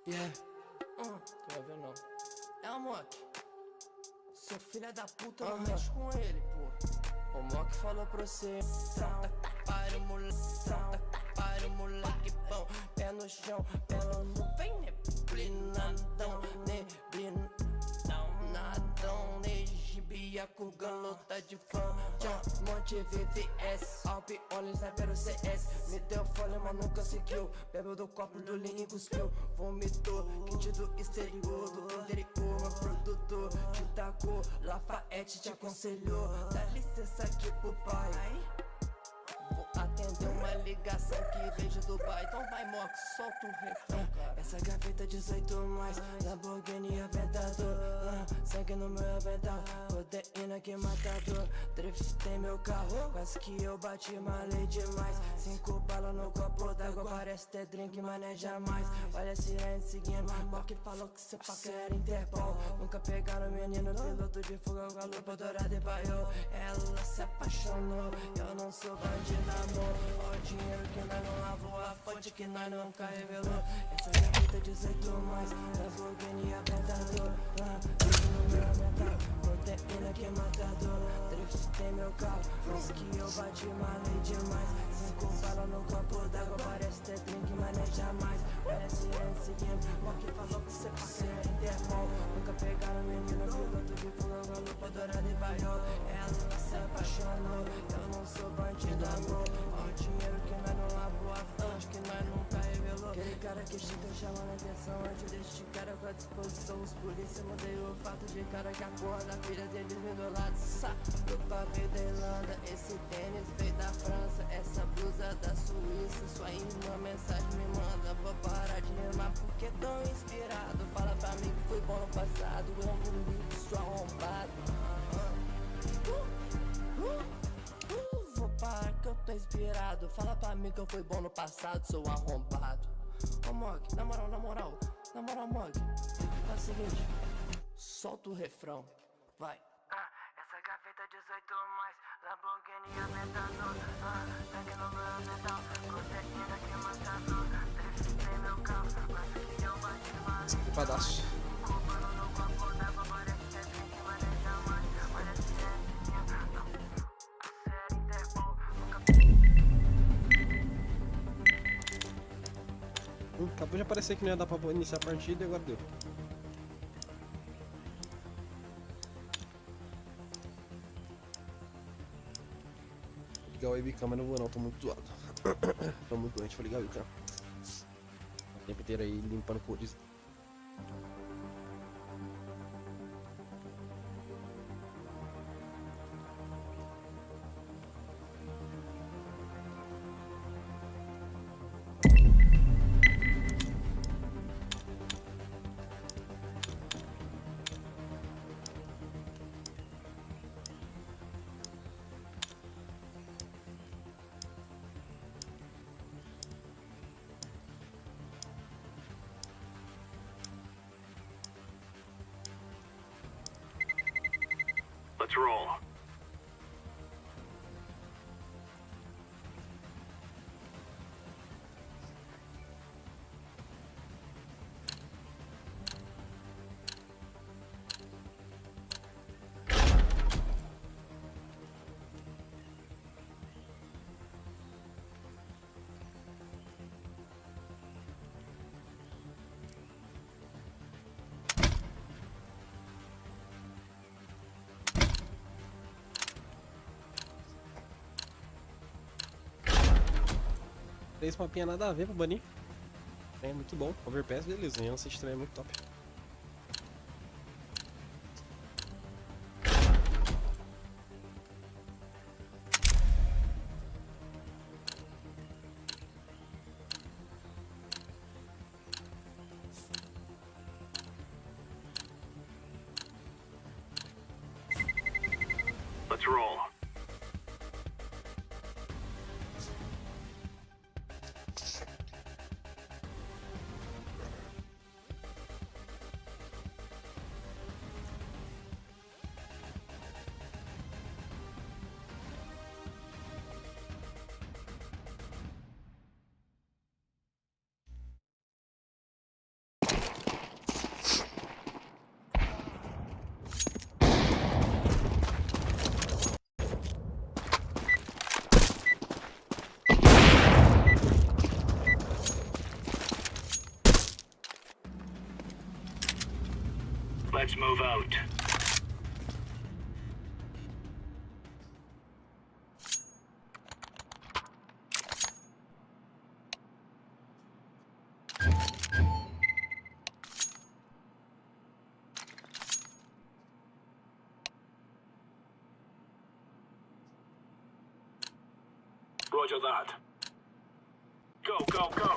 Yeah. Tô vendo não. É o Mock. Seu filho da puta não mexe com ele, pô. O Mock falou pra você. Para o moleque, para o moleque bom. Pé no chão, pé no nuvem, neblinadão, neblinadão, negibia com galota de fã. Monte VVS, Alpe, Olhos, Sniper, CS. Me deu fole, mas não conseguiu. Bebeu do copo do Lean e cuspiu. Vomitou, kit do exterior, do interior. Meu produtor te tacou, Lafayette te aconselhou. Dá licença aqui pro pai. Vou atender uma ligação que vejo do Dubai. Então vai, Mox, solta o refrão. Essa gaveta 18 mais, Lamborghini Aventador. Sangue no meu avental, proteína que matador. Driftei meu carro, quase que eu bati, malei demais. 5 balas no copo d'água, parece ter drink, mas não é jamais. Olha a sirene seguindo, Mock falou que seu paca era Interpol. Nunca pegaram menino, piloto de fogo, com a lupa dourada e baiou. Ela se apaixonou, eu não sou bandido, amor. Ó o dinheiro que nós não lavou, a fonte que nós nunca revelou. Essa gaveta 18 mais, Lamborghini Aventador. Drift no meu avental, proteína que matador. Driftei meu carro, quase que eu bati, malei demais. 5 balas no copo d'água, parece ter drink, mas não é jamais. Olha a sirene seguindo, Mock falou que cê passe era Interpol. Nunca pegaram menino, piloto de fogo, com a lupa dourada e baiou. Ela se apaixonou, eu não sou bandido, amor. Ó o dinheiro que nós não lavou, a fonte que nós nunca revelou. Aquele cara que chega chamando a atenção, antes deste cara com a disposição. Os polícia mudei o fato de cara que a porra da filha deles me do lado. Do pavê da Irlanda, esse tênis veio da França. Essa blusa da Suíça, sua irmã mensagem me manda. Vou parar de rimar porque tão inspirado. Fala pra mim que foi bom no passado, eu não ligo, sou arrombado. Vou parar que eu tô inspirado. Fala pra mim que eu fui bom no passado, sou arrombado. Ô Mock, na moral, Mock, faz o seguinte, solta o refrão, vai. Essa gaveta 18 mais, Lamborghini Aventador. Sangue no meu avental, proteína que matador. Driftei meu carro, quase que eu bati, mas Que pedaço. roubando no copo d'água, parece que é drink, mas nem jamais. Olha a sirenezinha, você era Interpol. Acabou de aparecer que não ia dar pra iniciar a partida e agora deu. Vou ligar o webcam, mas não vou não, tô muito zoado. Tô muito doente, vou ligar o webcam. O tempo inteiro aí limpando cores. Let's roll. Três mapinha nada a ver pro banir. É muito bom. Overpass, beleza. Ancestral também é muito top. Let's roll. move out. Roger that. Go, go, go.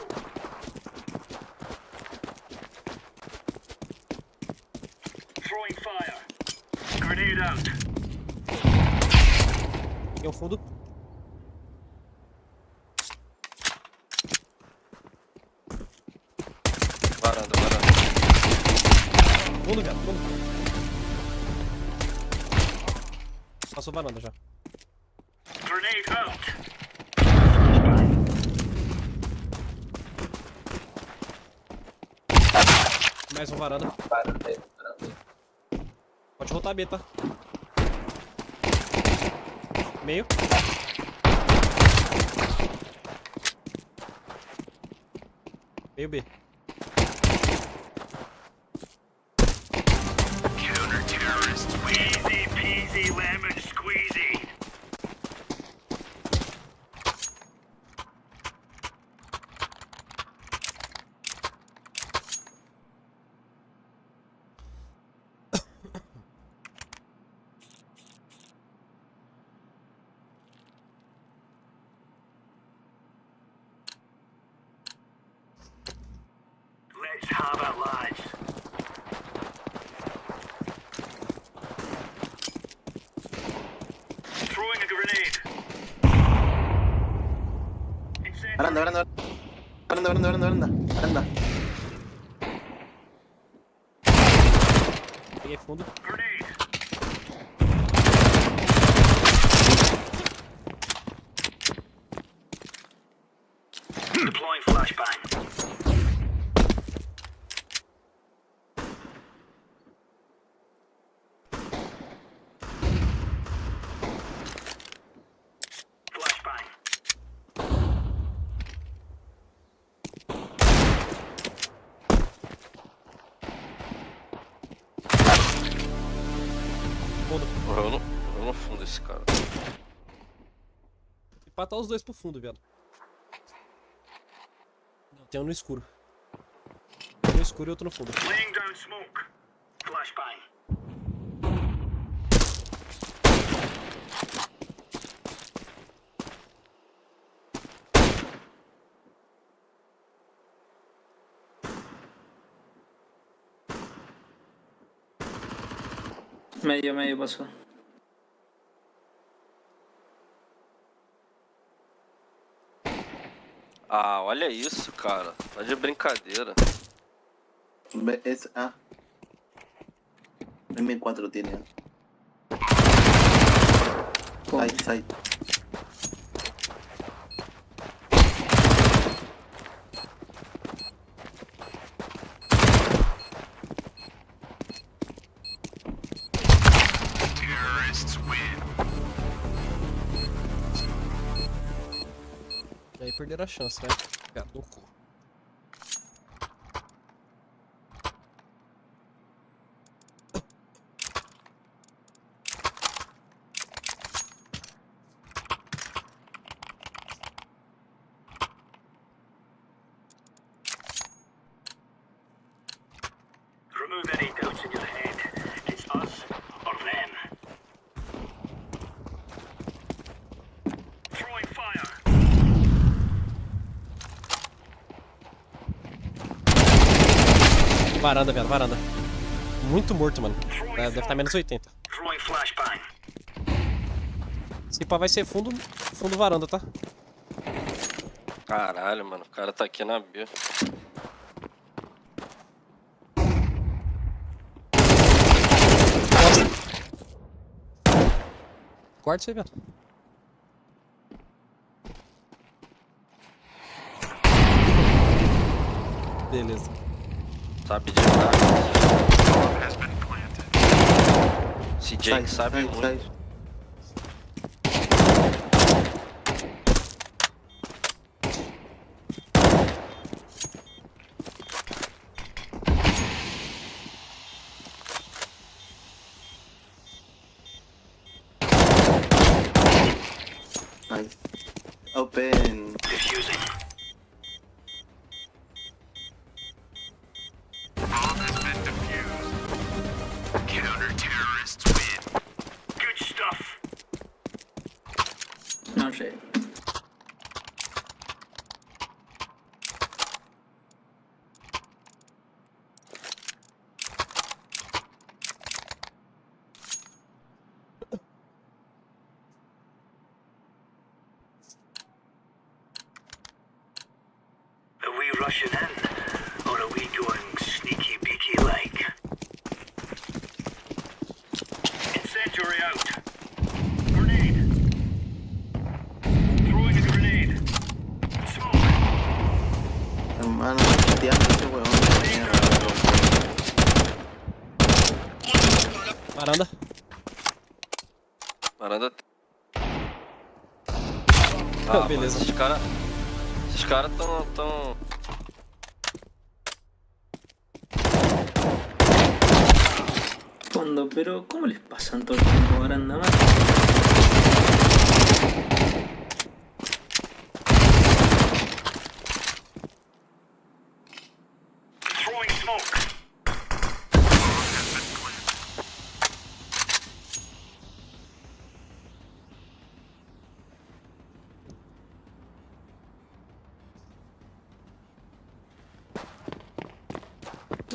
Throwing fire. Grenade out. Tem um fundo. Varanda. Fundo, velho. Fundo. Passou varanda já. Grenade out. Mais um varanda. Pode voltar B, tá? Meio. Meio B. Counter-terrorists. Easy peasy lemon squeezy. Let's have it, lads. Throwing a grenade. Varanda. Peguei fundo. Grenade. Deploying flashbang. Flashbang. Fundo. Eu não fundo esse cara. Empatar os dois pro fundo, velho. Não, tem um no escuro. Tem um no escuro e outro no fundo. Laying down smoke. Flashbang. Medio pasó. Ah, olha isso, cara. Tá de brincadeira. Es A. M4 tiene. Side. Terrorists win. E aí perderam a chance, né? Gato no cu. Remove any doubts in your head. It's us or them. Throwing fire. Varanda, velho, varanda. Muito morto, mano. Deve estar menos 80. Throwing flashbang. Esse pá vai ser fundo varanda, tá? Caralho, mano. O cara tá aqui na B. Corta isso aí, velho. Beleza. Sabe de nada. Esse Jake sabe muito. Open. Diffusing. Counter-terrorists win. Good stuff. No sé. Are we rushing in? Or are we going sneaky beaky like? Incendiary out. Grenade. Throwing a grenade. Smoke. Hermano, tirando ese huevón de mierda. Varanda. Varanda. Ah, Beleza. Mas esses caras tão. Fondo, pero ¿cómo les pasan todo el tiempo baranda más? Throwing smoke.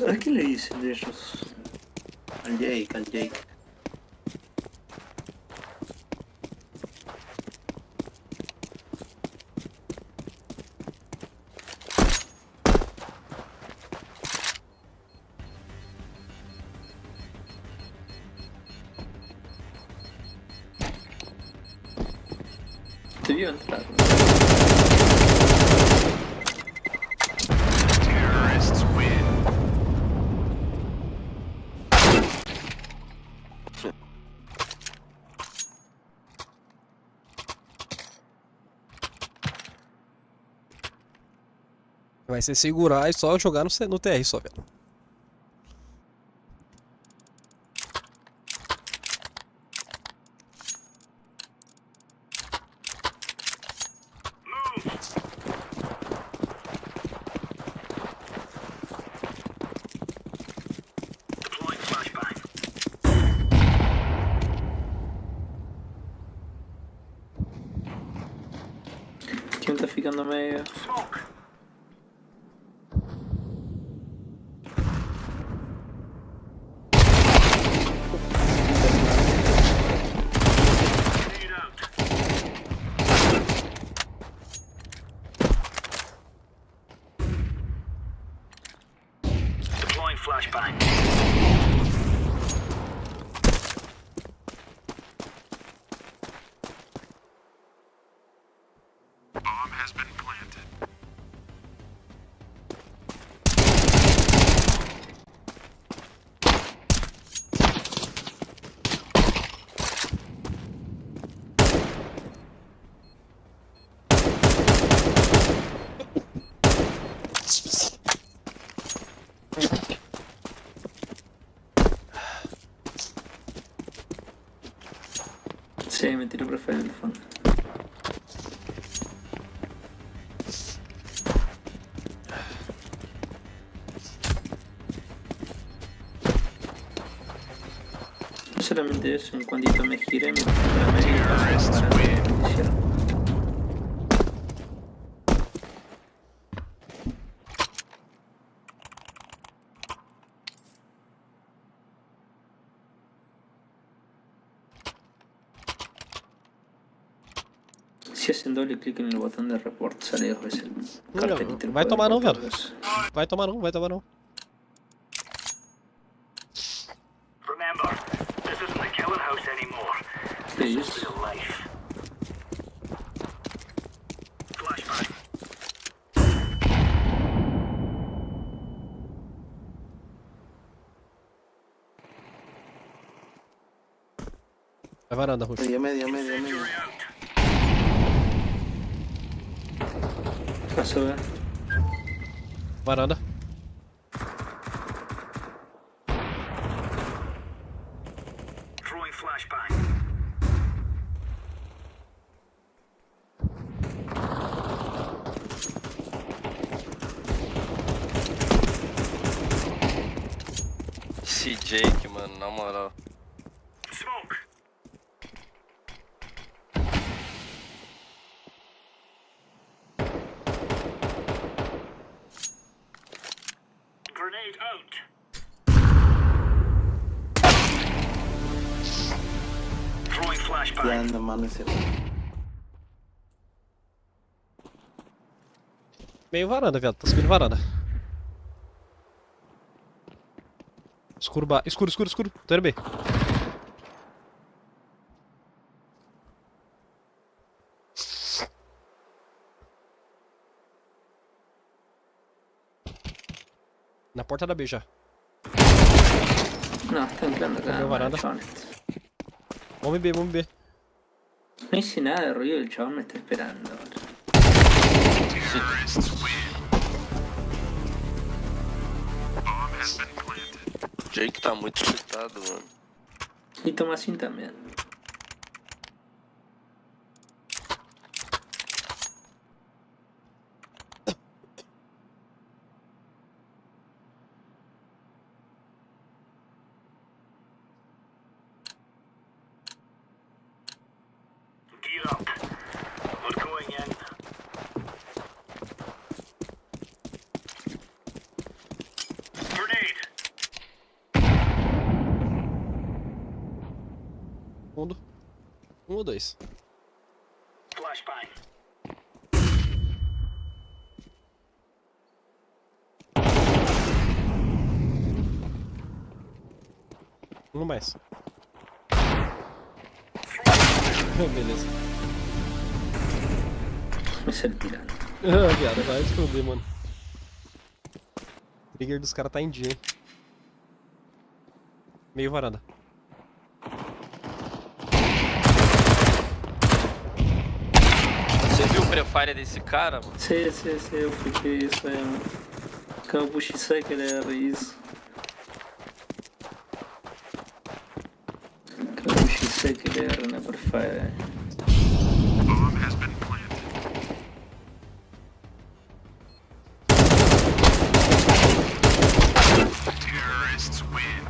¿A qué le dicen de ellos? Al Jake, al Jake. Te vio entrar. Terrorists win. Vai ser segurar e só jogar no TR só, velho. Deploying flashbang. ¿Quién está ficando medio? Smoke. Grenade out. Deploying flashbang. Bomb has been planted. Sí, me tiró por el fondo. No solamente eso, en cuantito me giré, me tiré para medio y pasé para la hicieron. Si hacen doble clic en el botón de report, sale dos veces el cartelito. Vai tomar não, velho. Todos. Vai tomar não, vai tomar não. Remember, this isn't a killer house anymore. Sí, This is real life. Flashbang. Vai varanda, Rush. medio. Incendiary out. Pasó, Varanda. Throwing flashbang. esse Jake, mano, na moral. Smoke. Grenade out. Throwing flashbang. Anda, mano, esse... Meio varanda, viado. Tá subindo varanda. Escuro, escuro. Tô indo bem. Na porta da B já. No, está entrando acá. Veo varanda. El chabón. Vamos B. No hice nada de ruido, el chabón me está esperando. Terrorists win. Bomb has been planted. Jake tá muito excitado, mano. Y Tomasín también. Gear up. We're going in. Grenade. Fundo. Um ou dois. Flashbang. Um mais. Beleza. Me sale tirando. Ah, viado, vai esconder, mano. O trigger dos caras tá em dia, hein. Meio varanda. Você viu o prefire desse cara, mano? Sí, eu fiquei isso aí, mano. Cabuchi sai que ele era isso. Cabuchi sai que ele era, né, por fire. Bomb has been planted. Terrorists win.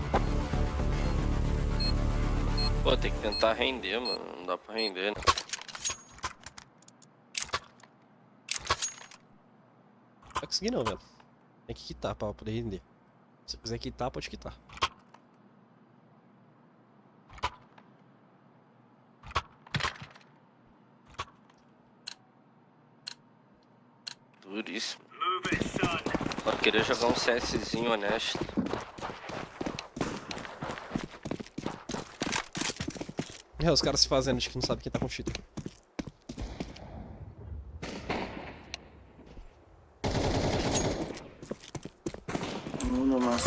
Pô, tem que tentar render, mano. Não dá pra render, né? Não vai conseguir não, velho. Tem que quitar pra poder render. Se quiser quitar, pode quitar. Duríssimo. Move it, son. Só queria jogar um CSzinho honesto. É, os caras se fazendo de que não sabe quem tá com cheater. Uno más.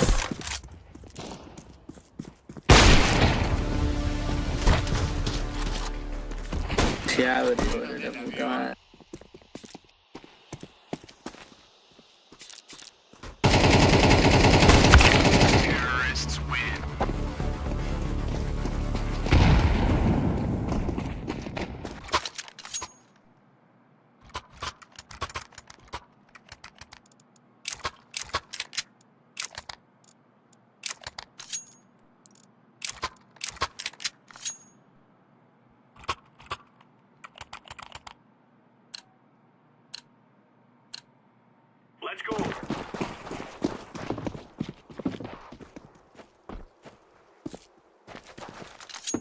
Se abre, hijo de la puta madre. Terrorists win. Let's go.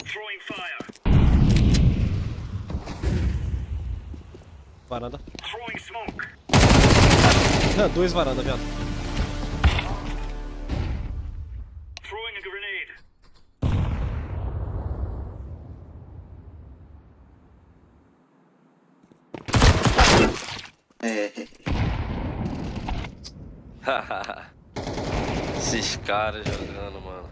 Throwing fire. Varanda. Throwing smoke. Não, dois varanda, viado. Throwing a grenade. Esses caras jogando, mano.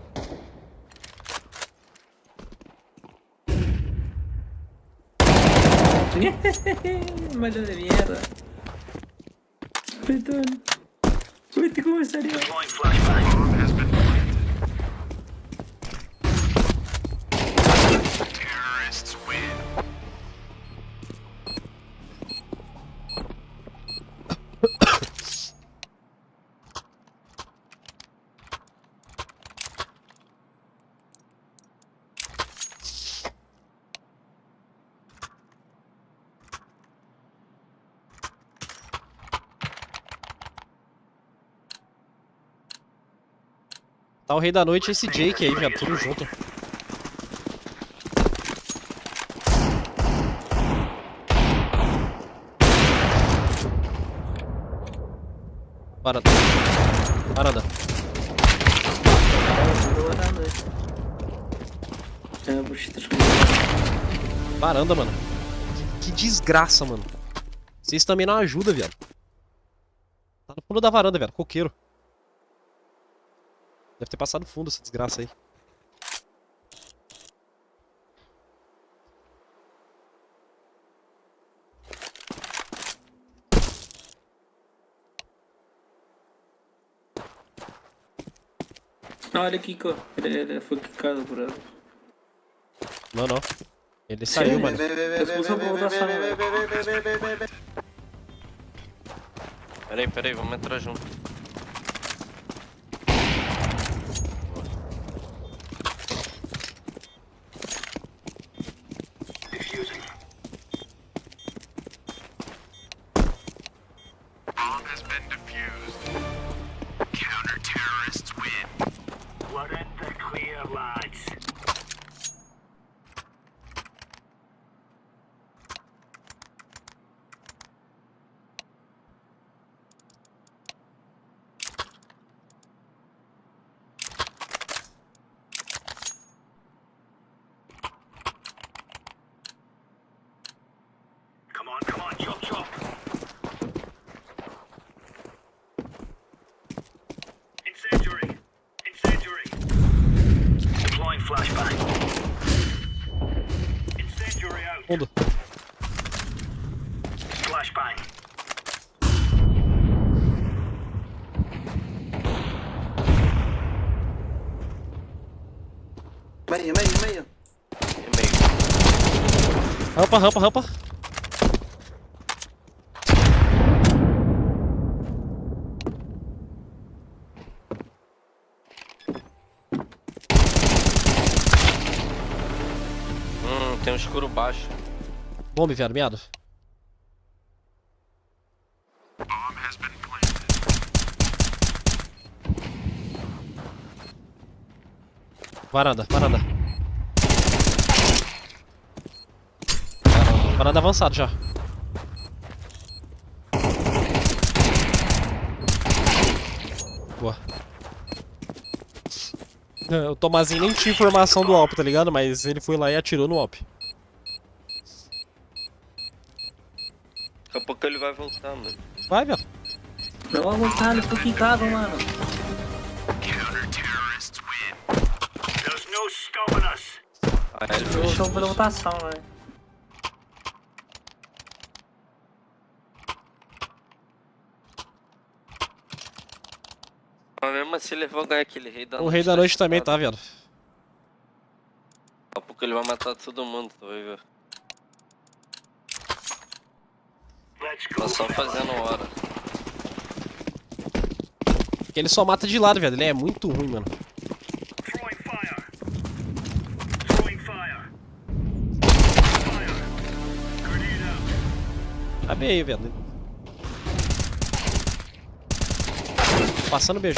Malo de mierda. Petón. ¿Viste cómo salió? Deploying flashbang. Bomb has been planted. Terrorists win. Matar o rei da noite e esse Jake aí, velho. Tudo junto. Varanda. Varanda. Boa da noite. É, buchita. Varanda, mano. Que desgraça, mano. Vocês também não ajudam, viado. Tá no fundo da varanda, velho. Coqueiro. Deve ter passado fundo essa desgraça aí. Não, olha aqui, ó. Ele foi quicado por ela. Não, não. Ele saiu, mano. Expulsou o da sala, velho. Peraí, vamos entrar junto. Defusing. Bomb has been defused. Counter-terrorists win. We're in the clear, lads. Come on, chop. Incendiary. Deploying flashbang. Incendiary out. Fundo. Flashbang. Meio. E meio. Rampa. Tem um escuro baixo. Bombe, viado, miado. Bomb has been planted. Varanda. Varanda avançado já. Boa. O Tomazinho nem tinha informação do Alp, tá ligado? Mas ele foi lá e atirou no Alp. Daqui a pouco ele vai voltar, mano. Vai, velho. Não vai voltar, ele foi quicado, mano. Counter-terrorists win. There's no stopping us. Aí ele Ele foi voltou pela expulso. votação, velho. Mas mesmo assim ele vai ganhar aquele rei da noite. O rei da noite tá também excitado. tá, velho. Daqui a pouco ele vai matar todo mundo, tu vai ver. Let's go. Tá só fazendo hora. Porque ele só mata de lado, velho. Ele é muito ruim, mano. Throwing fire. Grenade out. Tá bem aí, velho. Passando B.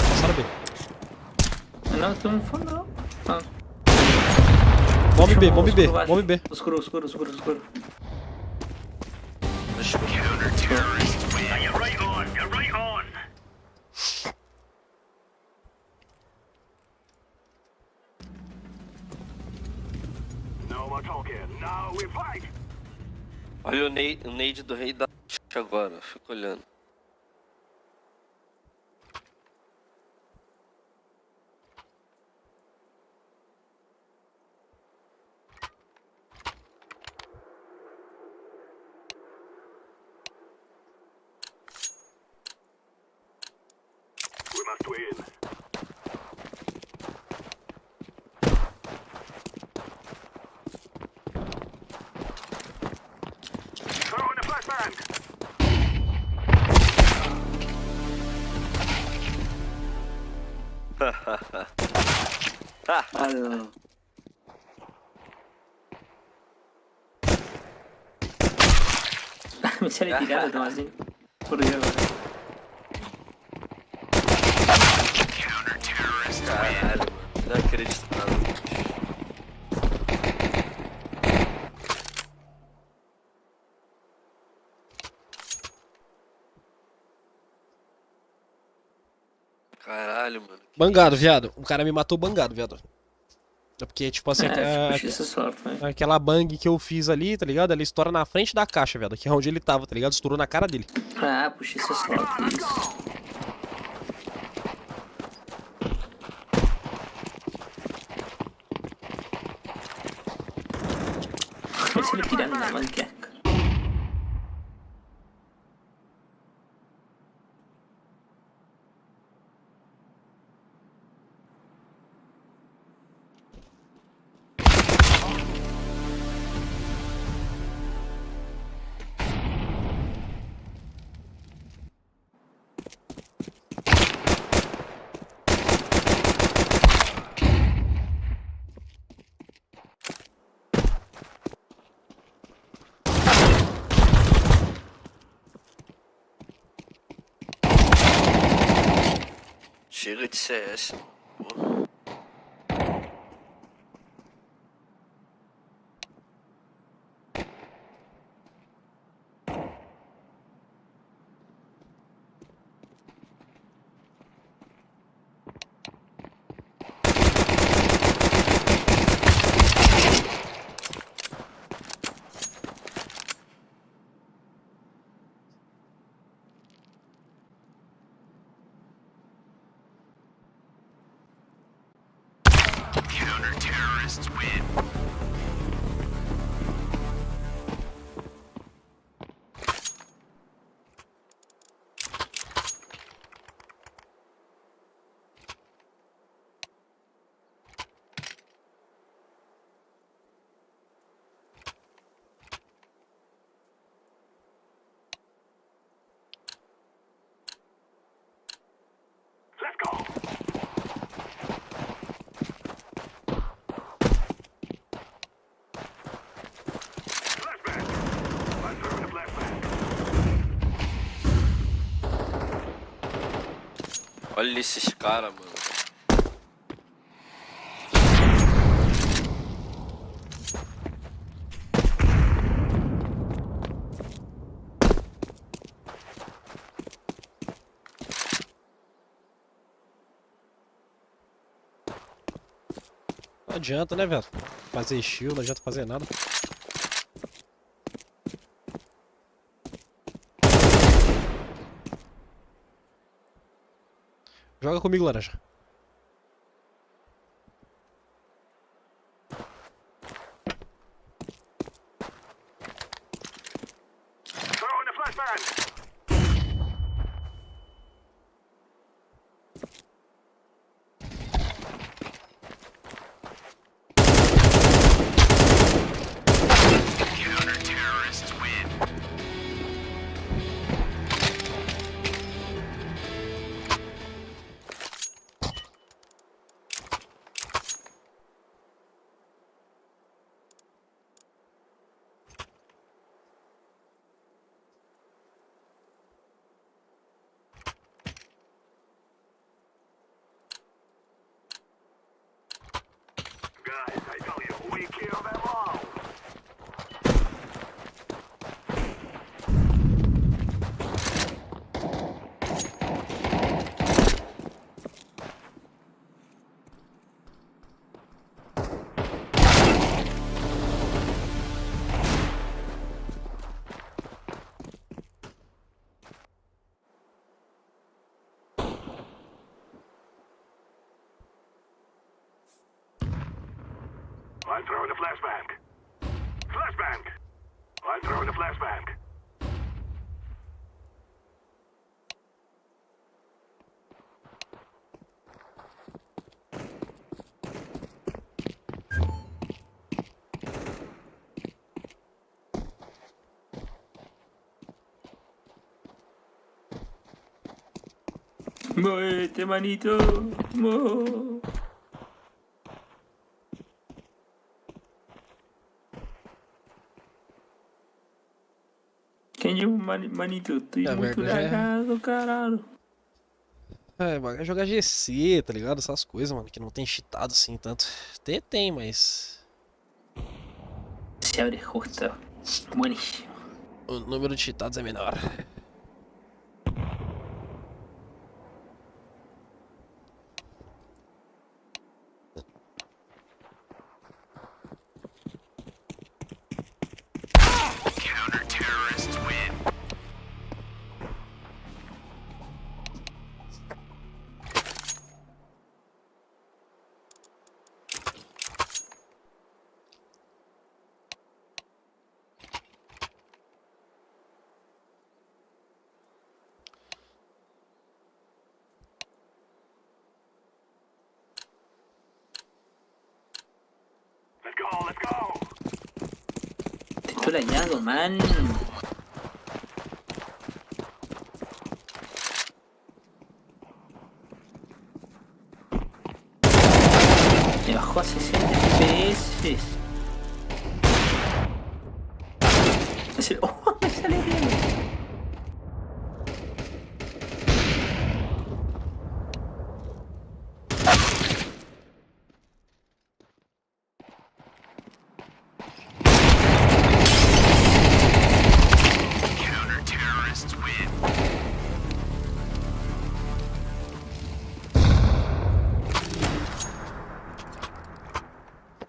Não, tem um fundo, não. Ah. Bombe B. Escuro. Counter-terrorists win. Now you're right on. No more talking. Now we fight. Olha o nade do rei da noite agora, fica olhando. We must win. Throw in the flashbang. Olha. Me sale tirado, Tomazinho. Por Dios, velho. Counter-terrorists win. Caralho. Caralho, mano. Bangado, viado. Um cara me matou bangado, viado. É porque, tipo assim, Puxa essa sorte, né? aquela bang que eu fiz ali, tá ligado? Ela estoura na frente da caixa, viado. Que é onde ele tava, tá ligado? Estourou na cara dele. Ah, puxa essa sorte, isso. Se ele tirar na manqueca. Chega de CS. Porra. Counter-terrorists win. Let's go. Flashbang. I'm throwing a flashbang. Olha esses caras, mano. Não adianta, né, velho? Fazer shield, não adianta fazer nada. Joga comigo, laranja. Throwing a flashbang. Counter-terrorists win. Guys, I tell you, we kill them all. I'm throwing a flashbang. Flashbang. I'm throwing a flashbang. Muerte, manito. Mo. Quem é o manito? Tu é muito vergonha é- lagado, caralho. É, bagulho é jogar GC, tá ligado? Essas coisas, mano, que não tem cheatado assim tanto. Tem, mas. Se abre justo. Buenísimo. O número de cheatados é menor. Let's go. Te estoy lañando, man. Me bajó a 60 FPS. ¡Oh! Me sale bien. Counter-terrorists win.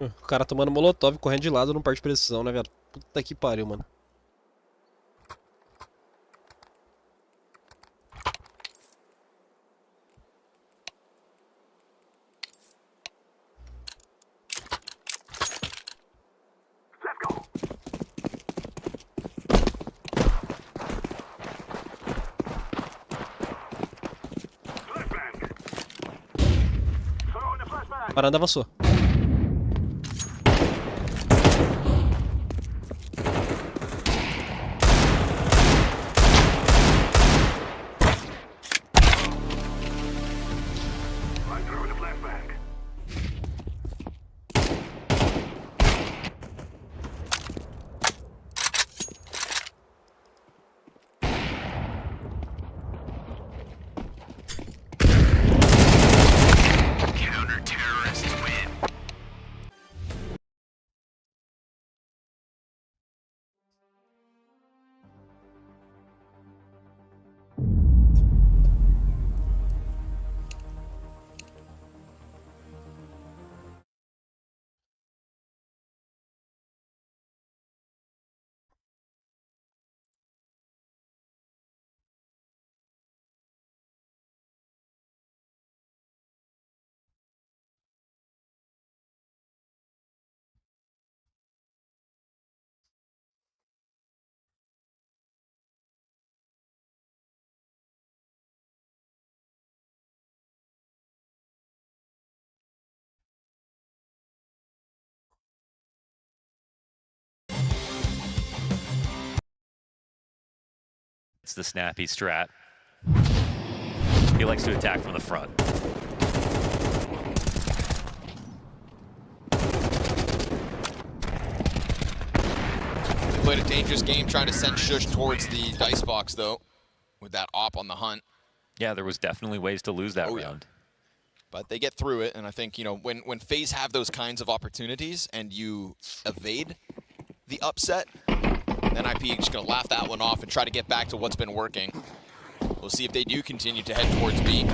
O cara tomando molotov, correndo de lado, não parte precisão, né, velho? Puta que pariu, mano. Let's go. Flashbang. Throwing the flashbang. Varanda avançou. I'm throwing the flashbang. Counter-terrorists win. It's the snappy strat. He likes to attack from the front. They played a dangerous game trying to send Shush towards the dice box, though, with that op on the hunt. Yeah, there was definitely ways to lose that Oh, yeah. round. But they get through it, and I think, you know, when FaZe have those kinds of opportunities and you evade the upset, then IP is just going to laugh that one off and try to get back to what's been working. We'll see if they do continue to head towards B.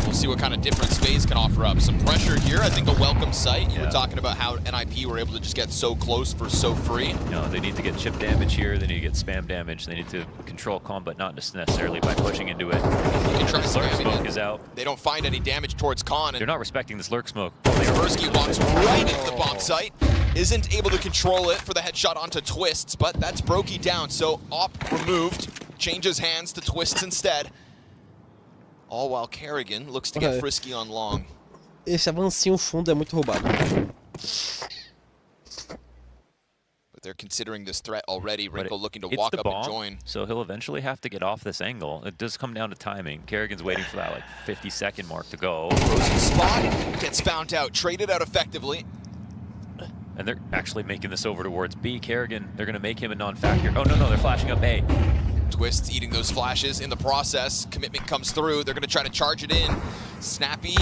We'll see what kind of difference FaZe can offer up. Some pressure here, I think a welcome sight. You were talking about how NIP were able to just get so close for so free. No, they need to get chip damage here, they need to get spam damage, they need to control combat, not just necessarily by pushing into it. You can try Lurk spamming smoke it. is out. They don't find any damage towards Khan, They're and not respecting this lurk smoke. Kaspersky walks right into the bomb site. Isn't able to control it for the headshot onto Twists, but that's Brokey down, so op removed. Changes hands to Twists instead. All while Kerrigan looks to get frisky on long. Esse avancinho fundo é muito roubado. But they're considering this threat already. But Wrinkle looking to it's walk the up bomb, and join. so he'll eventually have to get off this angle. It does come down to timing. Kerrigan's waiting for that like 50-second mark to go. Frozen spot, gets found out, traded out effectively. And they're actually making this over towards B. Kerrigan, they're going to make him a non-factor. Oh, no, they're flashing up A. Twists eating those flashes in the process. Commitment comes through. They're going to try to charge it in. Snappy.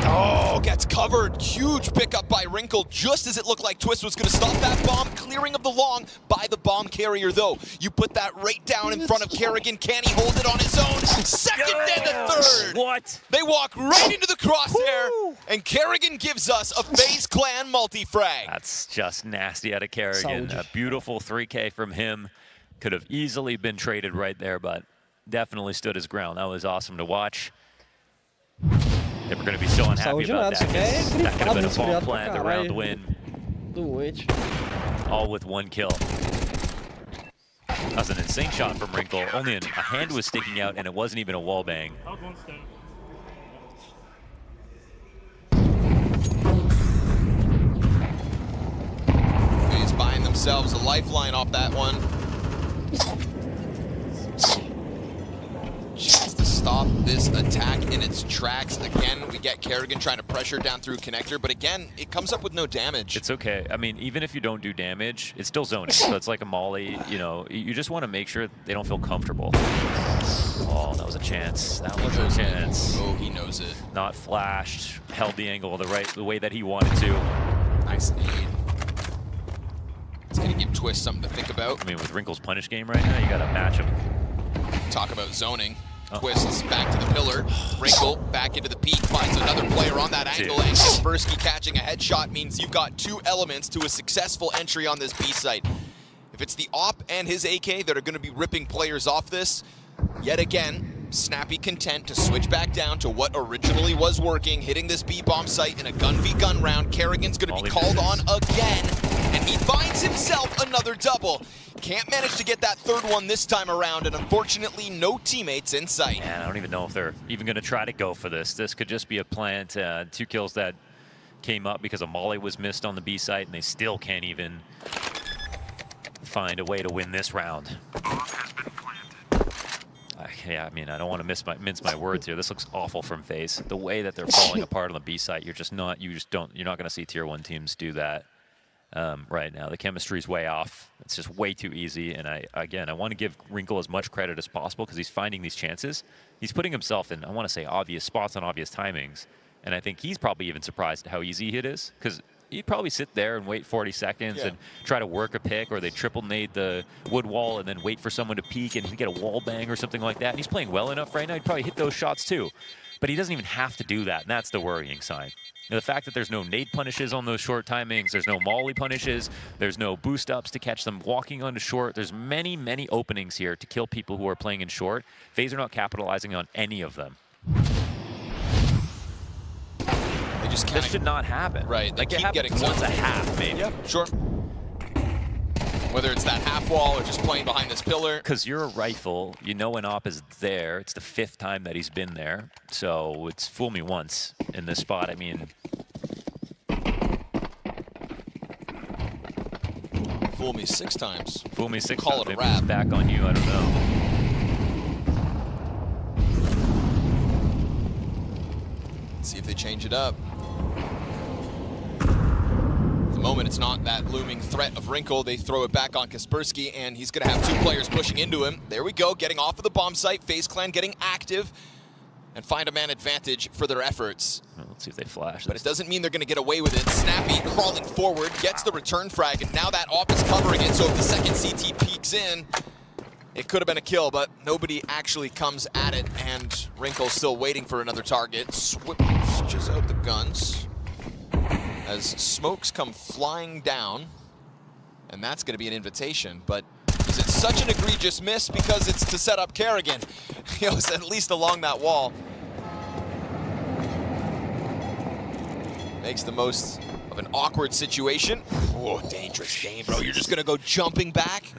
Oh, gets covered. Huge pickup by Wrinkle just as it looked like Twist was going to stop that bomb. Clearing of the long by the bomb carrier, though. You put that right down in front of Kerrigan. Can he hold it on his own? Second and the third. What? They walk right into the crosshair, and Kerrigan gives us a FaZe Clan multi-frag. That's just nasty out of Kerrigan. A beautiful 3K from him. Could have easily been traded right there, but definitely stood his ground. That was awesome to watch. They were going to be so unhappy about that. That could have been a bomb plant, a round win. All with one kill. That was an insane shot from Wrinkle. Only a hand was sticking out, and it wasn't even a wall bang. themselves a lifeline off that one. Chance to stop this attack in its tracks. Again, we get Kerrigan trying to pressure down through connector, but again, it comes up with no damage. It's okay. I mean, even if you don't do damage, it's still zoning. So it's like a molly, you know, you just want to make sure they don't feel comfortable. Oh, that was a chance. That was a chance. Oh, he knows it. Not flashed, held the angle the way that he wanted to. Nice aid. It's going to give Twist something to think about. I mean, with Wrinkle's punish game right now, you got to match him. Talk about zoning. Twists back to the pillar. Wrinkle back into the peak, finds another player on that angle, and Kaspersky catching a headshot means you've got 2 elements to a successful entry on this B site. If it's the op and his AK that are going to be ripping players off this, yet again, Snappy content to switch back down to what originally was working, hitting this B bomb site in a gun v gun round. Kerrigan's going to be called on again, and he finds himself another double. Can't manage to get that 3rd one this time around, and unfortunately, no teammates in sight. Man, I don't even know if they're even going to try to go for this. This could just be a plant. 2 kills that came up because a molly was missed on the B site, and they still can't even find a way to win this round. Yeah, I mean, I don't want to mince my words here. This looks awful from FaZe. The way that they're falling apart on the B site, you're not going to see tier 1 teams do that right now. The chemistry's way off. It's just way too easy. And I want to give Wrinkle as much credit as possible because he's finding these chances. He's putting himself in, I want to say, obvious spots on obvious timings. And I think he's probably even surprised at how easy it is, because he'd probably sit there and wait 40 seconds and try to work a pick, or they triple nade the wood wall and then wait for someone to peek and he'd get a wall bang or something like that. And he's playing well enough right now, he'd probably hit those shots too. But he doesn't even have to do that, and that's the worrying sign. Now, the fact that there's no nade punishes on those short timings, there's no molly punishes, there's no boost ups to catch them walking onto short. There's many, many openings here to kill people who are playing in short. FaZe are not capitalizing on any of them. This should not happen. Right. Like, it happens once a half, maybe. Yep, sure. Whether it's that half wall or just playing behind this pillar. Because you're a rifle, you know an op is there. It's the 5th time that he's been there. So it's fool me once in this spot. I mean, fool me 6 times. Fool me 6 Call times. it a Maybe wrap. it's back on you, I don't know. See if they change it up. At the moment, it's not that looming threat of Wrinkle. They throw it back on Kaspersky, and he's going to have 2 players pushing into him. There we go, getting off of the bomb site. FaZe Clan getting active and find a man advantage for their efforts. Well, let's see if they flash. But it doesn't mean they're going to get away with it. Snappy crawling forward, gets the return frag, and now that op is covering it. So if the second CT peeks in, it could have been a kill, but nobody actually comes at it, and Wrinkle's still waiting for another target. Switches out the guns as smokes come flying down, and that's going to be an invitation. But is it such an egregious miss because it's to set up Kerrigan? You know, it's at least along that wall. Makes the most of an awkward situation. Oh, dangerous game, bro. You're just going to go jumping back?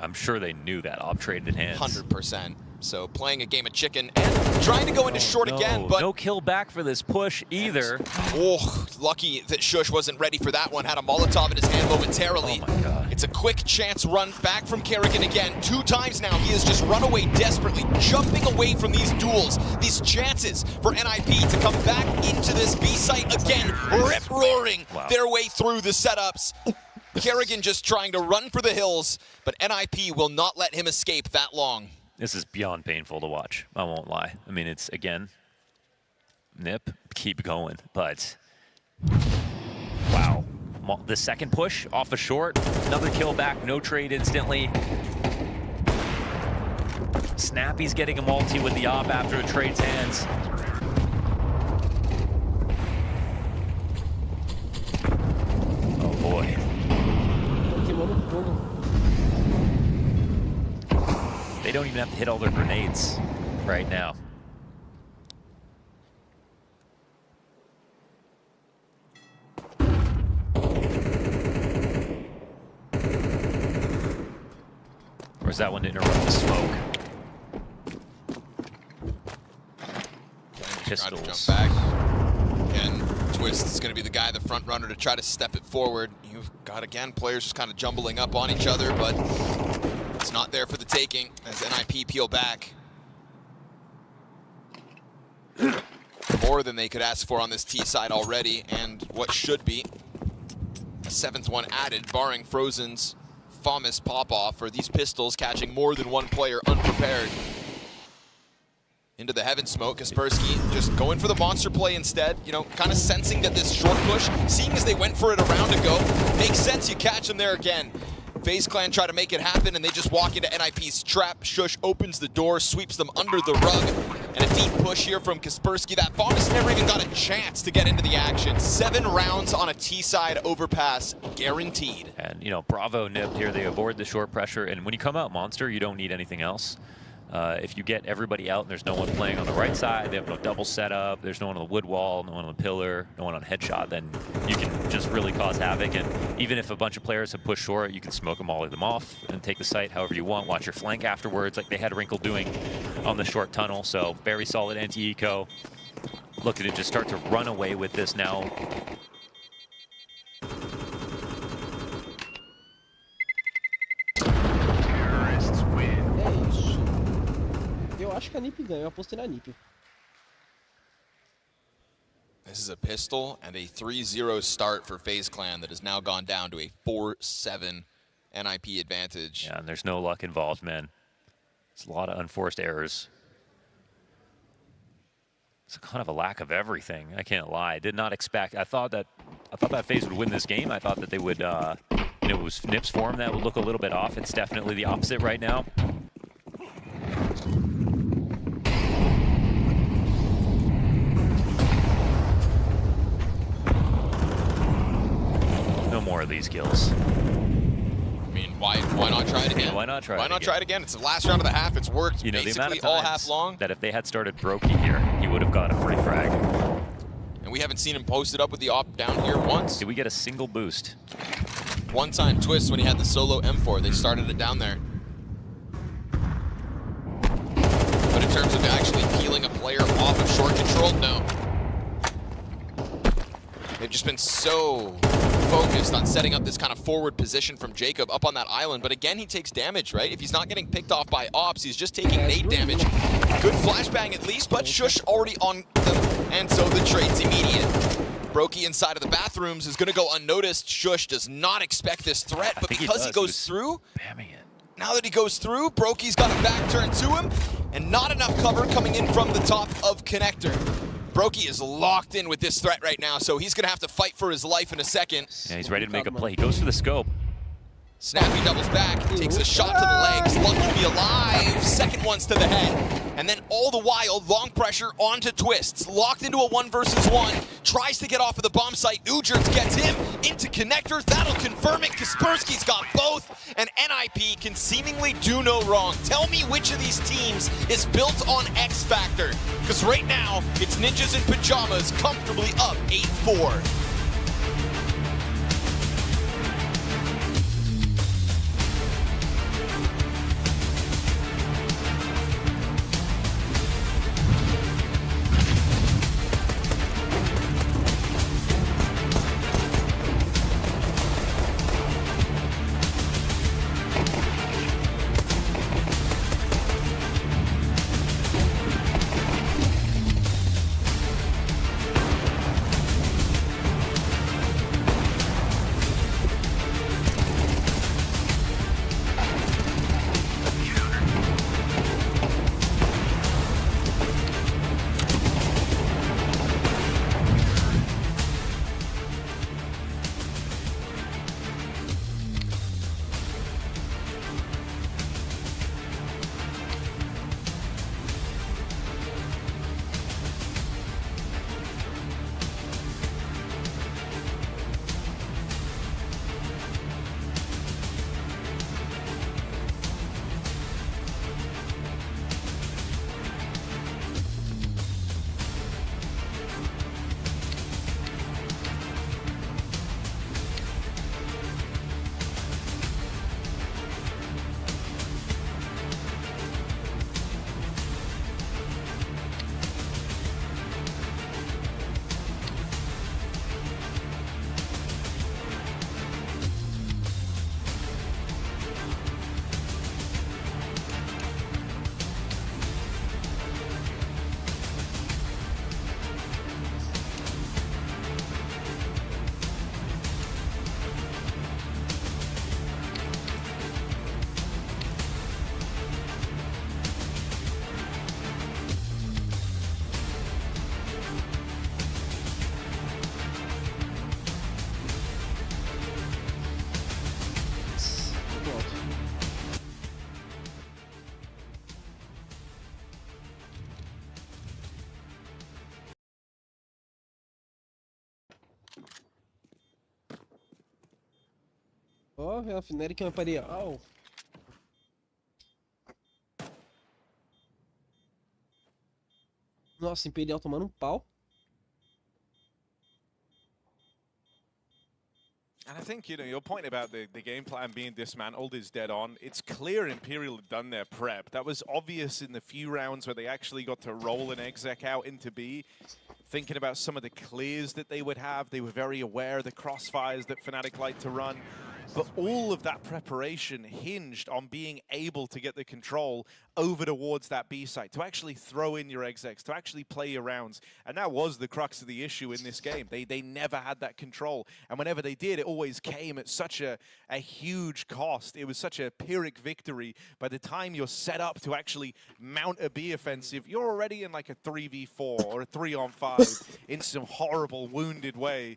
I'm sure they knew that. Op traded hands. 100%. So playing a game of chicken and trying to go into short again, but no kill back for this push either. Oh, lucky that Shush wasn't ready for that one. Had a Molotov in his hand momentarily. Oh my God. It's a quick chance run back from Kerrigan again. 2 times now, he has just run away desperately, jumping away from these duels, these chances for NIP to come back into this B site again, rip-roaring their way through the setups. Kerrigan just trying to run for the hills, but NIP will not let him escape that long. This is beyond painful to watch. I won't lie. I mean, it's, again, nip, keep going. But, wow. The second push off a short, another kill back, no trade instantly. Snappy's getting a multi with the op after it trades hands. Oh boy. They don't even have to hit all their grenades right now. Or is that one to interrupt the smoke? Pistols. Trying to jump back. Again, Twist is going to be the guy, the front runner, to try to step it forward. You've We've got, again, players just kind of jumbling up on each other, but it's not there for the taking as NIP peel back. More than they could ask for on this T side already, and what should be a 7th one added, barring Frozen's famous pop-off, for these pistols catching more than one player unprepared. Into the heaven smoke, Kaspersky just going for the monster play instead, you know, kind of sensing that this short push, seeing as they went for it a round ago, makes sense you catch them there again. FaZe Clan try to make it happen, and they just walk into NIP's trap. Sjuush opens the door, sweeps them under the rug, and a deep push here from Kaspersky. That Famas never even got a chance to get into the action. 7 rounds on a T-side overpass, guaranteed. And, you know, Bravo nipped here. They avoid the short pressure, and when you come out monster, you don't need anything else. If you get everybody out and there's no one playing on the right side, they have no double setup, there's no one on the wood wall, no one on the pillar, no one on headshot, then you can just really cause havoc. And even if a bunch of players have pushed short, you can smoke them, all of them off, and take the site however you want. Watch your flank afterwards, like they had Wrinkle doing on the short tunnel. So very solid anti-eco. Looking to just start to run away with this now. Terrorists win. É isso. Eu acho que a NiP ganha, eu apostei na NiP. This is a pistol and a 3-0 start for FaZe Clan that has now gone down to a 4-7 NIP advantage. Yeah, and there's no luck involved, man. It's a lot of unforced errors. It's kind of a lack of everything. I can't lie. I did not expect. I thought that FaZe would win this game. I thought that they would. You know, it was Nip's form that would look a little bit off. It's definitely the opposite right now. No more of these kills. I mean, why not try it again? Why not try it again? Why not try it again? It's the last round of the half. It's worked, You know, the amount basically of all times half long. that if they had started Brokey here, he would have got a free frag. And we haven't seen him posted up with the op down here once. Did we get a single boost? One time Twist when he had the solo M4, they started it down there. But in terms of actually peeling a player off of short control, no. They've just been so focused on setting up this kind of forward position from Jacob up on that island. But again, he takes damage, right? If he's not getting picked off by ops, he's just taking nade damage. Good flashbang at least, but Sjuush already on them. And so the trade's immediate. Brokey inside of the bathrooms is going to go unnoticed. Sjuush does not expect this threat, but because he goes through, now that he goes through, Brokey's got a back turn to him, and not enough cover coming in from the top of Connector. Brokey is locked in with this threat right now, so he's going to have to fight for his life in a second. Yeah, he's ready to make a play. He goes for the scope. Snappy doubles back, takes a shot to the legs, lucky to be alive, second one's to the head. And then all the while, long pressure onto Twists, locked into a 1 versus 1, tries to get off of the bomb site, Ujert gets him into Connector, that'll confirm it, Kaspersky's got both, and NIP can seemingly do no wrong. Tell me which of these teams is built on X Factor, because right now, it's Ninjas in Pajamas comfortably up 8-4. Ó, a Fnatic Imperial. Nossa, Imperial tomando um pau. And I think, you know, your point about the game plan being dismantled is dead on. It's clear Imperial had done their prep. That was obvious in the few rounds where they actually got to roll an exec out into B. Thinking about some of the clears that they would have, they were very aware of the crossfires that Fnatic like to run. But all of that preparation hinged on being able to get the control over towards that B site, to actually throw in your execs, to actually play your rounds. And that was the crux of the issue in this game. They never had that control. And whenever they did, it always came at such a huge cost. It was such a Pyrrhic victory. By the time you're set up to actually mount a B offensive, you're already in like a 3v4 or a 3-on-5 in some horrible, wounded way.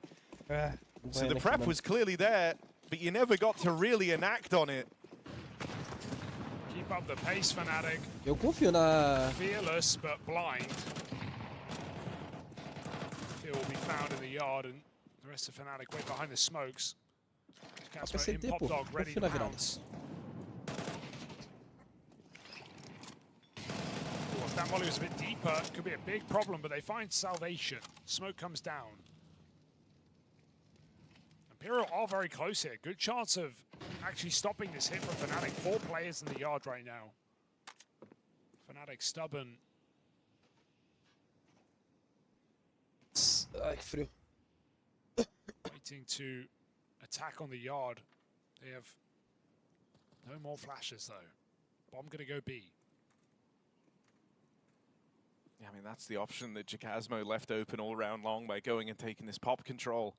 So the prep was clearly there, but you never got to really enact on it. Keep up the pace, Fnatic. Eu confio na... Fearless, but blind. Fear will be found in the yard, and the rest of Fnatic wait behind the smokes. Casper in CT, Pop pô. Dog, ready Confio to na virada. pounce. If that volley was a bit deeper, it could be a big problem, but they find salvation. Smoke comes down. Imperial are very close here. Good chance of actually stopping this hit from Fnatic. 4 players in the yard right now. Fnatic stubborn. Ai, que frio. Waiting to attack on the yard. They have no more flashes though. Bomb gonna go B. Yeah, I mean, that's the option that Jacasmo left open all round long by going and taking this pop control.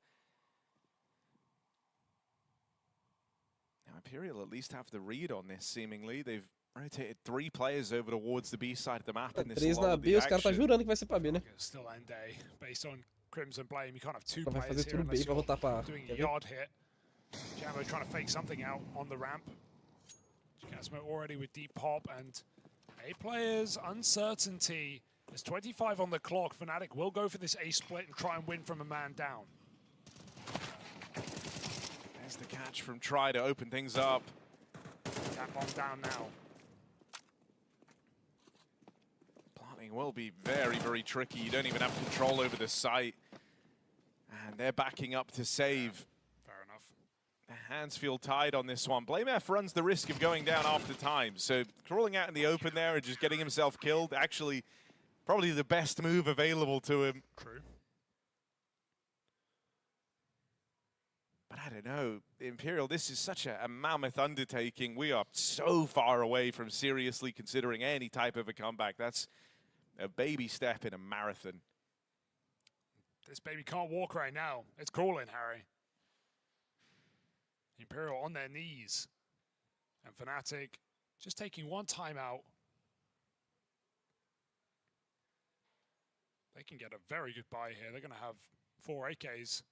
Now, Imperial at least have the read on this, seemingly. They've rotated 3 players over towards the B side of the map in this 3 na lull of B, the os caras tá action. jurando que vai ser pra B, né? Still end A. Based on Crimson Blame, you can't have 2 Vai players fazer here tudo B unless pra you're voltar pra... doing Quer a ver? yard hit. Jambo trying to fake something out on the ramp. Jacasmo already with deep pop, and A players, uncertainty. There's 25 on the clock. Fnatic will go for this A split and try and win from a man down. There's the catch from Try to open things up. That bomb down now. Planting will be very, very tricky. You don't even have control over the site. And they're backing up to save. Fair enough. The hands feel tied on this one. BlameF runs the risk of going down after time. So crawling out in the open there and just getting himself killed, actually probably the best move available to him. True. But I don't know, Imperial, this is such a mammoth undertaking. We are so far away from seriously considering any type of a comeback. That's a baby step in a marathon. This baby can't walk right now. It's crawling, Harry. Imperial on their knees. And Fnatic just taking one timeout. They can get a very good buy here. They're going to have 4 AKs.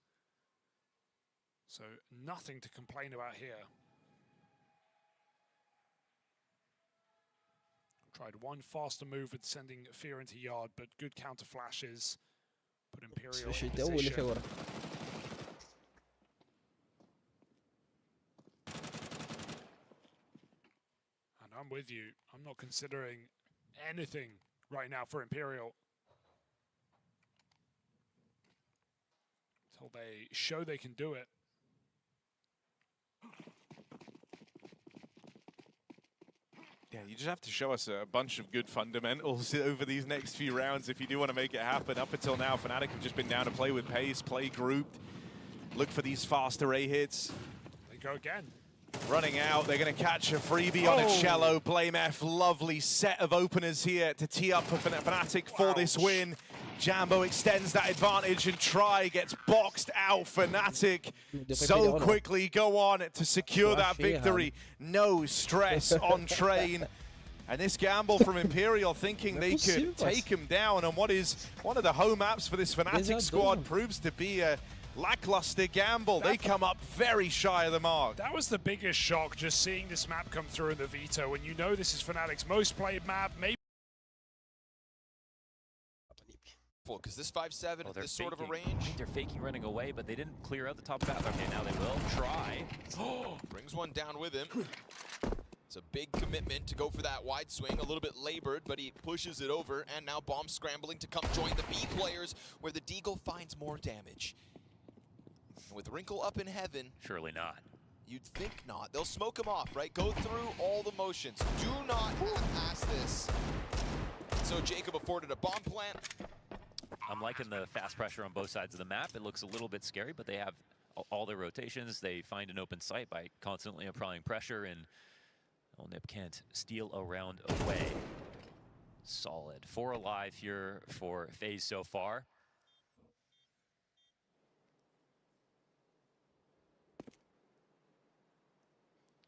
So nothing to complain about here. Tried one faster move with sending Fear into yard, but good counter flashes. Put Imperial Fechei in até o olho aqui position. agora. And I'm with you. I'm not considering anything right now for Imperial. Until they show they can do it. Yeah, you just have to show us a bunch of good fundamentals over these next few rounds if you do want to make it happen. Up until now, Fnatic have just been down to play with pace, play grouped, look for these faster A hits. They go again. Running out, they're going to catch a freebie on a cello. BlameF, lovely set of openers here to tee up for Fnatic for this win. Jambo extends that advantage and Try gets boxed out. Fnatic so quickly go on to secure that victory. No stress on Train. And this gamble from Imperial thinking they could take him down on what is one of the home maps for this Fnatic squad proves to be a lackluster gamble. They come up very shy of the mark. That was the biggest shock, just seeing this map come through in the veto. When you know this is Fnatic's most played map, maybe Because this 5-7 at this sort of a I range. think they're faking running away, but they didn't clear out the top path. Okay, now they will try. Brings one down with him. It's a big commitment to go for that wide swing, a little bit labored, but he pushes it over, and now Bomb scrambling to come join the B players, where the Deagle finds more damage. With Wrinkle up in heaven. Surely not. You'd think not. They'll smoke him off, right? Go through all the motions. Do not half-ass this. So Jacob afforded a bomb plant. I'm liking the fast pressure on both sides of the map. It looks a little bit scary, but they have all their rotations. They find an open site by constantly applying pressure, and Nip can't steal a round away. Solid. 4 alive here for FaZe so far.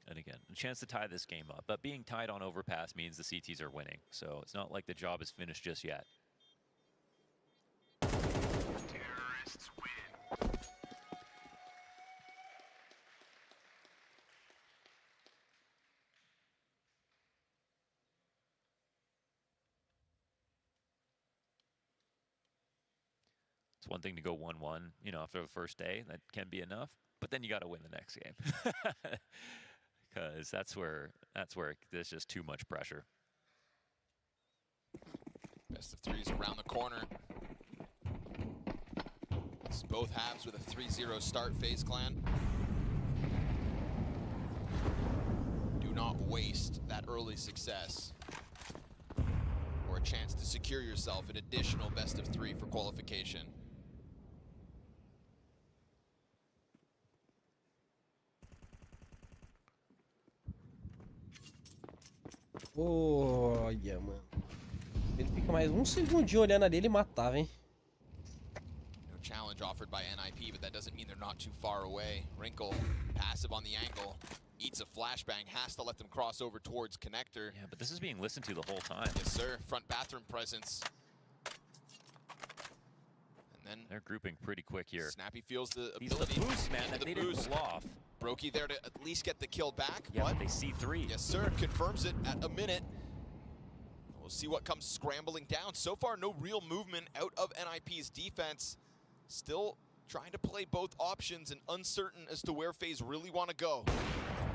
And again, a chance to tie this game up. But being tied on overpass means the CTs are winning. So it's not like the job is finished just yet. Terrorists win. It's one thing to go 1-1, you know, after the first day. That can be enough. But then you got to win the next game. Because that's where there's just too much pressure. Best of threes around the corner. It's both halves with a 3-0 start, FaZe Clan. Do not waste that early success or a chance to secure yourself an additional best of 3 for qualification. Olha, mano. Ele fica mais um segundinho olhando ali, ele matava, hein? No challenge offered by NIP, but that doesn't mean they're not too far away. Wrinkle, passive on the angle, eats a flashbang, has to let them cross over towards connector. Yeah, but this is being listened to the whole time. Yes, sir. Front bathroom presence. And then they're grouping pretty quick here. Snappy feels the He's ability the boost, man, that the they boost. didn't pull off. Brokey there to at least get the kill back. Yeah, but they see 3. yes, sir. Confirms it at a minute. We'll see what comes scrambling down. So far, no real movement out of NIP's defense. Still trying to play both options and uncertain as to where FaZe really want to go.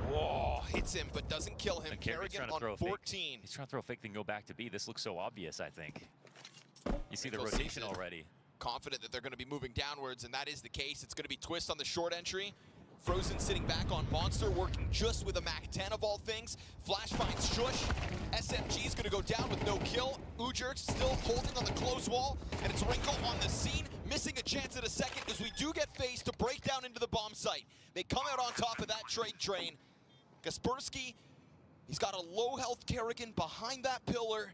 Whoa, hits him, but doesn't kill him. Kerrigan on 14. He's trying to throw a fake then go back to B. This looks so obvious, I think. You see the rotation already. Confident that they're going to be moving downwards, and that is the case. It's going to be Twist on the short entry. Frozen sitting back on Monster, working just with a MAC-10 of all things. Flash finds Shush. SMG's going to go down with no kill. Ujer still holding on the close wall, and it's Wrinkle on the scene, missing a chance at a second as we do get FaZe to break down into the bomb site. They come out on top of that trade train. Kaspersky, he's got a low health Kerrigan behind that pillar,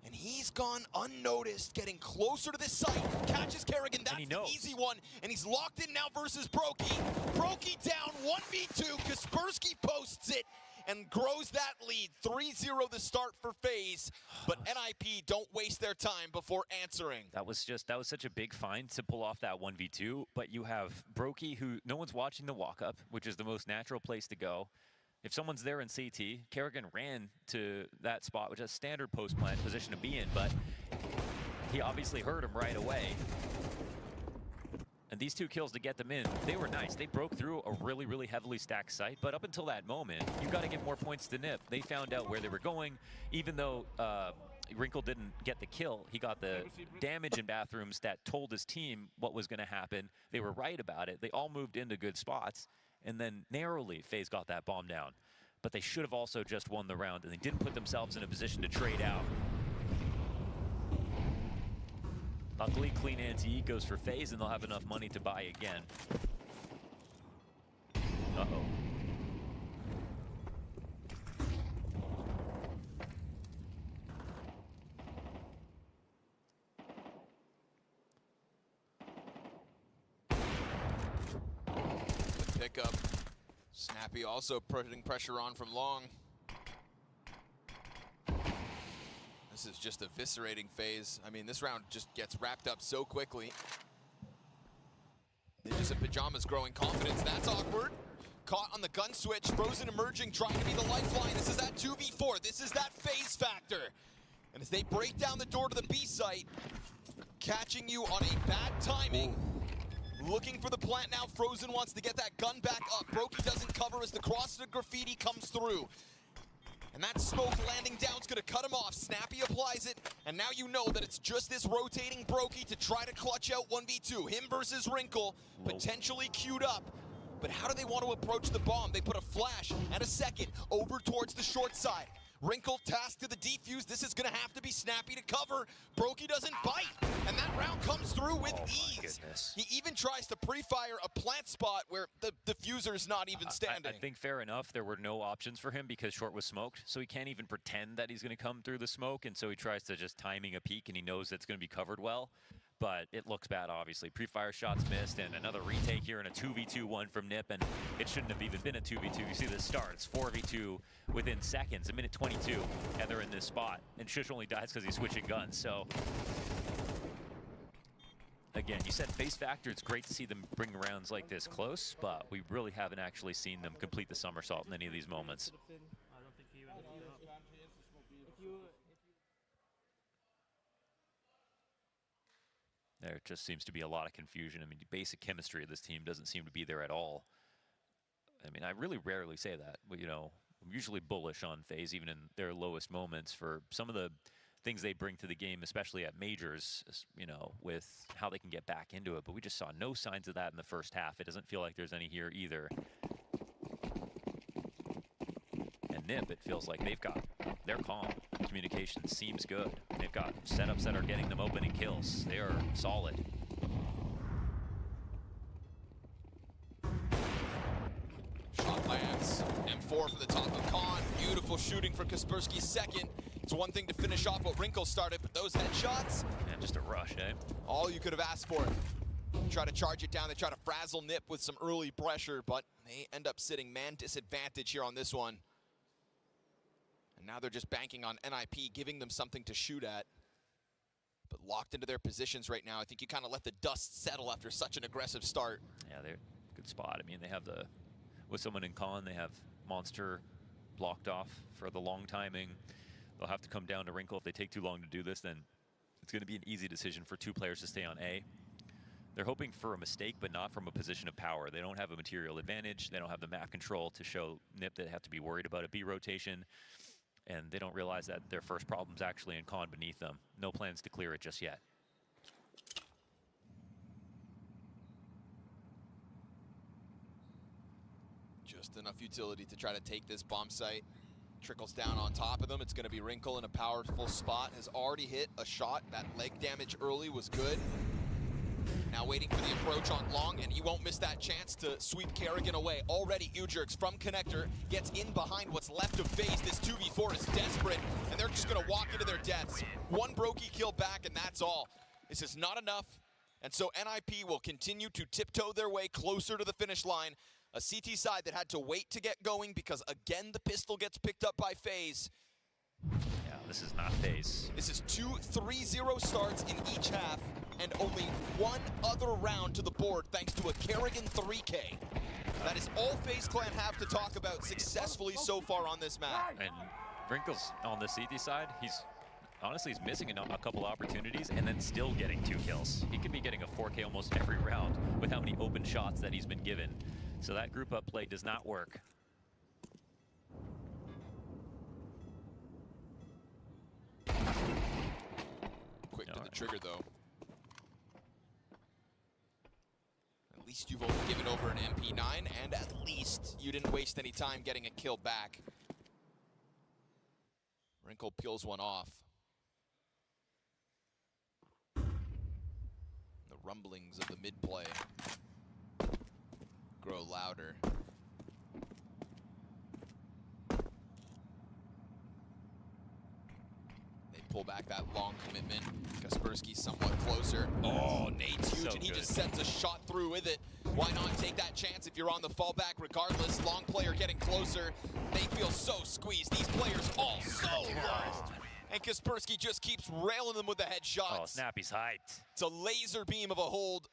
and he's gone unnoticed, getting closer to this site. Catches Kerrigan, that's the easy one, and he's locked in now versus Brokey. Brokey down 1v2, Kaspersky posts it and grows that lead. 3-0 the start for FaZe, but NIP don't waste their time before answering. That was such a big find to pull off that 1v2, but you have Brokey, who no one's watching the walk-up, which is the most natural place to go. If someone's there in CT, Kerrigan ran to that spot, which is a standard post-plant position to be in, but he obviously heard him right away. And these 2 kills to get them in, they were nice. They broke through a really, really heavily stacked site, but up until that moment, you got to give more points to Nip. They found out where they were going, even though Wrinkle didn't get the kill. He got the damage in bathrooms that told his team what was going to happen. They were right about it. They all moved into good spots. And then narrowly, FaZe got that bomb down. But they should have also just won the round, and they didn't put themselves in a position to trade out. Luckily, clean anti goes for FaZe, and they'll have enough money to buy again. Uh-oh. Pickup. Snappy also putting pressure on from long. This is just eviscerating FaZe. I mean, this round just gets wrapped up so quickly. Ninjas in pajamas growing confidence. That's awkward. Caught on the gun switch. Frozen emerging, trying to be the lifeline. This is that 2v4. This is that FaZe factor. And as they break down the door to the B site, catching you on a bad timing. Looking for the plant now. Frozen wants to get that gun back up. Brokey doesn't cover as the cross to graffiti comes through. And that smoke landing down is going to cut him off. Snappy applies it, and now you know that it's just this rotating Brokey to try to clutch out 1v2. Him versus Wrinkle, potentially queued up. But how do they want to approach the bomb? They put a flash and a second over towards the short side. Wrinkle tasked to the defuse. This is going to have to be Snappy to cover. Brokey doesn't bite, and that round comes through with ease. Goodness. He even tries to pre-fire a plant spot where the diffuser's not even standing. I think fair enough. There were no options for him because short was smoked, so he can't even pretend that he's going to come through the smoke, and so he tries to just timing a peek, and he knows it's going to be covered well. But it looks bad, obviously. Pre-fire shots missed, and another retake here, and a 2v2-1 from Nip, and it shouldn't have even been a 2v2. You see the start, it's 4v2 within seconds, a minute 22, and they're in this spot. And Shush only dies because he's switching guns, so... Again, you said face factor, it's great to see them bring rounds like this close, but we really haven't actually seen them complete the somersault in any of these moments. There just seems to be a lot of confusion. I mean, the basic chemistry of this team doesn't seem to be there at all. I mean, I really rarely say that. You know, I'm usually bullish on FaZe, even in their lowest moments, for some of the things they bring to the game, especially at majors, you know, with how they can get back into it. But we just saw no signs of that in the first half. It doesn't feel like there's any here either. And Nip, it feels like they're calm. Communication seems good. They've got setups that are getting them opening kills. They are solid. Shot lands. M4 for the top of Khan. Beautiful shooting for Kaspersky's second. It's one thing to finish off what Wrinkle started, but those headshots... Yeah, just a rush, eh? All you could have asked for. Try to charge it down. They try to frazzle Nip with some early pressure, but they end up sitting man disadvantage here on this one. And now they're just banking on NIP, giving them something to shoot at. But locked into their positions right now. I think you kind of let the dust settle after such an aggressive start. Yeah, they're good spot. I mean, they have with someone in con, they have Monster blocked off for the long timing. They'll have to come down to Wrinkle. If they take too long to do this, then it's going to be an easy decision for two players to stay on A. They're hoping for a mistake, but not from a position of power. They don't have a material advantage. They don't have the map control to show Nip that they have to be worried about a B rotation. And they don't realize that their first problem's actually in con beneath them. No plans to clear it just yet. Just enough utility to try to take this bomb site. Trickles down on top of them. It's going to be Wrinkle in a powerful spot. Has already hit a shot. That leg damage early was good. Now waiting for the approach on long, and he won't miss that chance to sweep Kerrigan away. Already Ujurks from Connector gets in behind what's left of FaZe. This 2v4 is desperate, and they're just going to walk into their deaths. One Brokey kill back, and that's all. This is not enough, and so NIP will continue to tiptoe their way closer to the finish line. A CT side that had to wait to get going because, again, the pistol gets picked up by FaZe. Yeah, this is not FaZe. This is 2 3-0 starts in each half, and only one other round to the board thanks to a Kerrigan 3K. That is all FaZe Clan have to talk about successfully so far on this map. And Wrinkle's on the CT side, he's missing a couple opportunities and then still getting 2 kills. He could be getting a 4K almost every round with how many open shots that he's been given. So that group up play does not work. Quick to the trigger, though. At least you've only given over an MP9, and at least you didn't waste any time getting a kill back. Wrinkle peels one off. The rumblings of the mid-play grow louder. They pull back that long commitment. Kaspersky somewhat closer. Oh, Nate's huge, and he just sends a shot through with it. Why not take that chance if you're on the fallback regardless? Long player getting closer. They feel so squeezed. These players all so low. And Kaspersky just keeps railing them with the headshots. Oh, Snappy's hyped. It's a laser beam of a hold,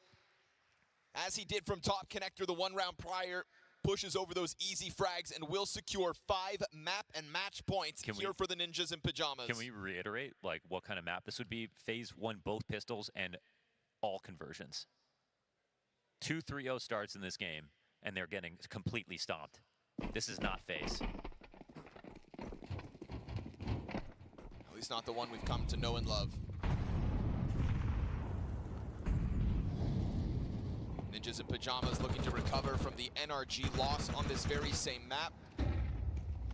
as he did from top connector the one round prior. pushes over those easy frags and will secure 5 map and match points here for the Ninjas in Pajamas. Can we reiterate like what kind of map this would be? Phase 1, both pistols and all conversions. 2 3-0 starts in this game, and they're getting completely stomped. This is not phase. At least not the one we've come to know and love. Ninjas in Pajamas looking to recover from the NRG loss on this very same map.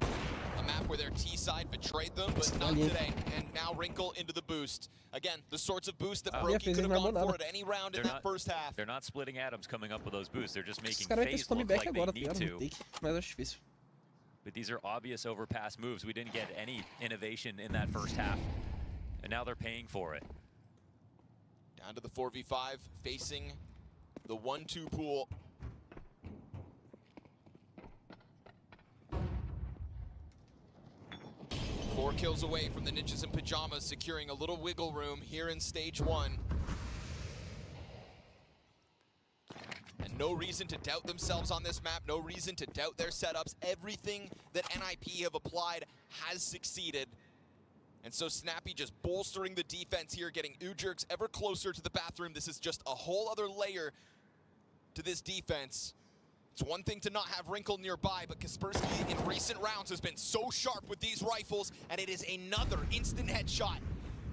A map where their T-side betrayed them, but not today. And now Wrinkle into the boost. Again, the sorts of boost that Brokey could have gone for at any round in that first half. They're not splitting atoms coming up with those boosts. They're just making Os caras phase vão ter look back like agora, they tá need ligado? to. Take, mas acho difícil. But these are obvious overpass moves. We didn't get any innovation in that first half. And now they're paying for it. Down to the 4v5, facing the 1-2 pool. Four kills away from the Ninjas in Pajamas, securing a little wiggle room here in stage 1. And no reason to doubt themselves on this map, no reason to doubt their setups. Everything that NIP have applied has succeeded. And so Snappy just bolstering the defense here, getting Ujurks ever closer to the bathroom. This is just a whole other layer to this defense. It's one thing to not have Wrinkle nearby, but Kaspersky in recent rounds has been so sharp with these rifles, and it is another instant headshot.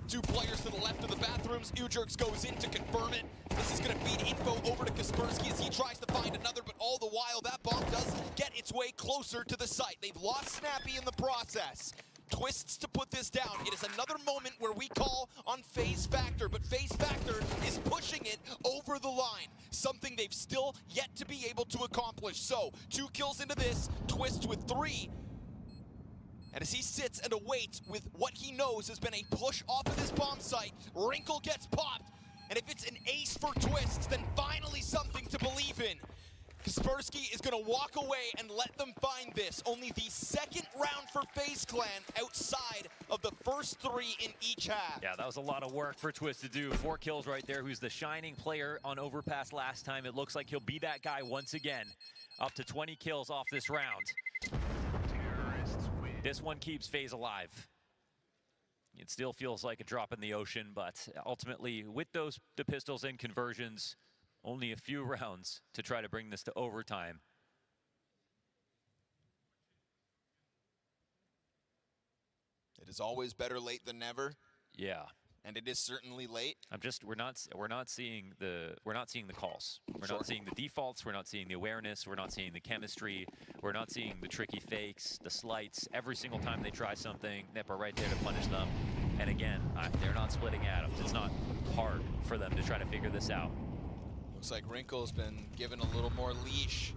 2 players to the left of the bathrooms. Ujurks goes in to confirm it. This is going to feed info over to Kaspersky as he tries to find another, but all the while that bomb does get its way closer to the site. They've lost Snappy in the process. Twists to put this down. It is another moment where we call on FaZe Factor, but FaZe Factor is pushing it over the line, something they've still yet to be able to accomplish. So, 2 kills into this, Twist with 3. And as he sits and awaits with what he knows has been a push off of this bomb site, Wrinkle gets popped. And if it's an ace for Twist, then finally something to believe in. Kaspersky is going to walk away and let them find this. Only the second round for FaZe Clan outside of the first 3 in each half. Yeah, that was a lot of work for Twist to do. 4 kills right there. Who's the shining player on Overpass last time. It looks like he'll be that guy once again. Up to 20 kills off this round. This one keeps FaZe alive. It still feels like a drop in the ocean, but ultimately with the pistols and conversions, only a few rounds to try to bring this to overtime. It is always better late than never. Yeah. And it is certainly late. We're not seeing the calls. We're not seeing the defaults, we're not seeing the awareness, we're not seeing the chemistry, we're not seeing the tricky fakes, the slights. Every single time they try something, Nip are right there to punish them. And again, they're not splitting atoms. It's not hard for them to try to figure this out. Looks like Wrinkle's been given a little more leash.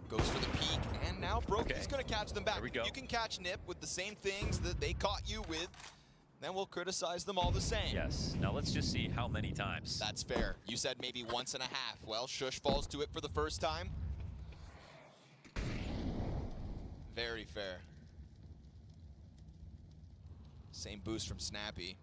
Goes for the peek, and now Brokey's gonna catch them back. There we go. You can catch Nip with the same things that they caught you with, then we'll criticize them all the same. Yes, now let's just see how many times. That's fair. You said maybe once and a half. Well, Shush falls to it for the first time. Very fair. Same boost from Snappy.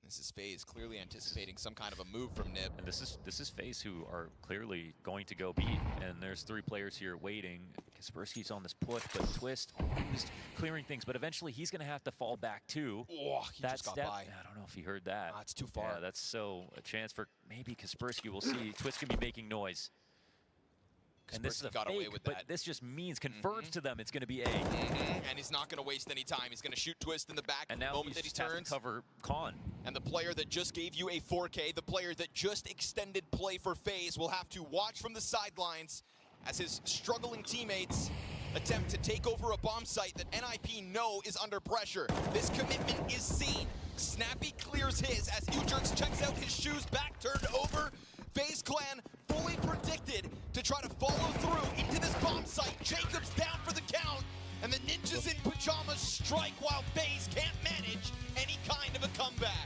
This is FaZe clearly anticipating some kind of a move from Nip. And this is FaZe who are clearly going to go B. And there's 3 players here waiting. Kaspersky's on this push, but Twist is clearing things. But eventually he's going to have to fall back too. Oh, he just got by. I don't know if he heard that. It's too far. Yeah, that's so a chance for maybe Kaspersky. We'll see. Twist can be making noise. And this is a got fake, away with but that. this just means confirms to them it's going to be A. And he's not going to waste any time. He's going to shoot Twist in the back And the now moment that he just has to turns. cover Con. And the player that just gave you a 4K, the player that just extended play for FaZe, will have to watch from the sidelines as his struggling teammates attempt to take over a bomb site that NIP know is under pressure. This commitment is seen. Snappy clears his as Ujurks checks out his shoes, back turned over. FaZe Clan fully predicted to try to follow through into this bomb site. Jacobs down for the count, and the Ninjas in Pajamas strike while FaZe can't manage any kind of a comeback.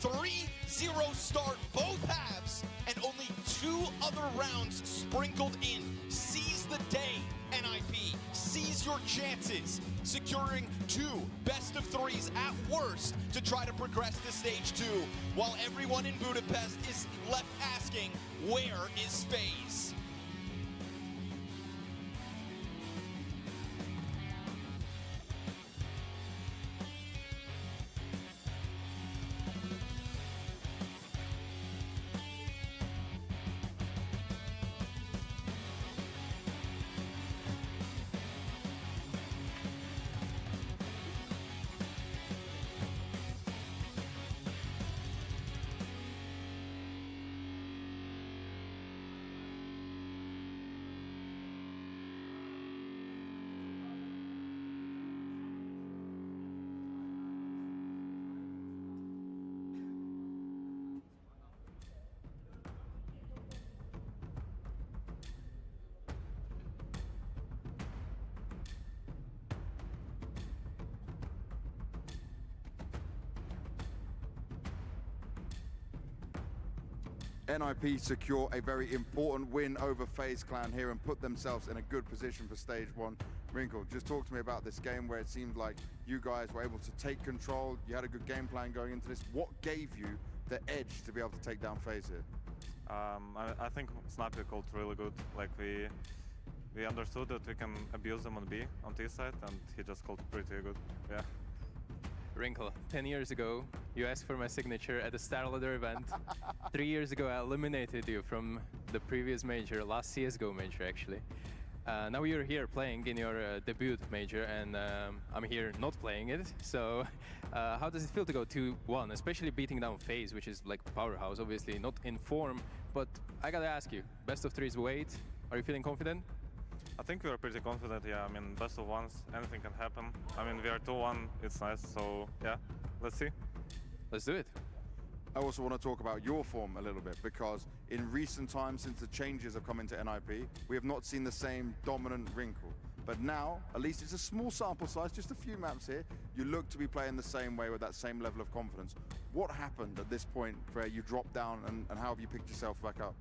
3-0 start both halves, and only 2 other rounds sprinkled in. Seize the day, NIP. seize your chances, securing 2 best-of-3s at worst to try to progress to stage 2, while everyone in Budapest is left asking, where is FaZe? NIP secure a very important win over FaZe Clan here and put themselves in a good position for stage 1. Wrinkle, just talk to me about this game where it seemed like you guys were able to take control. You had a good game plan going into this. What gave you the edge to be able to take down FaZe here? I think Snappy called really good. Like we understood that we can abuse them on B, on T side, and he just called pretty good. Yeah. Wrinkle, 10 years ago, you asked for my signature at the Starladder event. 3 years ago, I eliminated you from the previous major, last CSGO major, actually. Now you're here playing in your debut major, and I'm here not playing it. So how does it feel to go 2-1, especially beating down FaZe, which is like powerhouse, obviously not in form, but I gotta ask you, best of 3's wait, are you feeling confident? I think we are pretty confident, yeah. I mean, best of 1s, anything can happen. I mean, we are 2-1, it's nice, so yeah, let's see. Let's do it. I also want to talk about your form a little bit, because in recent times, since the changes have come into NIP, we have not seen the same dominant Wrinkle. But now, at least it's a small sample size, just a few maps here, you look to be playing the same way with that same level of confidence. What happened at this point where you dropped down, and how have you picked yourself back up?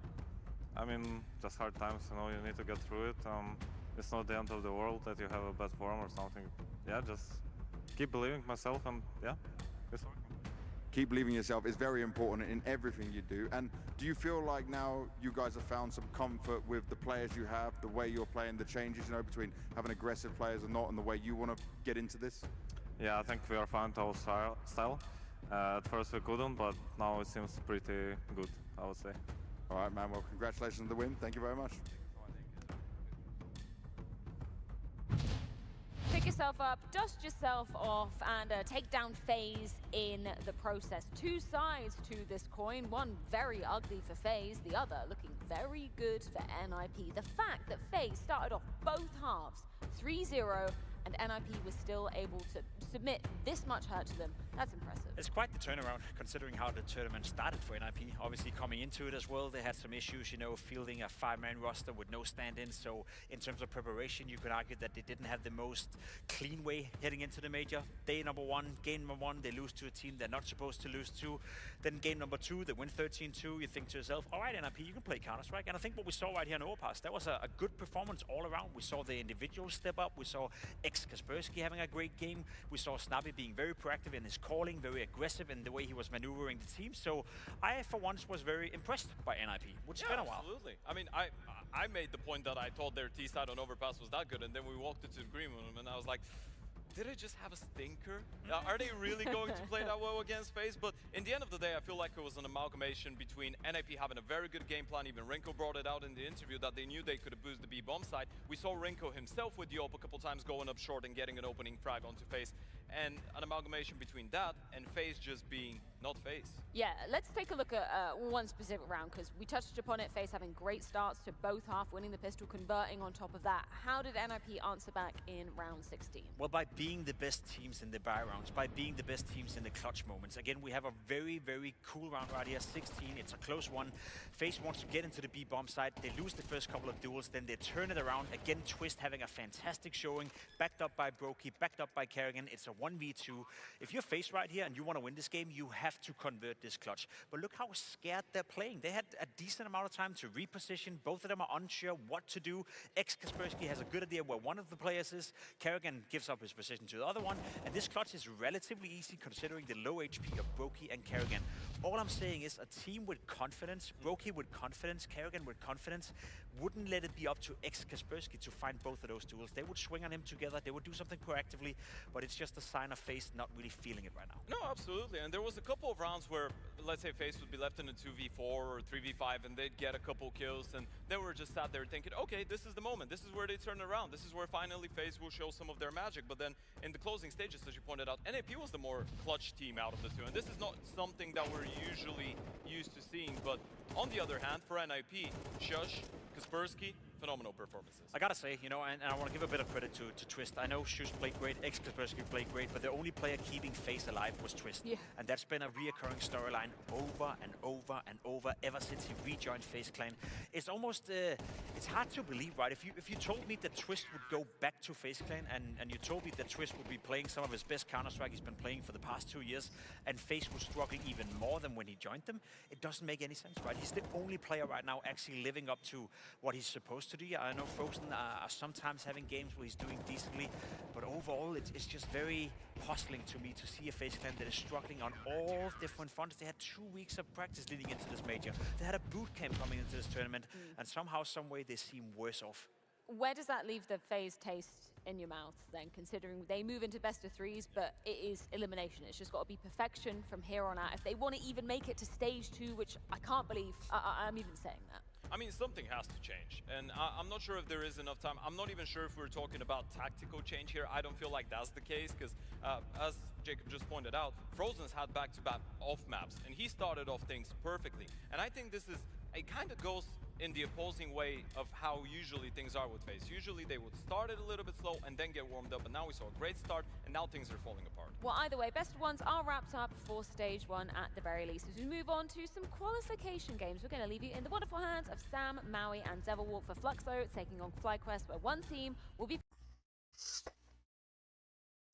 I mean, just hard times, you know, you need to get through it. It's not the end of the world that you have a bad form or something. Yeah, just keep believing myself, and yeah, it's working. Keep believing yourself is very important in everything you do. And do you feel like now you guys have found some comfort with the players you have, the way you're playing, the changes, you know, between having aggressive players or not, and the way you want to get into this? Yeah, I think we are fine to our style. At first we couldn't, but now it seems pretty good, I would say. All right, man. Well, congratulations on the win. Thank you very much. Pick yourself up, dust yourself off, and take down FaZe in the process. 2 sides to this coin. One very ugly for FaZe, the other looking very good for NIP. The fact that FaZe started off both halves 3-0 and NIP was still able to submit this much hurt to them, that's impressive. It's quite the turnaround considering how the tournament started for NIP. Obviously coming into it as well, they had some issues, you know, fielding a 5-man roster with no stand-ins. So in terms of preparation, you could argue that they didn't have the most clean way heading into the major. Day number 1, game number 1, they lose to a team they're not supposed to lose to. Then game number 2, they win 13-2. You think to yourself, all right, NIP, you can play Counter-Strike. And I think what we saw right here in Overpass, that was a good performance all around. We saw the individuals step up. We saw Kaspersky having a great game. We saw Snappy being very proactive in his calling, very aggressive in the way he was maneuvering the team. So I, for once, was very impressed by NIP, which has been a while. Absolutely. I mean, I made the point that I thought their T-side on Overpass was that good, and then we walked into the green room, and I was like, did I just have a stinker? Are they really going to play that well against FaZe? But in the end of the day, I feel like it was an amalgamation between NIP having a very good game plan. Even Rinko brought it out in the interview that they knew they could have boosted the B-bomb side. We saw Rinko himself with the op a couple times going up short and getting an opening frag onto FaZe. And an amalgamation between that and FaZe just being not FaZe. Yeah, let's take a look at one specific round, because we touched upon it. FaZe having great starts to both half, winning the pistol, converting on top of that. How did NIP answer back in round 16? Well, by being the best teams in the buy rounds, by being the best teams in the clutch moments. Again, we have a very, very cool round right here, 16. It's a close one. FaZe wants to get into the B-bomb side. They lose the first couple of duels, then they turn it around. Again, Twist having a fantastic showing, backed up by Brokey, backed up by Kerrigan. It's a 1v2. If you're FaZe right here and you want to win this game, you have have to convert this clutch. But look how scared they're playing. They had a decent amount of time to reposition. Both of them are unsure what to do. Kaspersky has a good idea where one of the players is. Kerrigan gives up his position to the other one. And this clutch is relatively easy considering the low HP of Brokey and Kerrigan. All I'm saying is a team with confidence, Brokey with confidence, Kerrigan with confidence, wouldn't let it be up to Kaspersky to find both of those duels. They would swing on him together. They would do something proactively, but it's just a sign of FaZe not really feeling it right now. No, absolutely. And there was a couple of rounds where, let's say, FaZe would be left in a 2v4 or 3v5, and they'd get a couple kills, and they were just sat there thinking, okay, this is the moment. This is where they turn around. This is where finally FaZe will show some of their magic. But then in the closing stages, as you pointed out, NAP was the more clutch team out of the two, and this is not something that we're usually used to seeing. But on the other hand, for NIP, Shush, Kaspersky, phenomenal performances. I gotta say, you know, and I want to give a bit of credit to Twist. I know Shush played great, Kaspersky played great, but the only player keeping FaZe alive was Twist. Yeah. And that's been a reoccurring storyline over and over and over ever since he rejoined FaZe Clan. It's almost, it's hard to believe, right? If you told me that Twist would go back to FaZe Clan and you told me that Twist would be playing some of his best Counter-Strike he's been playing for the past 2 years, and FaZe was struggling even more than when he joined them, it doesn't make any sense, right? He's the only player right now actually living up to what he's supposed to do. Yeah, I know Frozen are sometimes having games where he's doing decently, but overall it's just very puzzling to me to see a FaZe Clan that is struggling on all different fronts. They had 2 weeks of practice leading into this major. They had a boot camp coming into this tournament, and somehow, some way, they seem worse off. Where does that leave the FaZe taste in your mouth then, considering they move into best of threes, but it is elimination? It's just got to be perfection from here on out if they want to even make it to stage 2, which I can't believe I'm even saying that. I mean, something has to change, and I'm not sure if there is enough time. I'm not even sure if we're talking about tactical change here. I don't feel like that's the case, because as Jacob just pointed out, Frozen's had back-to-back off maps, and he started off things perfectly. And I think this is, it kind of goes in the opposing way of how usually things are with FaZe. Usually they would start it a little bit slow and then get warmed up, but now we saw a great start, and now things are falling apart. Well, either way, best of ones are wrapped up for stage 1 at the very least. As we move on to some qualification games, we're going to leave you in the wonderful hands of Sam, Maui, and Devil Walk for Fluxo, taking on FlyQuest, where one team will be...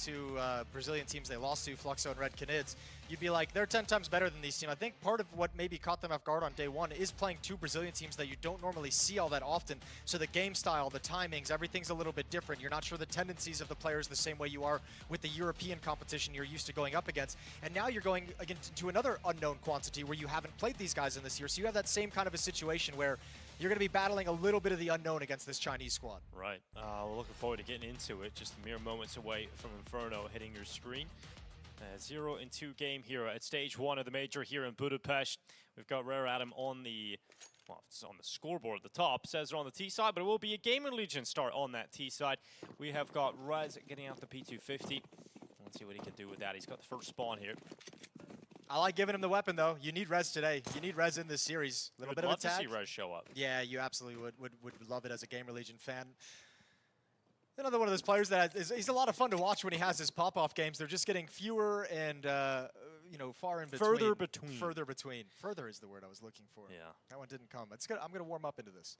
To Brazilian teams they lost to, Fluxo and Red Canids, you'd be like, they're 10 times better than these teams. I think part of what maybe caught them off guard on day 1 is playing 2 Brazilian teams that you don't normally see all that often. So the game style, the timings, everything's a little bit different. You're not sure the tendencies of the players the same way you are with the European competition you're used to going up against. And now you're going against to another unknown quantity where you haven't played these guys in this year. So you have that same kind of a situation where you're going to be battling a little bit of the unknown against this Chinese squad. Right. We're looking forward to getting into it. Just mere moments away from Inferno hitting your screen. 0-2 game here at stage 1 of the major here in Budapest. We've got Rare Adam on the, well, it's on the scoreboard at the top. Says they're on the T side, but it will be a Gaming Legion start on that T side. We have got Rez getting out the P250. Let's see what he can do with that. He's got the first spawn here. I like giving him the weapon, though. You need Rez today. You need Rez in this series. A little bit of attack. Love to see Rez show up. Yeah, you absolutely would love it as a Gamer Legion fan. Another one of those players that he's a lot of fun to watch when he has his pop-off games. They're just getting fewer and, you know, far in between. Further between. Further between. Further is the word I was looking for. Yeah. That one didn't come. It's good. I'm going to warm up into this.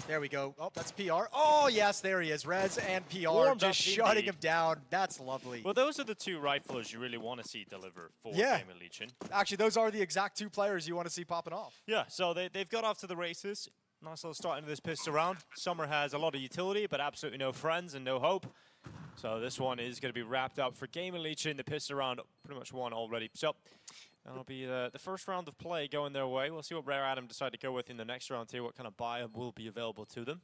There we go. Oh, that's PR. Oh, yes, there he is. Rez and PR Warmed just shutting him down. That's lovely. Well, those are the 2 riflers you really want to see deliver for Gaming Legion. Actually, those are the exact 2 players you want to see popping off. Yeah, so they've got off to the races. Nice little start into this pistol round. Summer has a lot of utility, but absolutely no friends and no hope. So this one is going to be wrapped up for Gaming Legion. The pistol round pretty much won already. So that'll be the first round of play going their way. We'll see what Rare Adam decide to go with in the next round here, what kind of buy will be available to them.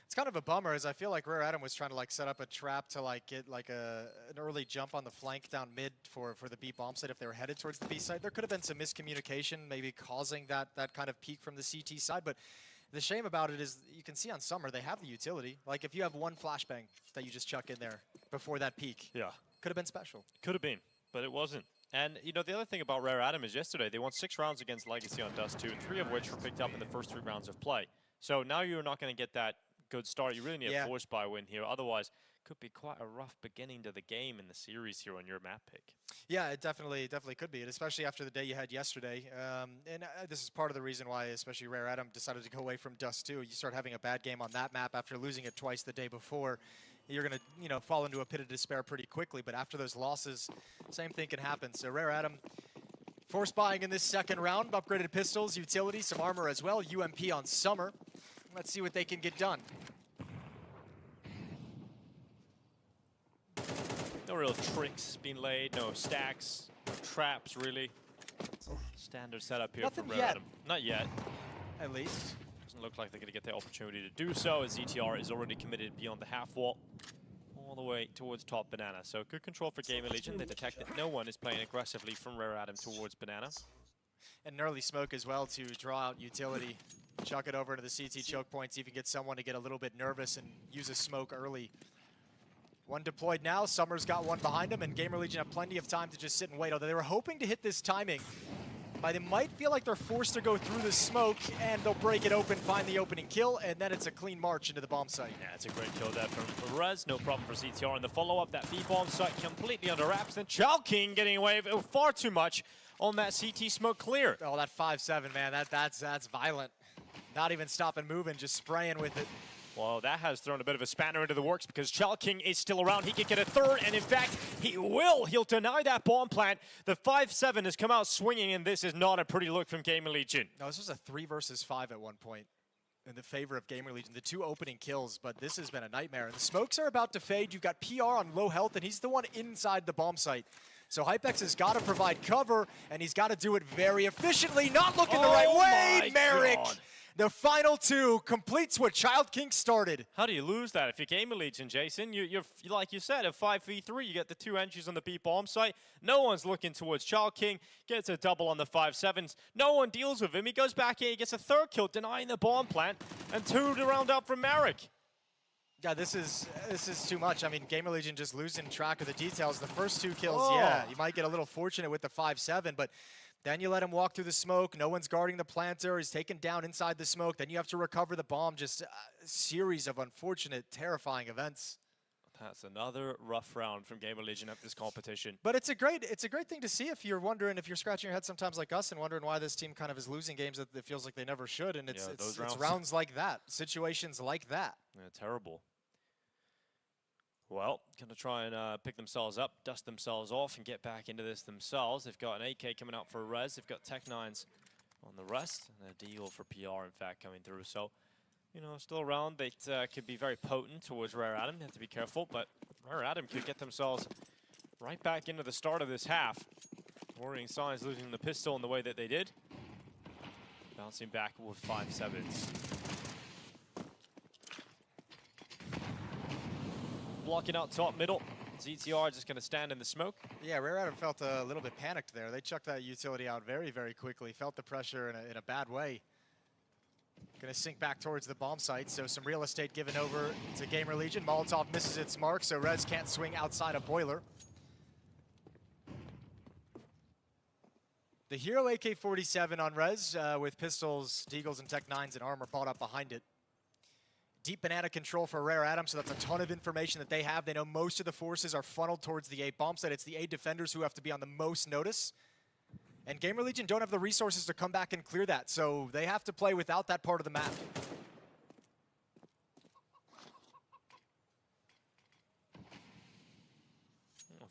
It's kind of a bummer, as I feel like Rare Adam was trying to like set up a trap to like get like an early jump on the flank down mid for the B bomb site if they were headed towards the B side. There could have been some miscommunication, maybe causing that kind of peak from the CT side, but the shame about it is you can see on Summer they have the utility. Like if you have one flashbang that you just chuck in there before that peak, yeah, could have been special. Could have been, but it wasn't. And you know, the other thing about Rare Adam is yesterday they won 6 rounds against Legacy on Dust 2, and 3 of which were picked up in the first 3 rounds of play. So now you're not going to get that good start. You really need a force buy win here. Otherwise, could be quite a rough beginning to the game in the series here on your map pick. Yeah, it definitely could be, and especially after the day you had yesterday. And this is part of the reason why, especially Rare Adam decided to go away from Dust 2. You start having a bad game on that map after losing it twice the day before. You're going to, you know, fall into a pit of despair pretty quickly. But after those losses, same thing can happen. So Rare Adam Force buying in this second round, upgraded pistols, utility, some armor as well, UMP on Summer. Let's see what they can get done. No real tricks being laid, no stacks, no traps really. Standard setup here Nothing for yet. Adam. Not yet. At least. Doesn't look like they're going to get the opportunity to do so, as ZTR is already committed beyond the half wall, all the way towards top banana. So good control for Gamer Legion. They detect that no one is playing aggressively from Rare Adam towards banana. And an early smoke as well to draw out utility. Chuck it over into the CT choke points, even get someone to get a little bit nervous and use a smoke early. One deployed now, Summer's got one behind him, and Gamer Legion have plenty of time to just sit and wait. Although they were hoping to hit this timing, but they might feel like they're forced to go through the smoke, and they'll break it open, find the opening kill, and then it's a clean march into the bomb site. Yeah, it's a great kill there from Rez. No problem for ZTR. And the follow-up, that B-bomb site completely under wraps. Then Chalking getting away with far too much on that CT smoke clear. Oh, that 5-7, man, that's violent. Not even stopping moving, just spraying with it. Well, that has thrown a bit of a spanner into the works because Chalking is still around. He could get a third, and in fact, he will. He'll deny that bomb plant. The 5-7 has come out swinging, and this is not a pretty look from Gamer Legion. No, this was a 3 versus 5 at one point in the favor of Gamer Legion. The 2 opening kills, but this has been a nightmare. And the smokes are about to fade. You've got PR on low health, and he's the one inside the bomb site. So Hypex has got to provide cover, and he's got to do it very efficiently. Not looking the right way, Merrick. God. The final 2 completes what Child King started. How do you lose that if you're Gamer Legion, Jason? You're like you said, a 5v3. You get the 2 entries on the B bomb site. No one's looking towards Child King. Gets a double on the 5-7s. No one deals with him. He goes back in. He gets a third kill, denying the bomb plant, and 2 to round up from Merrick. Yeah, this is too much. I mean, Gamer Legion just losing track of the details. The first 2 kills, yeah, you might get a little fortunate with the 5-7, but then you let him walk through the smoke. No one's guarding the planter. He's taken down inside the smoke. Then you have to recover the bomb. Just a series of unfortunate, terrifying events. That's another rough round from Gamer Legion at this competition. But it's a great thing to see if you're wondering, if you're scratching your head sometimes like us and wondering why this team kind of is losing games that it feels like they never should. And it's rounds like that, situations like that. Yeah, terrible. Well, going to try and pick themselves up, dust themselves off, and get back into this themselves. They've got an AK coming out for Rez. They've got Tech 9s on the rest, and a deal for PR, in fact, coming through. So, you know, still around. They could be very potent towards Rare Adam. They have to be careful, but Rare Adam could get themselves right back into the start of this half. Worrying signs losing the pistol in the way that they did. Bouncing back with 5-7s. Blocking out top middle. ZTR just going to stand in the smoke. Yeah, Rare Adam felt a little bit panicked there. They chucked that utility out very, very quickly. Felt the pressure in a bad way. Going to sink back towards the bomb site. So some real estate given over to Gamer Legion. Molotov misses its mark, so Rez can't swing outside a boiler. The Hero AK-47 on Rez with pistols, deagles, and Tech 9s and armor bought up behind it. Deep banana control for Rare Adam, so that's a ton of information that they have. They know most of the forces are funneled towards the A bomb site. It's the A defenders who have to be on the most notice. And Gamer Legion don't have the resources to come back and clear that, so they have to play without that part of the map.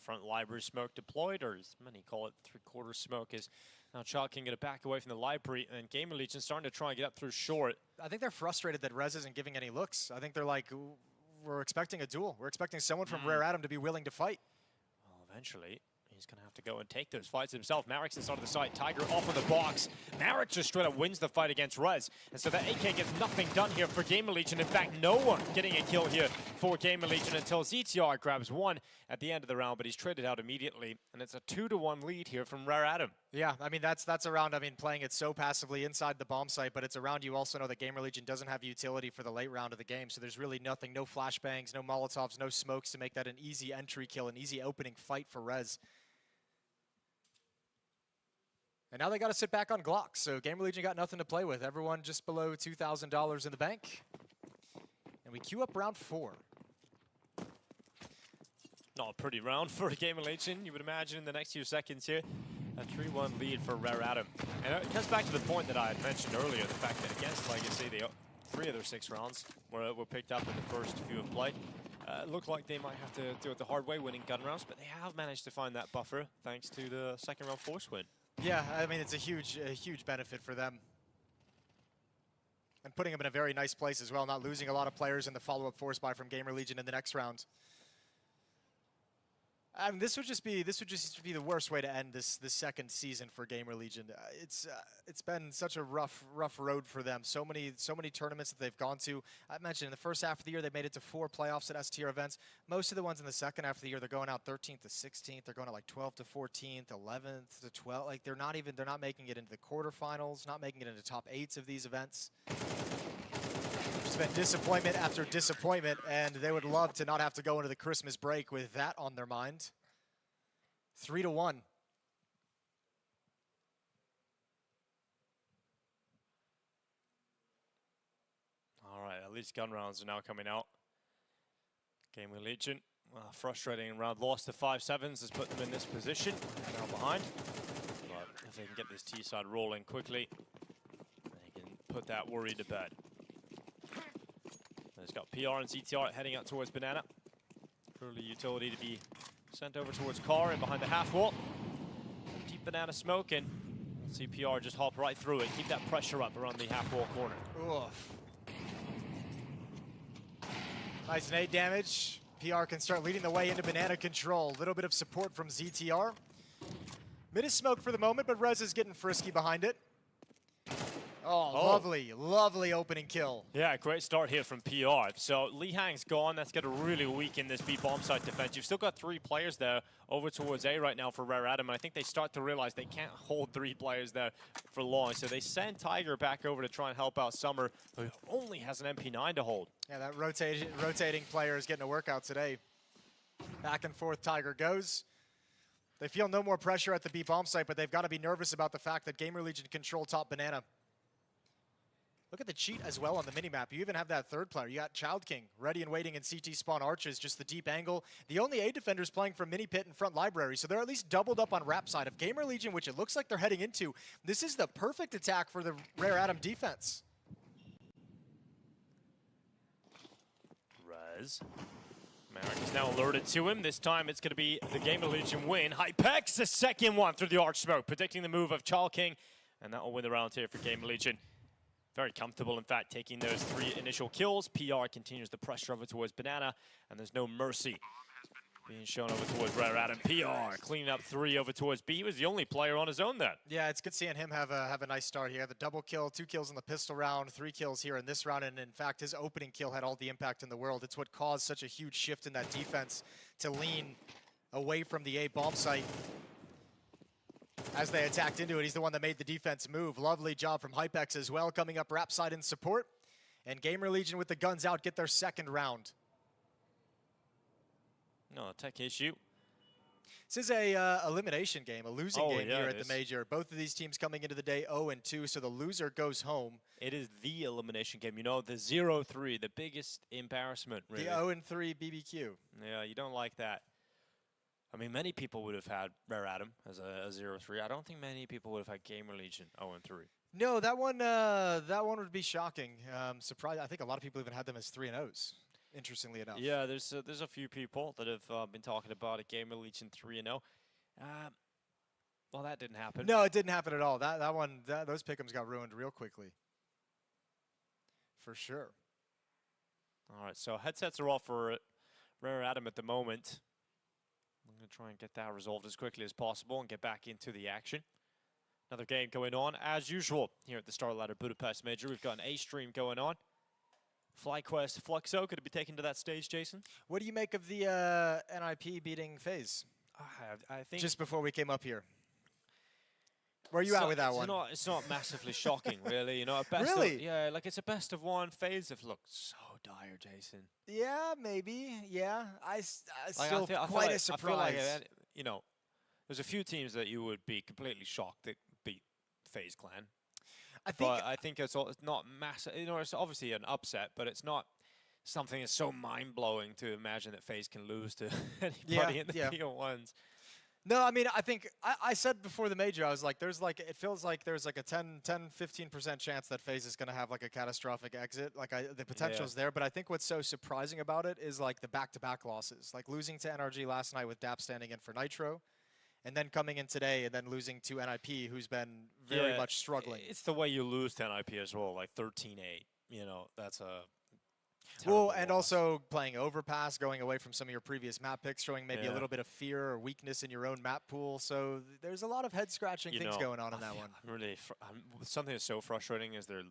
Front library smoke deployed, or as many call it, 3/4 smoke, is now Chalk can get it back away from the library, and Gamer Legion starting to try and get up through short. I think they're frustrated that Rez isn't giving any looks. I think they're like, we're expecting a duel. We're expecting someone from Rare Adam to be willing to fight. Well, eventually, he's going to have to go and take those fights himself. Marek's inside of the side. Tiger off of the box. Marek just straight up wins the fight against Rez. And so that AK gets nothing done here for Gamer Legion. In fact, no one getting a kill here for Gamer Legion until ZTR grabs one at the end of the round, but he's traded out immediately. And it's a 2-1 lead here from Rare Adam. Yeah, I mean, that's a round, I mean, playing it so passively inside the bomb site, but it's a round you also know that Gamer Legion doesn't have utility for the late round of the game, so there's really nothing, no flashbangs, no Molotovs, no smokes to make that an easy entry kill, an easy opening fight for Rez. And now they got to sit back on Glocks, so Gamer Legion got nothing to play with. Everyone just below $2,000 in the bank. And we queue up round 4. Not a pretty round for Gamer Legion, you would imagine, in the next few seconds here. A 3-1 lead for Rare Adam. And it comes back to the point that I had mentioned earlier, the fact that against Legacy, 3 of their 6 rounds were picked up in the first few of play. Looked like they might have to do it the hard way, winning gun rounds, but they have managed to find that buffer thanks to the second round force win. Yeah, I mean, it's a huge benefit for them. And putting them in a very nice place as well, not losing a lot of players in the follow-up force buy from Gamer Legion in the next round. I mean, this would just be the worst way to end this second season for Gamer Legion. It's been such a rough road for them. So many tournaments that they've gone to. I mentioned in the first half of the year they made it to 4 playoffs at S-tier events. Most of the ones in the second half of the year they're going out 13th to 16th. They're going out like 12th to 14th, 11th to 12th. Like they're not making it into the quarterfinals, not making it into top 8s of these events. It's been disappointment after disappointment, and they would love to not have to go into the Christmas break with that on their mind. 3-1. All right, at least gun rounds are now coming out. Gamer Legion, frustrating round loss to 5-7s has put them in this position, now behind. But if they can get this T-side rolling quickly, they can put that worry to bed. There's got PR and ZTR heading out towards Banana. Early utility to be sent over towards Car and behind the half wall. Deep Banana smoking. We'll see PR just hop right through it. Keep that pressure up around the half wall corner. Oof. Nice nade damage. PR can start leading the way into Banana control. A little bit of support from ZTR. Mid is smoke for the moment, but Rez is getting frisky behind it. Oh, lovely opening kill. Yeah, great start here from PR. So Lee Hang's gone. That's going to really weaken this B bomb site defense. You've still got 3 players there over towards A right now for Rare Adam, and I think they start to realize they can't hold 3 players there for long. So they send Tiger back over to try and help out Summer, who only has an MP9 to hold. Yeah, that rotating player is getting a workout today. Back and forth Tiger goes. They feel no more pressure at the B bomb site, but they've got to be nervous about the fact that Gamer Legion control top Banana. Look at the cheat as well on the minimap. You even have that third player. You got Child King ready and waiting in CT spawn arches, just the deep angle. The only A defenders playing from mini pit and front library, so they're at least doubled up on rap side of Gamer Legion, which it looks like they're heading into. This is the perfect attack for the Rare Adam defense. Rez. Merrick is now alerted to him. This time it's going to be the Gamer Legion win. Hypex, the second one through the arch smoke, predicting the move of Child King, and that will win the round here for Gamer Legion. Very comfortable, in fact, taking those 3 initial kills. PR continues the pressure over towards Banana, and there's no mercy being shown over towards Rare Adam. PR cleaning up 3 over towards B. He was the only player on his own there. Yeah, it's good seeing him have a nice start here. The double kill, 2 kills in the pistol round, 3 kills here in this round, and in fact, his opening kill had all the impact in the world. It's what caused such a huge shift in that defense to lean away from the A bomb site. As they attacked into it, he's the one that made the defense move. Lovely job from Hypex as well, coming up rap side in support. And Gamer Legion with the guns out get their second round. No, tech issue. This is a elimination game, a losing game yeah, here at the Major. Both of these teams coming into the day 0-2, so the loser goes home. It is the elimination game. You know, the 0-3, the biggest embarrassment, really. The 0-3 BBQ. Yeah, you don't like that. I mean, many people would have had Rare Adam as a 0-3. I don't think many people would have had Gamer Legion 0-3. No, that one would be shocking. Surprised. I think a lot of people even had them as 3-0s. Interestingly enough. Yeah, there's a few people that have been talking about a Gamer Legion 3-0. Well, that didn't happen. No, it didn't happen at all. Those pick'ems got ruined real quickly. For sure. All right, so headsets are off for Rare Adam at the moment. I'm going to try and get that resolved as quickly as possible and get back into the action. Another game going on, as usual, here at the Starladder Budapest Major. We've got an A stream going on. FlyQuest Fluxo, could it be taken to that stage, Jason? What do you make of the NIP beating FaZe? I think just before we came up here. Where are you at with that one? It's not massively shocking, really. You know, really? Yeah, like it's a best of 1. FaZe have looked so dire, Jason. Yeah, maybe. Yeah, I still I quite a surprise. I feel like, you know, there's a few teams that you would be completely shocked that beat FaZe Clan. I think it's not massive. You know, it's obviously an upset, but it's not something that's so mind-blowing to imagine that FaZe can lose to anybody in the P1s. No, I mean, I think I said before the Major, I was like, it feels like there's like a 10-15% chance that FaZe is going to have like a catastrophic exit. Like the potential's there, but I think what's so surprising about it is like the back-to-back losses, like losing to NRG last night with DAP standing in for Nitro, and then coming in today and then losing to NIP, who's been very much struggling. It's the way you lose to NIP as well, like 13-8. You know, that's a well, and also playing overpass, going away from some of your previous map picks, showing maybe a Yeah. little bit of fear or weakness in your own map pool. So there's a lot of head-scratching things going on in that one. Really, something that's so frustrating is I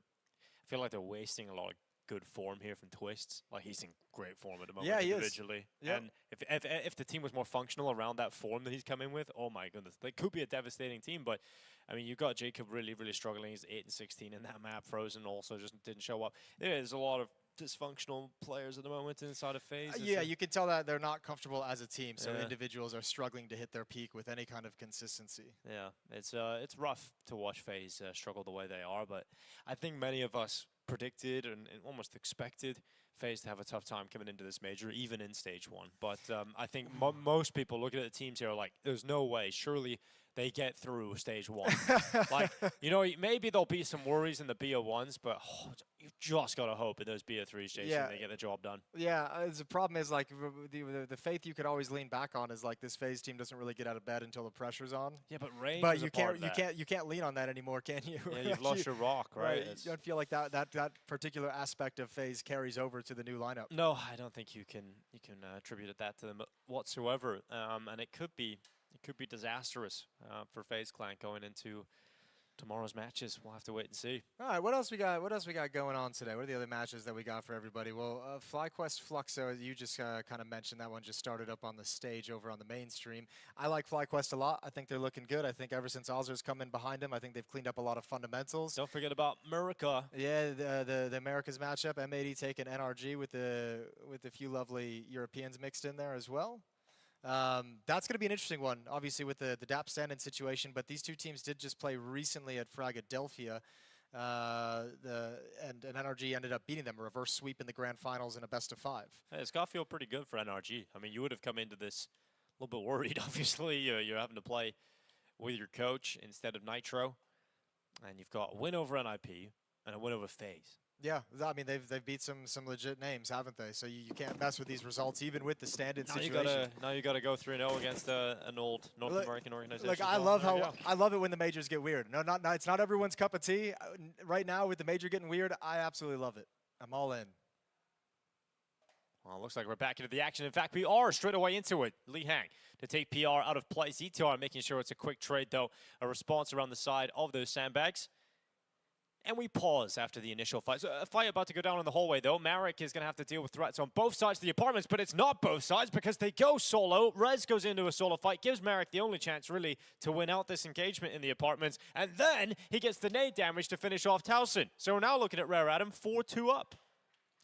feel like they're wasting a lot of good form here from Twists. Like, he's in great form at the moment individually. Yep. And if the team was more functional around that form that he's come in with, oh my goodness, they could be a devastating team. But I mean, you got Jacob really, really struggling. He's 8-16 in that map. Frozen also just didn't show up. There's a lot of dysfunctional players at the moment inside of FaZe. Yeah, you can tell that they're not comfortable as a team, so individuals are struggling to hit their peak with any kind of consistency. Yeah, it's rough to watch FaZe struggle the way they are, but I think many of us predicted and almost expected FaZe to have a tough time coming into this major, even in stage 1. But I think most people looking at the teams here are like, there's no way, surely they get through stage 1. Like, you know, maybe there'll be some worries in the BO1s, but you just got to hope in those BO3 stages they get the job done. Yeah, the problem is, like, the faith you could always lean back on is, like, this FaZe team doesn't really get out of bed until the pressure's on. Yeah, but Rain But you can't lean on that anymore, can you? Yeah, you've lost your rock, right? You don't feel like that particular aspect of FaZe carries over to the new lineup. No, I don't think you can attribute that to them whatsoever, and it could be disastrous for FaZe Clan going into tomorrow's matches. We'll have to wait and see. All right, what else we got? What else we got going on today? What are the other matches that we got for everybody? Well, FlyQuest Fluxo, you just kind of mentioned that one just started up on the stage over on the mainstream. I like FlyQuest a lot. I think they're looking good. I think ever since Ozer's come in behind him, I think they've cleaned up a lot of fundamentals. Don't forget about America. Yeah, the America's matchup. M80 taking NRG with a few lovely Europeans mixed in there as well. That's going to be an interesting one, obviously, with the DAP stand-in situation, but these two teams did just play recently at Fragadelphia, and NRG ended up beating them, a reverse sweep in the grand finals in a best-of-5. Hey, it's got to feel pretty good for NRG. I mean, you would have come into this a little bit worried, obviously. You're having to play with your coach instead of Nitro, and you've got a win over NIP and a win over FaZe. Yeah, I mean, they've beat some legit names, haven't they? So you can't mess with these results, even with the stand-in situation. Now you got to go 3-0 against an old North American organization. Look, I love it when the majors get weird. No, it's not everyone's cup of tea. Right now, with the major getting weird, I absolutely love it. I'm all in. Well, it looks like we're back into the action. In fact, we are straight away into it. Lee Hang to take PR out of play. ZTR making sure it's a quick trade, though. A response around the side of those sandbags. And we pause after the initial fight. So a fight about to go down in the hallway, though. Marek is going to have to deal with threats on both sides of the apartments, but it's not both sides because they go solo. Rez goes into a solo fight, gives Marek the only chance, really, to win out this engagement in the apartments. And then he gets the nade damage to finish off Towson. So we're now looking at Rare Adam 4-2 up.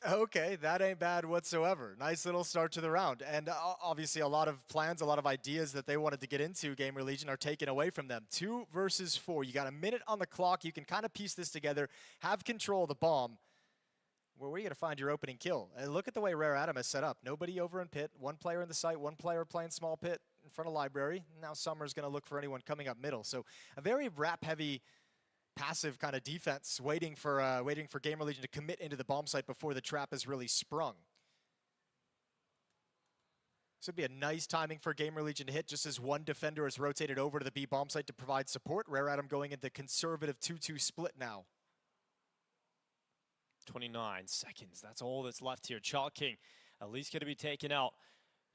Okay, that ain't bad whatsoever. Nice little start to the round. And obviously a lot of plans, a lot of ideas that they wanted to get into, Gamer Legion, are taken away from them. 2 versus 4. You got a minute on the clock. You can kind of piece this together, have control of the bomb. Where are you going to find your opening kill? And look at the way Rare Adam is set up. Nobody over in pit. 1 player in the site, 1 player playing small pit in front of library. Now Summer's going to look for anyone coming up middle. So a very wrap-heavy passive kind of defense, waiting for Gamer Legion to commit into the bomb site before the trap is really sprung. This would be a nice timing for Gamer Legion to hit just as 1 defender is rotated over to the B bomb site to provide support. Rare Adam going into conservative 2-2 split now. 29 seconds. That's all that's left here. Chalk King at least going to be taken out.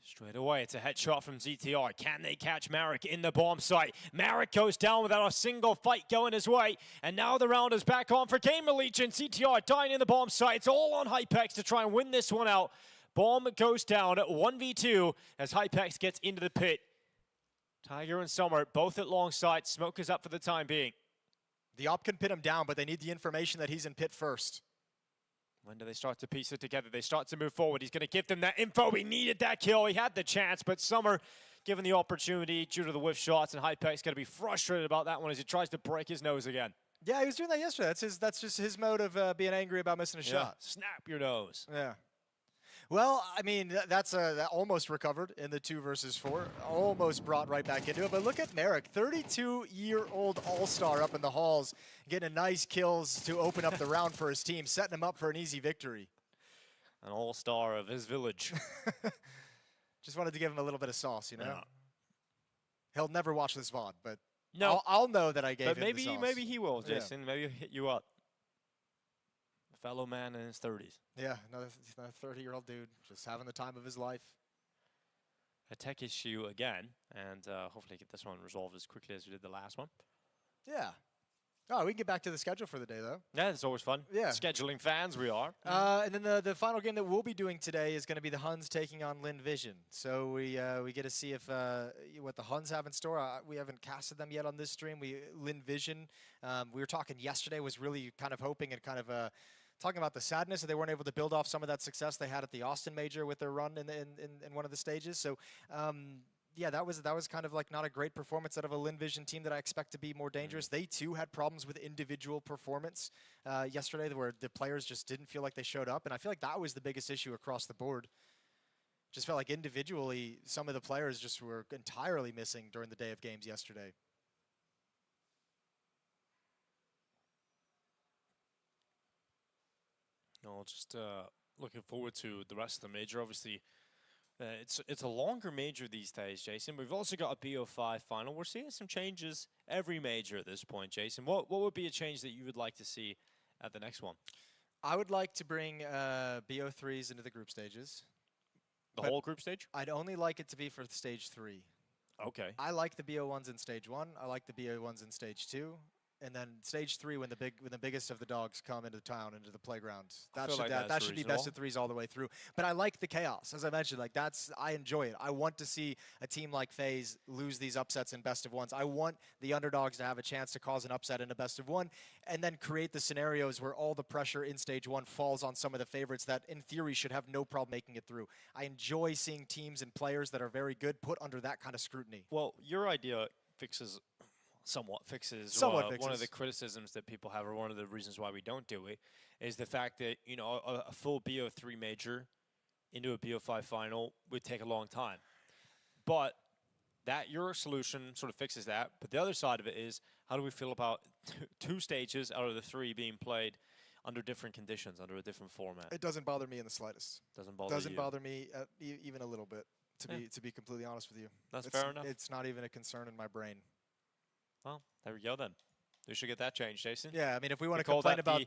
Straight away, it's a headshot from ZTR. Can they catch Marek in the bomb site? Marek goes down without a single fight going his way. And now the round is back on for Gamer Legion. ZTR dying in the bomb site. It's all on Hypex to try and win this one out. Bomb goes down at 1v2 as Hypex gets into the pit. Tiger and Summer both at long sight. Smoke is up for the time being. The op can pin him down, but they need the information that he's in pit first. When do they start to piece it together? They start to move forward. He's going to give them that info. He needed that kill. He had the chance, but Summer given the opportunity due to the whiff shots, and Hypex going to be frustrated about that one as he tries to break his nose again. Yeah, he was doing that yesterday. That's just his mode of being angry about missing a shot. Snap your nose. Yeah. Well, I mean, that almost recovered in the 2 versus 4. Almost brought right back into it. But look at Marek, 32-year-old all-star up in the halls, getting nice kills to open up the round for his team, setting him up for an easy victory. An all-star of his village. Just wanted to give him a little bit of sauce, you know? Yeah. He'll never watch this VOD, but No. I'll know that I gave But him the sauce. maybe he will, Yeah. Jason. Maybe he'll hit you up. A fellow man in his 30s. Yeah, another 30-year-old dude just having the time of his life. A tech issue again, and hopefully get this one resolved as quickly as we did the last one. Yeah. Oh, we can get back to the schedule for the day, though. Yeah, it's always fun. Yeah. Scheduling fans, we are. And then the final game that we'll be doing today is going to be the Huns taking on Lin Vision. So we get to see if what the Huns have in store. We haven't casted them yet on this stream. Lin Vision, we were talking yesterday, was really kind of hoping and kind of talking about the sadness that they weren't able to build off some of that success they had at the Austin Major with their run in one of the stages. So yeah, that was kind of like not a great performance out of a Lin Vision team that I expect to be more dangerous. They too had problems with individual performance yesterday, where the players just didn't feel like they showed up, and I feel like that was the biggest issue across the board. Just felt like individually some of the players just were entirely missing during the day of games yesterday. No, just looking forward to the rest of the major. Obviously, it's a longer major these days, Jason. We've also got a BO5 final. We're seeing some changes every major at this point, Jason. What would be a change that you would like to see at the next one? I would like to bring BO3s into the group stages. The whole group stage? I'd only like it to be for stage 3. Okay. I like the BO1s in stage 1. I like the BO1s in stage 2. And then stage 3, when the biggest of the dogs come into town, into the playground, that should be best of 3s all the way through. But I like the chaos, as I mentioned. Like I enjoy it. I want to see a team like FaZe lose these upsets in best of 1s. I want the underdogs to have a chance to cause an upset in a best of 1, and then create the scenarios where all the pressure in stage 1 falls on some of the favorites that, in theory, should have no problem making it through. I enjoy seeing teams and players that are very good put under that kind of scrutiny. Well, your idea somewhat fixes one of the criticisms that people have, or one of the reasons why we don't do it, is the fact that, you know, a full BO3 major into a BO5 final would take a long time. But that your solution sort of fixes that. But the other side of it is, how do we feel about two stages out of the 3 being played under different conditions, under a different format? It doesn't bother me in the slightest. Doesn't bother me even a little bit, to be completely honest with you. That's fair enough. It's not even a concern in my brain. Well, there we go then. We should get that changed, Jason. Yeah, I mean, if we want to complain about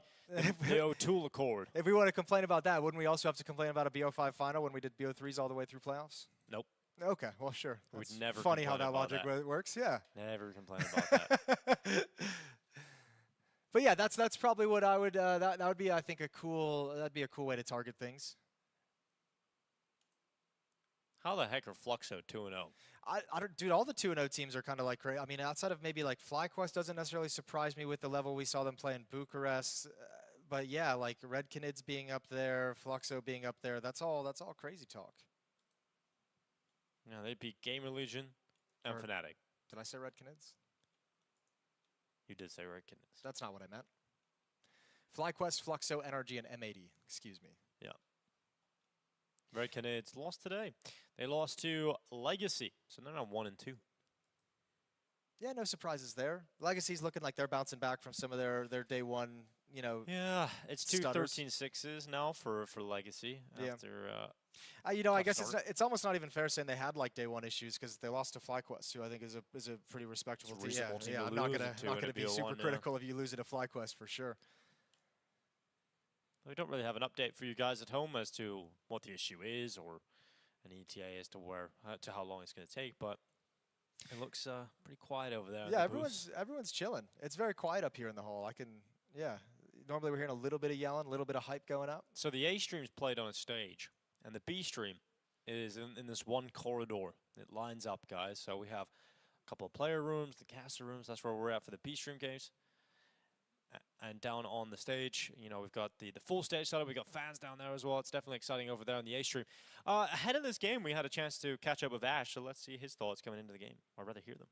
the O'Toole Accord. If we want to complain about that, wouldn't we also have to complain about a BO5 final when we did BO3s all the way through playoffs? Nope. Okay, well, sure. We'd never. Funny how that logic works. Yeah. Never complain about that. But yeah, that's probably what I would. That would be, I think, that'd be a cool way to target things. How the heck are Fluxo 2-0? Dude, all the 2-0 teams are kind of like crazy. I mean, outside of maybe like FlyQuest doesn't necessarily surprise me with the level we saw them play in Bucharest. But yeah, like Red Canids being up there, Fluxo being up there, that's all crazy talk. Yeah, they beat Gamer Legion and Fnatic. Did I say Red Canids? You did say Red Canids. That's not what I meant. FlyQuest, Fluxo, NRG, and M80. Excuse me. Yeah. Red Canids lost today. They lost to Legacy, so they're now 1-2. Yeah, no surprises there. Legacy's looking like they're bouncing back from some of their day one, you know. Yeah, it's two stutters. 13-6s now for Legacy. Yeah. After, you know, I guess it's almost not even fair saying they had like day one issues, because they lost to FlyQuest, who I think is a pretty respectable team. Yeah, I'm not gonna be super critical of you losing to FlyQuest for sure. We don't really have an update for you guys at home as to what the issue is, or an ETA as to how long it's going to take, but it looks pretty quiet over there. Yeah, everyone's chilling. It's very quiet up here in the hall. Normally we're hearing a little bit of yelling, a little bit of hype going up. So the A stream's played on a stage, and the B stream is in this one corridor. It lines up, guys. So we have a couple of player rooms, the caster rooms. That's where we're at for the B stream games. And down on the stage, you know, we've got the full stage setup. We've got fans down there as well. It's definitely exciting over there on the A stream. Ahead of this game, we had a chance to catch up with Ash, so let's see his thoughts coming into the game. I'd rather hear them.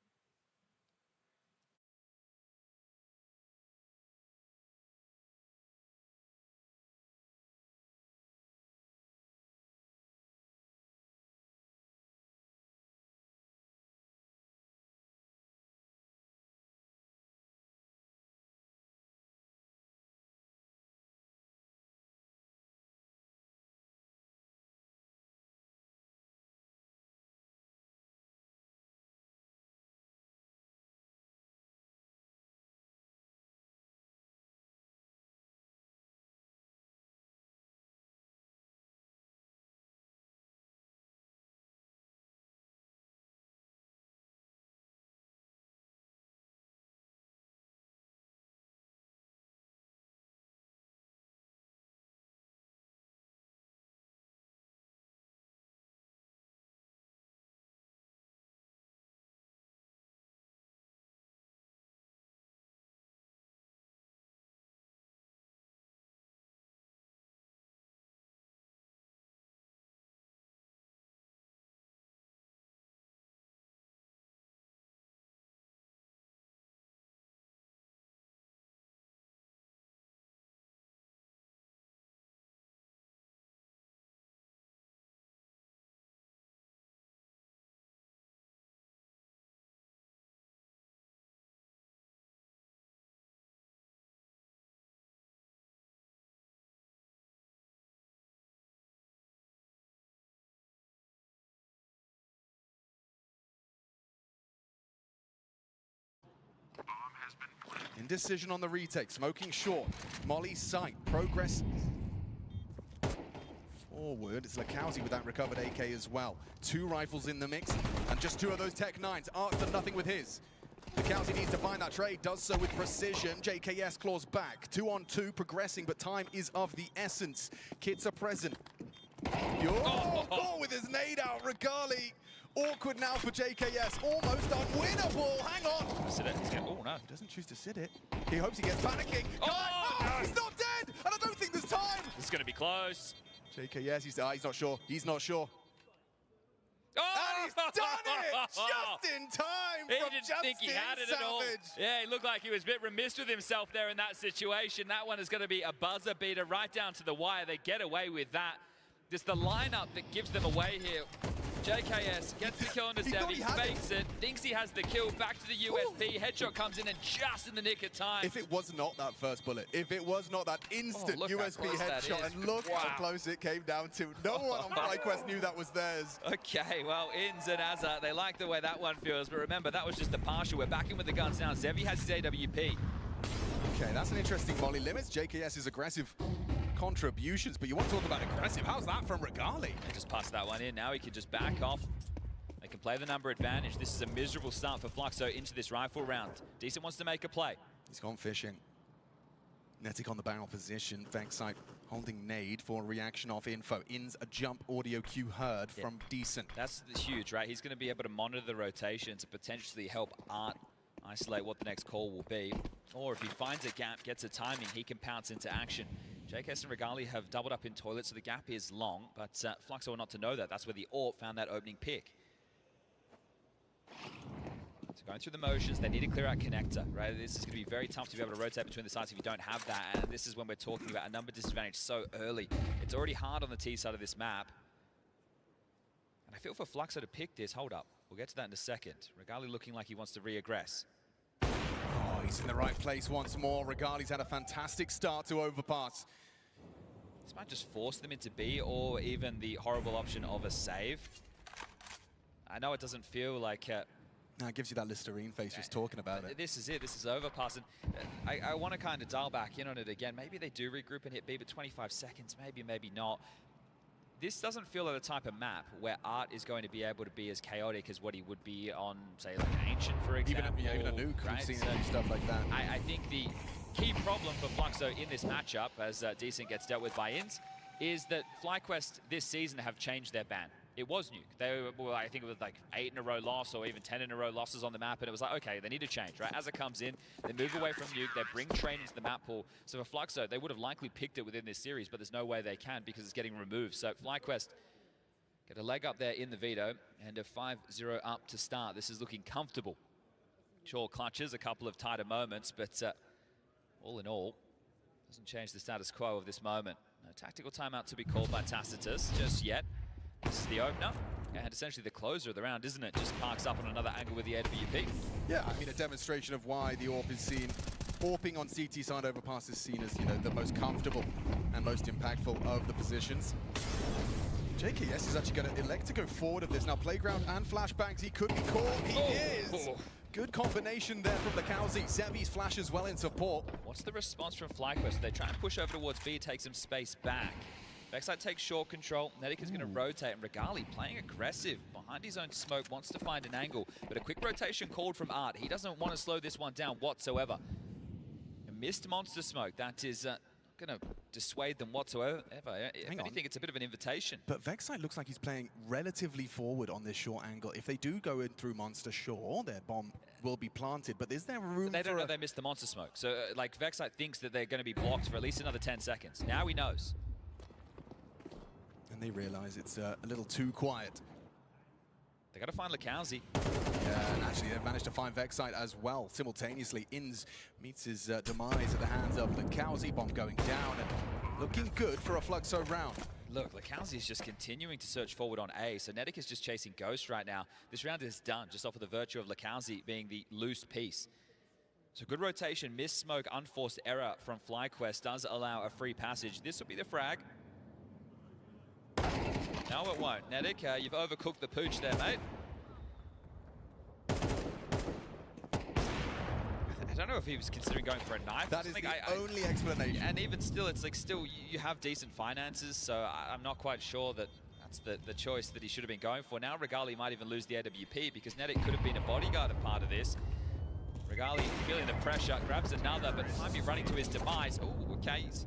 Indecision on the retake, smoking short. Molly's sight, progress forward. It's Lakowski with that recovered AK as well. 2 rifles in the mix, and just 2 of those Tech 9s. Art's done nothing with his. Lakowski needs to find that trade, does so with precision. JKS claws back, 2 on 2, progressing, but time is of the essence. Kits are present. With his nade out, Regali. Awkward now for JKS, almost unwinnable. Hang on. Sit it. Oh no. He doesn't choose to sit it. He hopes he gets panicking. He's not dead, and I don't think there's time. This is going to be close. JKS, he's not sure. He's not sure. And he's done it! Just in time He from didn't Justin think he had it at all. Savage. Yeah, he looked like he was a bit remiss with himself there in that situation. That one is going to be a buzzer beater right down to the wire. They get away with that. Just the lineup that gives them away here. JKS gets the kill on the Sev, he fakes it, thinks he has the kill, back to the USP, headshot comes in and just in the nick of time. If it was not that first bullet, if it was not that instant USP headshot, and look how close it came down to. No one on FlyQuest knew that was theirs. Okay, well, Inns and Azza, they like the way that one feels, but remember, that was just the partial. We're back in with the guns now. Zevi has his AWP. Okay, that's an interesting volley. Limits JKS's aggressive contributions, but you want to talk about aggressive. How's that from Regali? And just pass that one in. Now he can just back off. They can play the number advantage. This is a miserable start for Fluxo into this rifle round. Decent wants to make a play. He's gone fishing. Netic on the barrel position. Vexite holding nade for reaction off info. Inns a jump audio cue heard from Decent. That's huge, right? He's going to be able to monitor the rotation to potentially help Art isolate what the next call will be. Or if he finds a gap, gets a timing, he can pounce into action. JKS and Regali have doubled up in toilet, so the gap is long, but Fluxo are not to know that. That's where the AWP found that opening pick. So going through the motions, they need to clear out connector, right? This is going to be very tough to be able to rotate between the sides if you don't have that, and this is when we're talking about a number disadvantage so early. It's already hard on the T side of this map. And I feel for Fluxo to pick this. Hold up. We'll get to that in a second. Regali looking like he wants to re-aggress. Oh, he's in the right place once more. Regali's had a fantastic start to overpass. This might just force them into B, or even the horrible option of a save. I know it doesn't feel like... No, it gives you that Listerine face just talking about it. This is it. This is overpass. And I want to kind of dial back in on it again. Maybe they do regroup and hit B, but 25 seconds, maybe not. This doesn't feel like the type of map where Art is going to be able to be as chaotic as what he would be on, say, like an Ancient, for example. Even a Nuke, right? we've seen stuff like that. I think the key problem for Fluxo in this matchup, as Decent gets dealt with by Inns, is that FlyQuest this season have changed their ban. It was Nuke. They were, I think it was like 8 in a row loss or even 10 in a row losses on the map, and it was like, okay, they need to change, right? As it comes in, they move away from Nuke, they bring Train into the map pool. So for Fluxo, they would have likely picked it within this series, but there's no way they can because it's getting removed. So FlyQuest get a leg up there in the veto, and a 5-0 up to start. This is looking comfortable. Sure, clutches a couple of tighter moments, but all in all, doesn't change the status quo of this moment. No tactical timeout to be called by Tacitus just yet. This is the opener, and essentially the closer of the round, isn't it? Just parks up on another angle with the AWP. Yeah, I mean, a demonstration of why the AWP is seen. AWPing on CT side overpass is seen as, you know, the most comfortable and most impactful of the positions. JKS is actually going to elect to go forward of this. Now, playground and flashbangs, he could be caught. He is! Good combination there from Lakowski. Zevi's flash as well in support. What's the response from FlyQuest? They try and push over towards B, take some space back. Vexite takes short control. Netic is going to rotate, and Regali playing aggressive behind his own smoke, wants to find an angle, but a quick rotation called from Art. He doesn't want to slow this one down whatsoever. A missed monster smoke. That is going to dissuade them whatsoever. If anything, it's a bit of an invitation. But Vexite looks like he's playing relatively forward on this short angle. If they do go in through monster, sure, their bomb will be planted, but is there room They don't know they missed the monster smoke. So, like, Vexite thinks that they're going to be blocked for at least another 10 seconds. Now he knows. And they realize it's a little too quiet. They got to find Lakowski. Yeah, and actually they've managed to find Vexite as well. Simultaneously, Inns meets his demise at the hands of Lakowski. Bomb going down and looking good for a Fluxo round. Look, Lakowski is just continuing to search forward on A, so Netic is just chasing Ghost right now. This round is done, just off of the virtue of Lakowski being the loose piece. So good rotation, missed smoke, unforced error from FlyQuest does allow a free passage. This will be the frag. No, it won't. Netic, you've overcooked the pooch there, mate. don't know if he was considering going for a knife. That is the only explanation. And even still, it's like still you have decent finances, so I'm not quite sure that that's the choice that he should have been going for. Now Regali might even lose the AWP because Nedic could have been a bodyguard of part of this. Regali feeling the pressure, grabs another, but might be running to his demise. Oh, okay, he's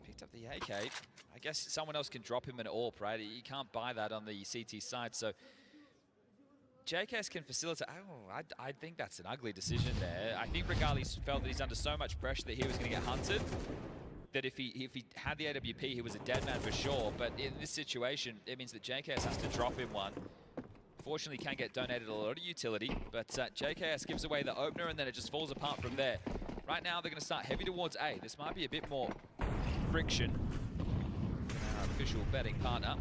picked up the AK. I guess someone else can drop him an AWP, right? You can't buy that on the CT side, so JKS can facilitate. Oh, I think that's an ugly decision there. I think Regali felt that he's under so much pressure that he was going to get hunted, that if he had the AWP, he was a dead man for sure. But in this situation, it means that JKS has to drop him one. Fortunately, can get donated a lot of utility, but JKS gives away the opener, and then it just falls apart from there. Right now, they're going to start heavy towards A. This might be a bit more friction. Our official betting partner.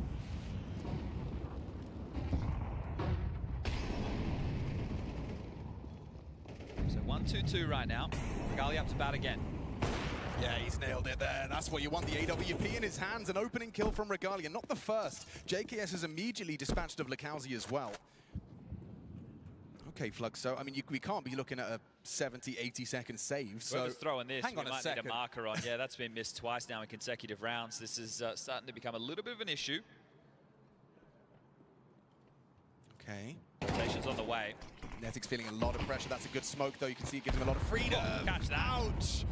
So 1-2-2 right now. Regali up to bat again. Yeah, he's nailed it there. That's what you want, the AWP in his hands. An opening kill from Regali, and not the first. JKS has immediately dispatched of Lakauzi as well. Okay, Fluxo. I mean, we can't be looking at a 70, 80-second save. So whoever's throwing this, hang on we might need a marker on. Yeah, that's been missed twice now in consecutive rounds. This is starting to become a little bit of an issue. Okay. Rotation's on the way. Netic's feeling a lot of pressure. That's a good smoke, though. You can see it gives him a lot of freedom. Oh, catch that. Ouch!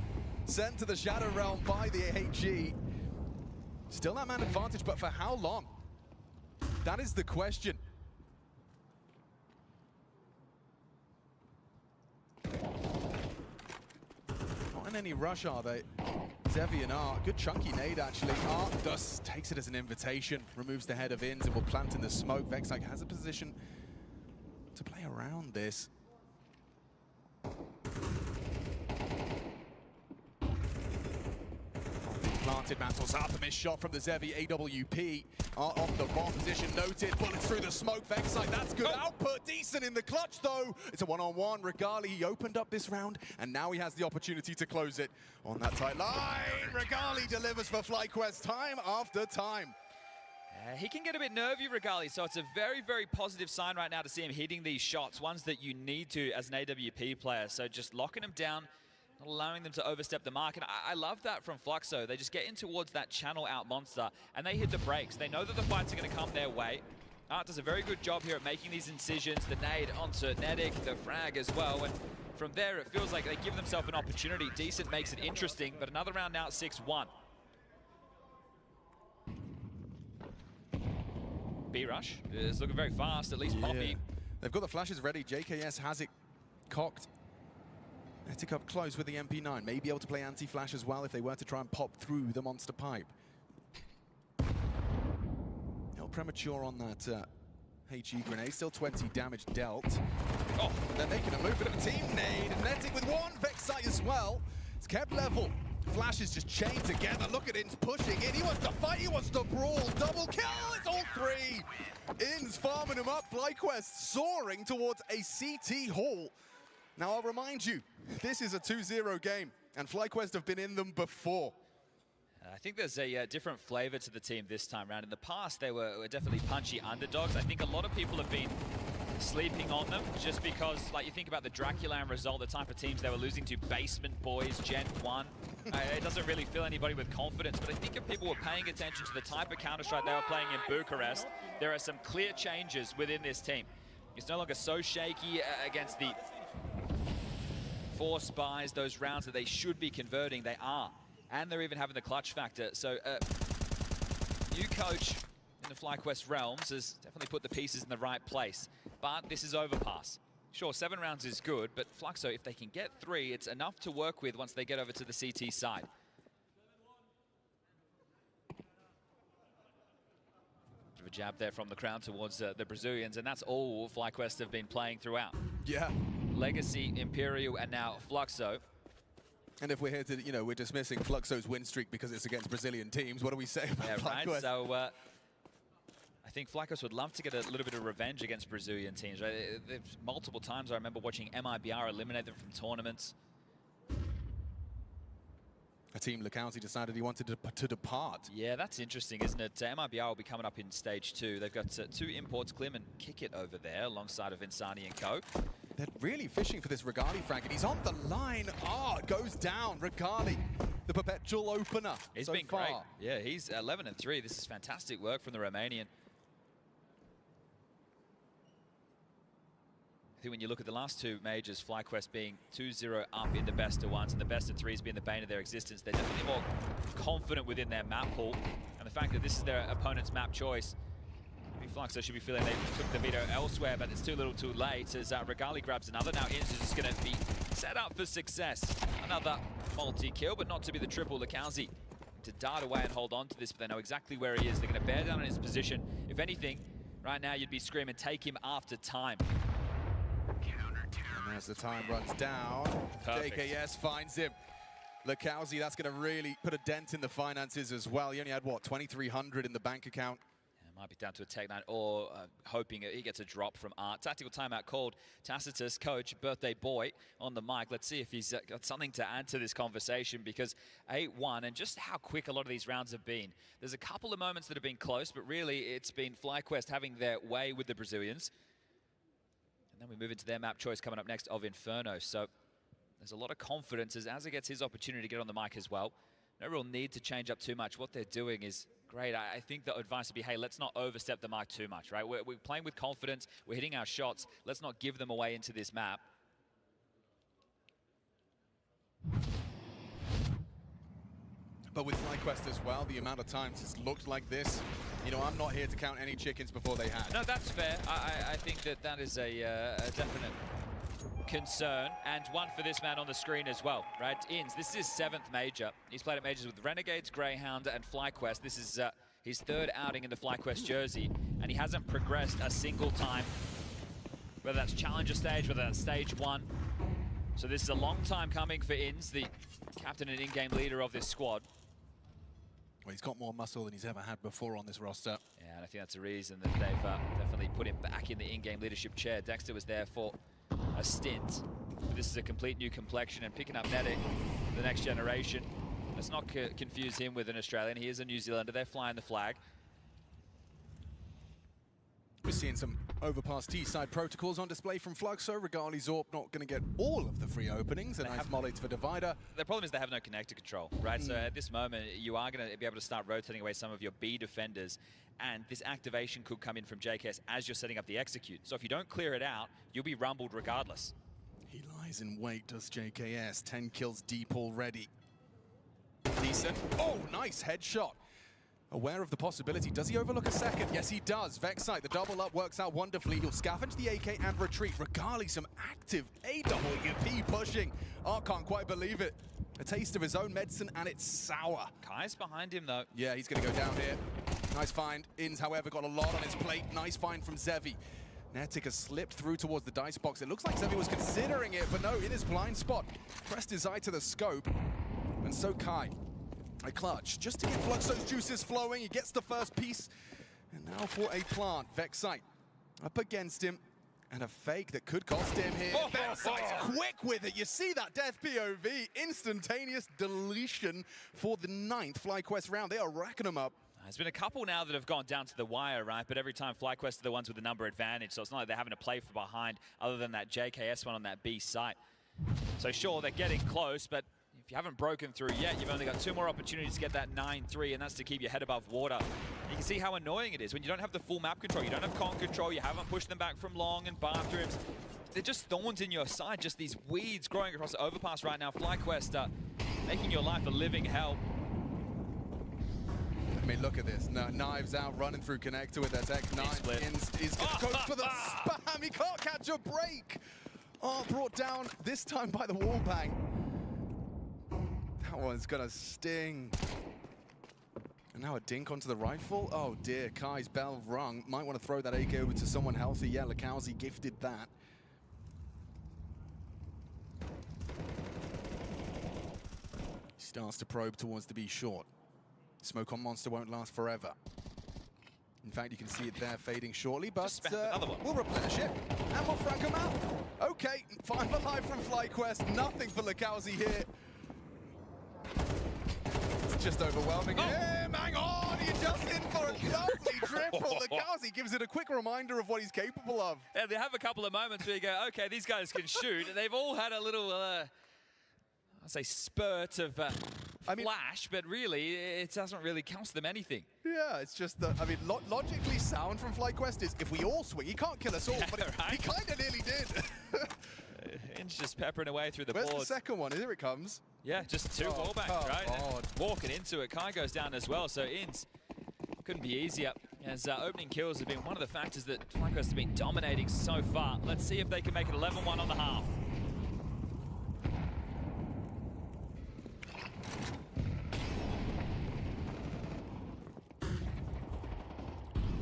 Sent to the Shadow Realm by the AHG. Still that man advantage, but for how long? That is the question. Not in any rush, are they? Zevi and Art, good chunky nade actually. Art just takes it as an invitation, removes the head of Inns and will plant in the smoke. Vexite has a position to play around this. Planted, mantles up, a missed shot from the Zevi AWP. Off the bomb position, noted, bullets through the smoke. Vexite, that's good output, decent in the clutch though. It's a one-on-one. Regali, he opened up this round, and now he has the opportunity to close it on that tight line. Regali delivers for FlyQuest time after time. He can get a bit nervy, Regali, so it's a very, very positive sign right now to see him hitting these shots, ones that you need to as an AWP player. So just locking him down, not allowing them to overstep the mark. And I love that from Fluxo. They just get in towards that channel out monster, and they hit the brakes. They know that the fights are going to come their way. Art does a very good job here at making these incisions. The nade onto Nedic, the frag as well. And from there, it feels like they give themselves an opportunity. Decent makes it interesting, but another round now at 6-1. B-Rush is looking very fast, at least Poppy. They've got the flashes ready. JKS has it cocked. Netic up close with the MP9. May be able to play anti-flash as well if they were to try and pop through the monster pipe. No premature on that HE grenade. Still 20 damage dealt. Oh, and they're making a move. Bit of a team nade. And Netic with one. Vexite as well. It's kept level. Flash is just chained together. Look at Inns pushing in. He wants to fight. He wants to brawl. Double kill. It's all three. Inns farming him up. FlyQuest soaring towards a CT haul. Now, I'll remind you, this is a 2-0 game, and FlyQuest have been in them before. I think there's a different flavor to the team this time around. In the past, they were definitely punchy underdogs. I think a lot of people have been sleeping on them just because, like, you think about the Draculan result, the type of teams they were losing to, Basement Boys, Gen 1. It doesn't really fill anybody with confidence, but I think if people were paying attention to the type of Counter-Strike they were playing in Bucharest, there are some clear changes within this team. It's no longer so shaky against the 4 spies, those rounds that they should be converting, they are. And they're even having the clutch factor. So, new coach in the FlyQuest realms has definitely put the pieces in the right place. But this is overpass. Sure, 7 rounds is good, but Fluxo, if they can get 3, it's enough to work with once they get over to the CT side. Bit of a jab there from the crowd towards the Brazilians, and that's all FlyQuest have been playing throughout. Yeah. Legacy, Imperial, and now Fluxo. And if we're here to, you know, we're dismissing Fluxo's win streak because it's against Brazilian teams, what do we say about FlyQuest? Right, so I think FlyQuest would love to get a little bit of revenge against Brazilian teams, right? Multiple times I remember watching MIBR eliminate them from tournaments. A team Lakauzi decided he wanted to depart. Yeah, that's interesting, isn't it? MIBR will be coming up in stage 2. They've got 2 imports, Klim and Kick It over there alongside of Insani and Co. They're really fishing for this Regali frag, and he's on the line. Ah, it goes down. Regali, the perpetual opener. He's so been far. great. Yeah, he's 11-3. This is fantastic work from the Romanian. I think when you look at the last two majors, FlyQuest being 2-0 up in the best of ones and the best of threes being the bane of their existence, they're definitely more confident within their map pool. And the fact that this is their opponent's map choice, I think Fluxo should be feeling they took the veto elsewhere, but it's too little too late as Regali grabs another. Now Inns is just going to be set up for success. Another multi-kill, but not to be the triple. Lekauzi to dart away and hold on to this, but they know exactly where he is. They're going to bear down on his position. If anything, right now you'd be screaming, take him after time. And as the time runs down, Perfect. JKS finds him. Lekauzi, that's going to really put a dent in the finances as well. He only had, what, 2,300 in the bank account? Yeah, might be down to a Tech 9 or hoping he gets a drop from Art. Tactical timeout called. Tacitus, coach, birthday boy on the mic. Let's see if he's got something to add to this conversation, because 8-1 and just how quick a lot of these rounds have been. There's a couple of moments that have been close, but really it's been FlyQuest having their way with the Brazilians. And then we move into their map choice coming up next of Inferno. So there's a lot of confidence as Azza gets his opportunity to get on the mic as well. No real need to change up too much. What they're doing is great. I think the advice would be, hey, let's not overstep the mic too much, right? We're playing with confidence. We're hitting our shots. Let's not give them away into this map. But with FlyQuest as well, the amount of times it's looked like this, you know, I'm not here to count any chickens before they hatch. No, that's fair. I think that is a definite concern, and one for this man on the screen as well, right? Inns, this is his 7th major. He's played at majors with Renegades, Greyhound, and FlyQuest. This is his 3rd outing in the FlyQuest jersey, and he hasn't progressed a single time, whether that's Challenger stage, whether that's Stage 1. So this is a long time coming for Inns, the captain and in-game leader of this squad. Well, he's got more muscle than he's ever had before on this roster. Yeah, and I think that's a reason that they've definitely put him back in the in-game leadership chair. Dexter was there for a stint. But this is a complete new complexion, and picking up Nedic, the next generation. Let's not confuse him with an Australian. He is a New Zealander. They're flying the flag. We're seeing some overpass T-side protocols on display from Fluxo. Regali Zorp not going to get all of the free openings. A nice molly for Divider. The problem is they have no connector control, right? So at this moment, you are going to be able to start rotating away some of your B defenders, and this activation could come in from JKS as you're setting up the execute. So if you don't clear it out, you'll be rumbled regardless. He lies in wait, does JKS. 10 kills deep already. Decent. Oh, nice headshot. Aware of the possibility. Does he overlook a second? Yes, he does. Vexite, the double up works out wonderfully. He'll scavenge the AK and retreat. Regali, some active AWP pushing. Art can't quite believe it. A taste of his own medicine, and it's sour. Kai's behind him, though. Yeah, he's going to go down here. Nice find. Inns, however, got a lot on his plate. Nice find from Zevi. Netic has slipped through towards the dice box. It looks like Zevi was considering it, but no, in his blind spot. Pressed his eye to the scope, and so Kai. A clutch, just to get Fluxo's juices flowing. He gets the first piece, and now for a plant. Vexite up against him, and a fake that could cost him here. Vexite's quick with it. You see that death POV, instantaneous deletion for the 9th FlyQuest round. They are racking them up. There's been a couple now that have gone down to the wire, right? But every time FlyQuest are the ones with the number advantage, so it's not like they're having to play from behind other than that JKS one on that B site. So sure, they're getting close, but if you haven't broken through yet, you've only got 2 more opportunities to get that 9-3, and that's to keep your head above water. You can see how annoying it is when you don't have the full map control, you don't have con control, you haven't pushed them back from long and bathrooms. They're just thorns in your side, just these weeds growing across the overpass right now. FlyQuest making your life a living hell. I mean, look at this. No, knives out, running through connector with that X9. He's going to go for the spam. He can't catch a break. Oh, brought down this time by the wall bang. That one's going to sting. And now a dink onto the rifle. Oh, dear. Kai's bell rung. Might want to throw that AK over to someone healthy. Yeah, Lekauzi gifted that. He starts to probe towards the B short. Smoke on Monster won't last forever. In fact, you can see it there fading shortly, but we'll replenish it, and we'll frag him out. Okay, 5 alive from FlyQuest. Nothing for Lekauzi here. It's just overwhelming him. Hang on, you're just in for it. Lovely triple. lekkasi gives it a quick reminder of what he's capable of. Yeah, they have a couple of moments where you go, okay, these guys can shoot. They've all had a little, I'd say, spurt of flash, but really, it doesn't really cost them anything. Yeah, it's just that, I mean, logically sound from FlyQuest is if we all swing, he can't kill us all, but he kind of nearly did. Inch just peppering away through the Where's board. the second one? Here it comes. Yeah, just two wallbacks, right? And walking into it, Kai goes down as well, so Inns couldn't be easier, as opening kills have been one of the factors that FlyQuest has been dominating so far. Let's see if they can make it 11-1 on the half.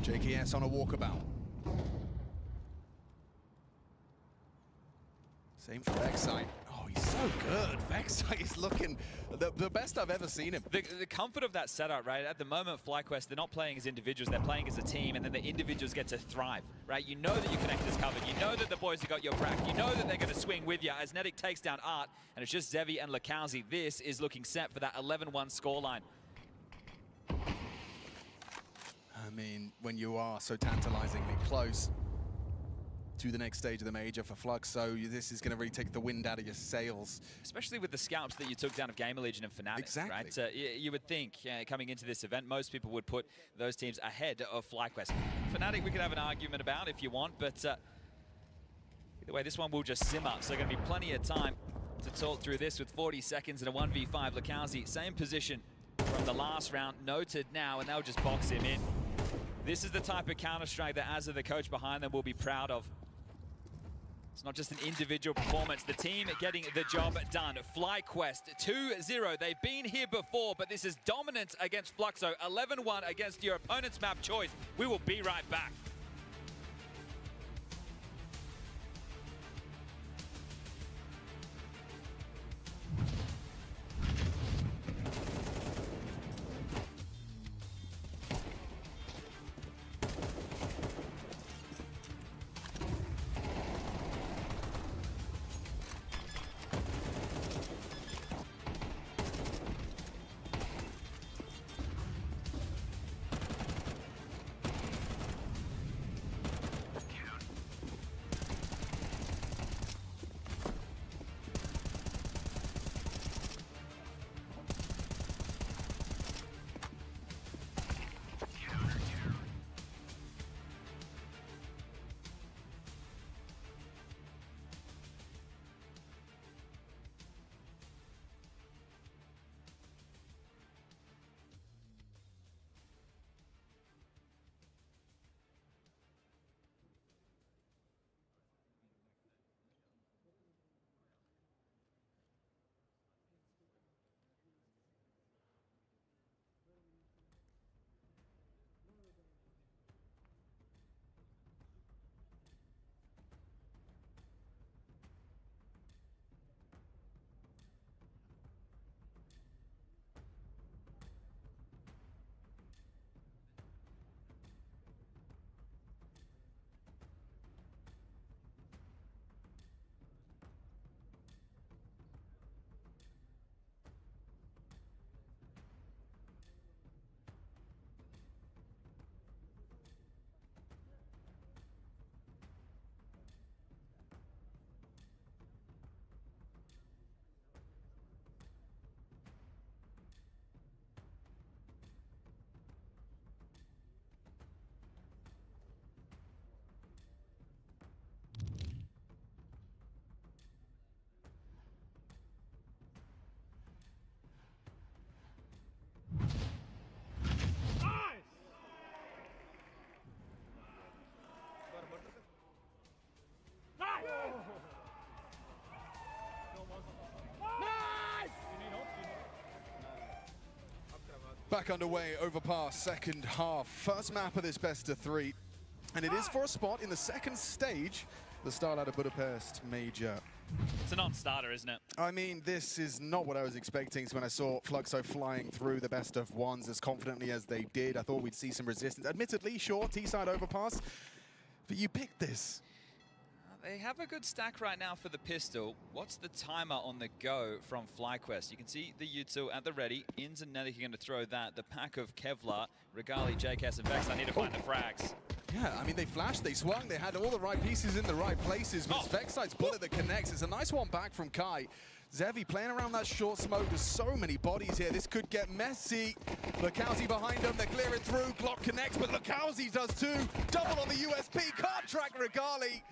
JKS on a walkabout. Same for Vexite. Oh, he's so good. Vexite is looking the best I've ever seen him. The comfort of that setup, right? At the moment, FlyQuest, they're not playing as individuals, they're playing as a team, and then the individuals get to thrive, right? You know that your connector is covered. You know that the boys have got your back. You know that they're going to swing with you as Netic takes down Art, and it's just Zevi and lekkasi. This is looking set for that 11-1 scoreline. I mean, when you are so tantalizingly close to the next stage of the major for Flux, so this is going to really take the wind out of your sails. Especially with the scalps that you took down of Gamer Legion and Fnatic, exactly. Right? You would think, coming into this event, most people would put those teams ahead of FlyQuest. Fnatic, we could have an argument about if you want, but either way, this one will just simmer, so going to be plenty of time to talk through this with 40 seconds and a 1v5. lekkasi, same position from the last round, noted now, and they'll just box him in. This is the type of Counter-Strike that Azza, the coach behind them, will be proud of. It's not just an individual performance, the team getting the job done. FlyQuest 2-0, they've been here before, but this is dominance against Fluxo, 11-1 against your opponent's map choice. We will be right back. Back underway, overpass, second half. First map of this best of three. And it is for a spot in the second stage, the Starlight Budapest Major. It's a non-starter, isn't it? I mean, this is not what I was expecting. So when I saw Fluxo flying through the best of ones as confidently as they did, I thought we'd see some resistance. Admittedly, sure, T-side overpass, but you picked this. they have a good stack right now for the pistol. What's the timer on the go from FlyQuest? You can see the Yuzu at the ready. Inns and Netic are going to throw that. The pack of Kevlar, Regali, JKS, and Vex. I need to find the frags. Yeah, I mean, they flashed, they swung, they had all the right pieces in the right places, but it's Vexite's bullet that connects. It's a nice one back from Kai. Zevi playing around that short smoke. There's so many bodies here. This could get messy. Lukowski behind them. They're clearing through. Glock connects, but Lukowski does too. Double on the USP. Can't track Regali.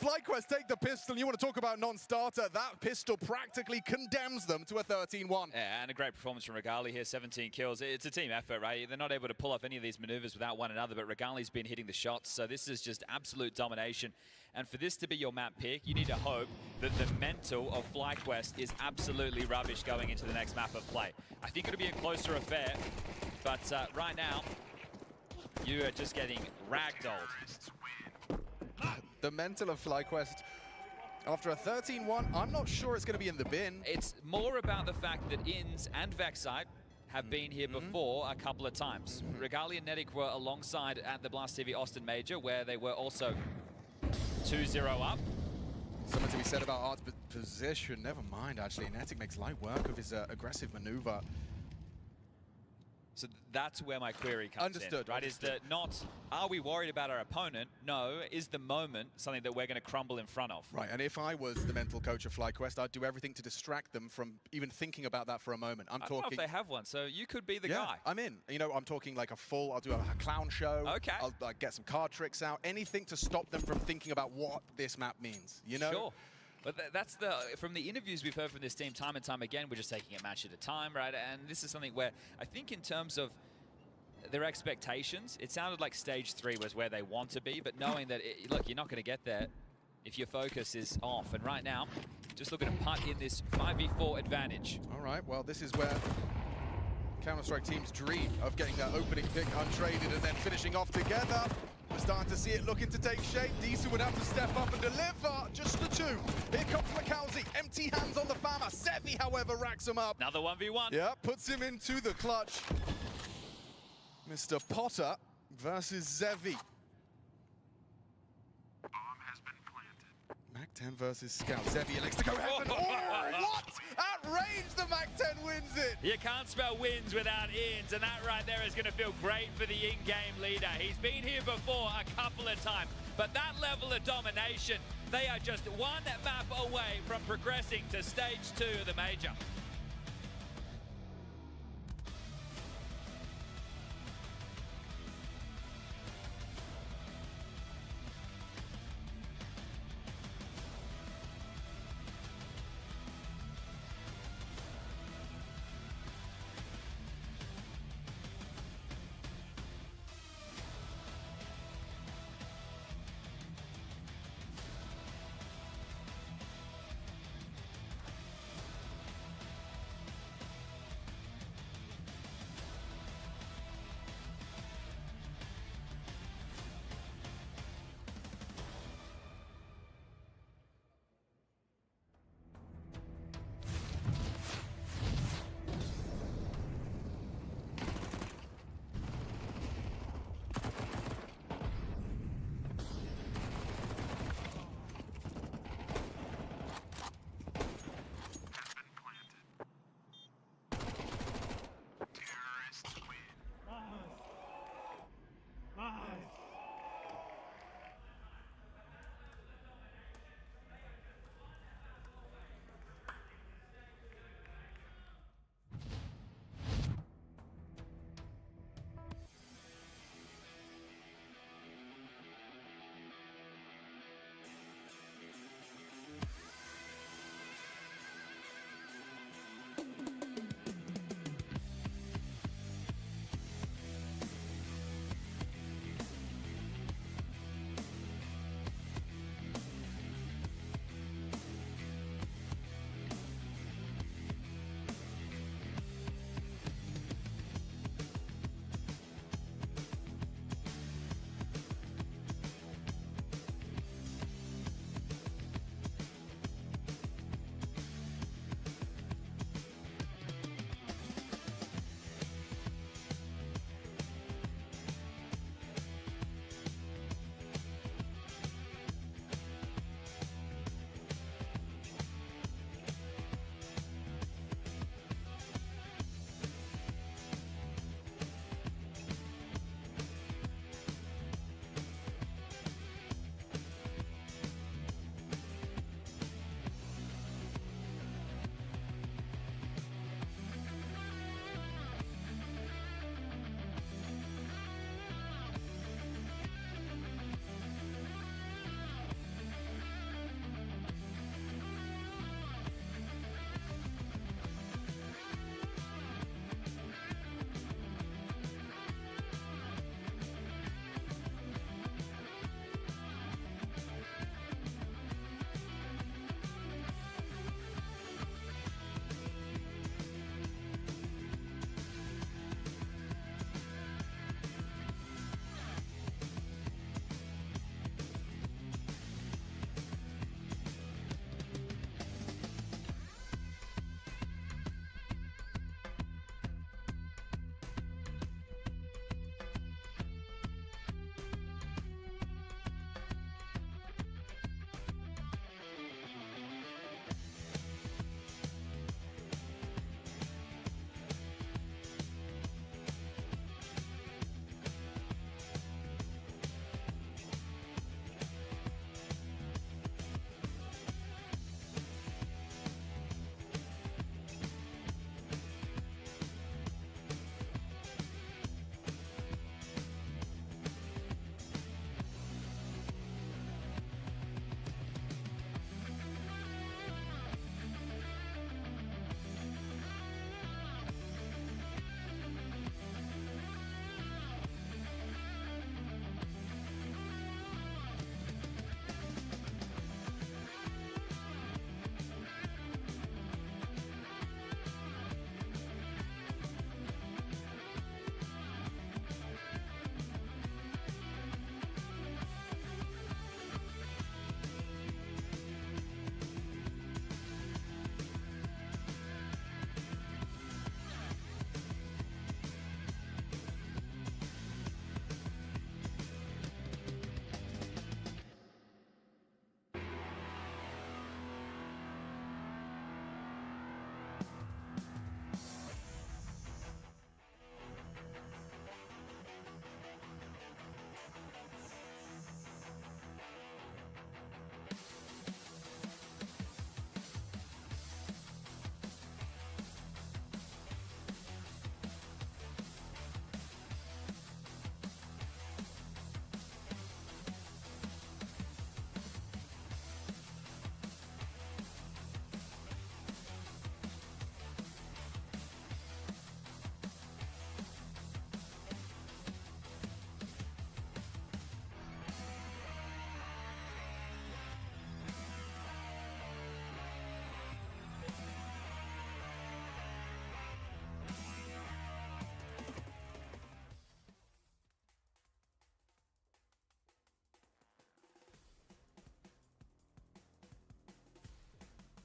FlyQuest take the pistol. You want to talk about non-starter? That pistol practically condemns them to a 13-1. Yeah, and a great performance from Regali here, 17 kills. It's a team effort, right? They're not able to pull off any of these maneuvers without one another, but Regali's been hitting the shots, so this is just absolute domination. And for this to be your map pick, you need to hope that the mental of FlyQuest is absolutely rubbish going into the next map of play. I think it'll be a closer affair, but right now, you are just getting ragdolled. The mental of FlyQuest, after a 13-1, I'm not sure it's going to be in the bin. It's more about the fact that Inns and Vexite have been here before a couple of times. Regali and Netic were alongside at the Blast TV Austin Major, where they were also 2-0 up. Something to be said about Art's position. Never mind, actually. Netic makes light work of his aggressive maneuver. So that's where my query comes in, right? Is that not, are we worried about our opponent? No, is the moment something that we're going to crumble in front of? Right, and if I was the mental coach of FlyQuest, I'd do everything to distract them from even thinking about that for a moment. I don't know if they have one, so you could be the yeah, guy. I'm in. You know, I'm talking like I'll do a clown show. Okay. I'll get some card tricks out. Anything to stop them from thinking about what this map means, you know? Sure. But that's from the interviews we've heard from this team time and time again, we're just taking it match at a time, right? And this is something where I think in terms of their expectations, it sounded like stage 3 was where they want to be, but knowing that, look, you're not going to get there if your focus is off. And right now, just looking to putt in this 5v4 advantage. All right, well, this is where Counter-Strike teams dream of getting that opening pick untraded and then finishing off together. We're starting to see it looking to take shape. Deezer would have to step up and deliver. Just the two. Here comes Lukowski. Empty hands on the Fama. Sevi, however, racks him up. Another 1v1. Yeah, puts him into the clutch. Mr. Potter versus Zevi. Mac-10 versus Scout. Zevi elects to go heaven. Oh, what? At range, the Mac-10 wins it. You can't spell wins without ins, and that right there is going to feel great for the in-game leader. He's been here before a couple of times, but that level of domination, they are just one map away from progressing to stage 2 of the major.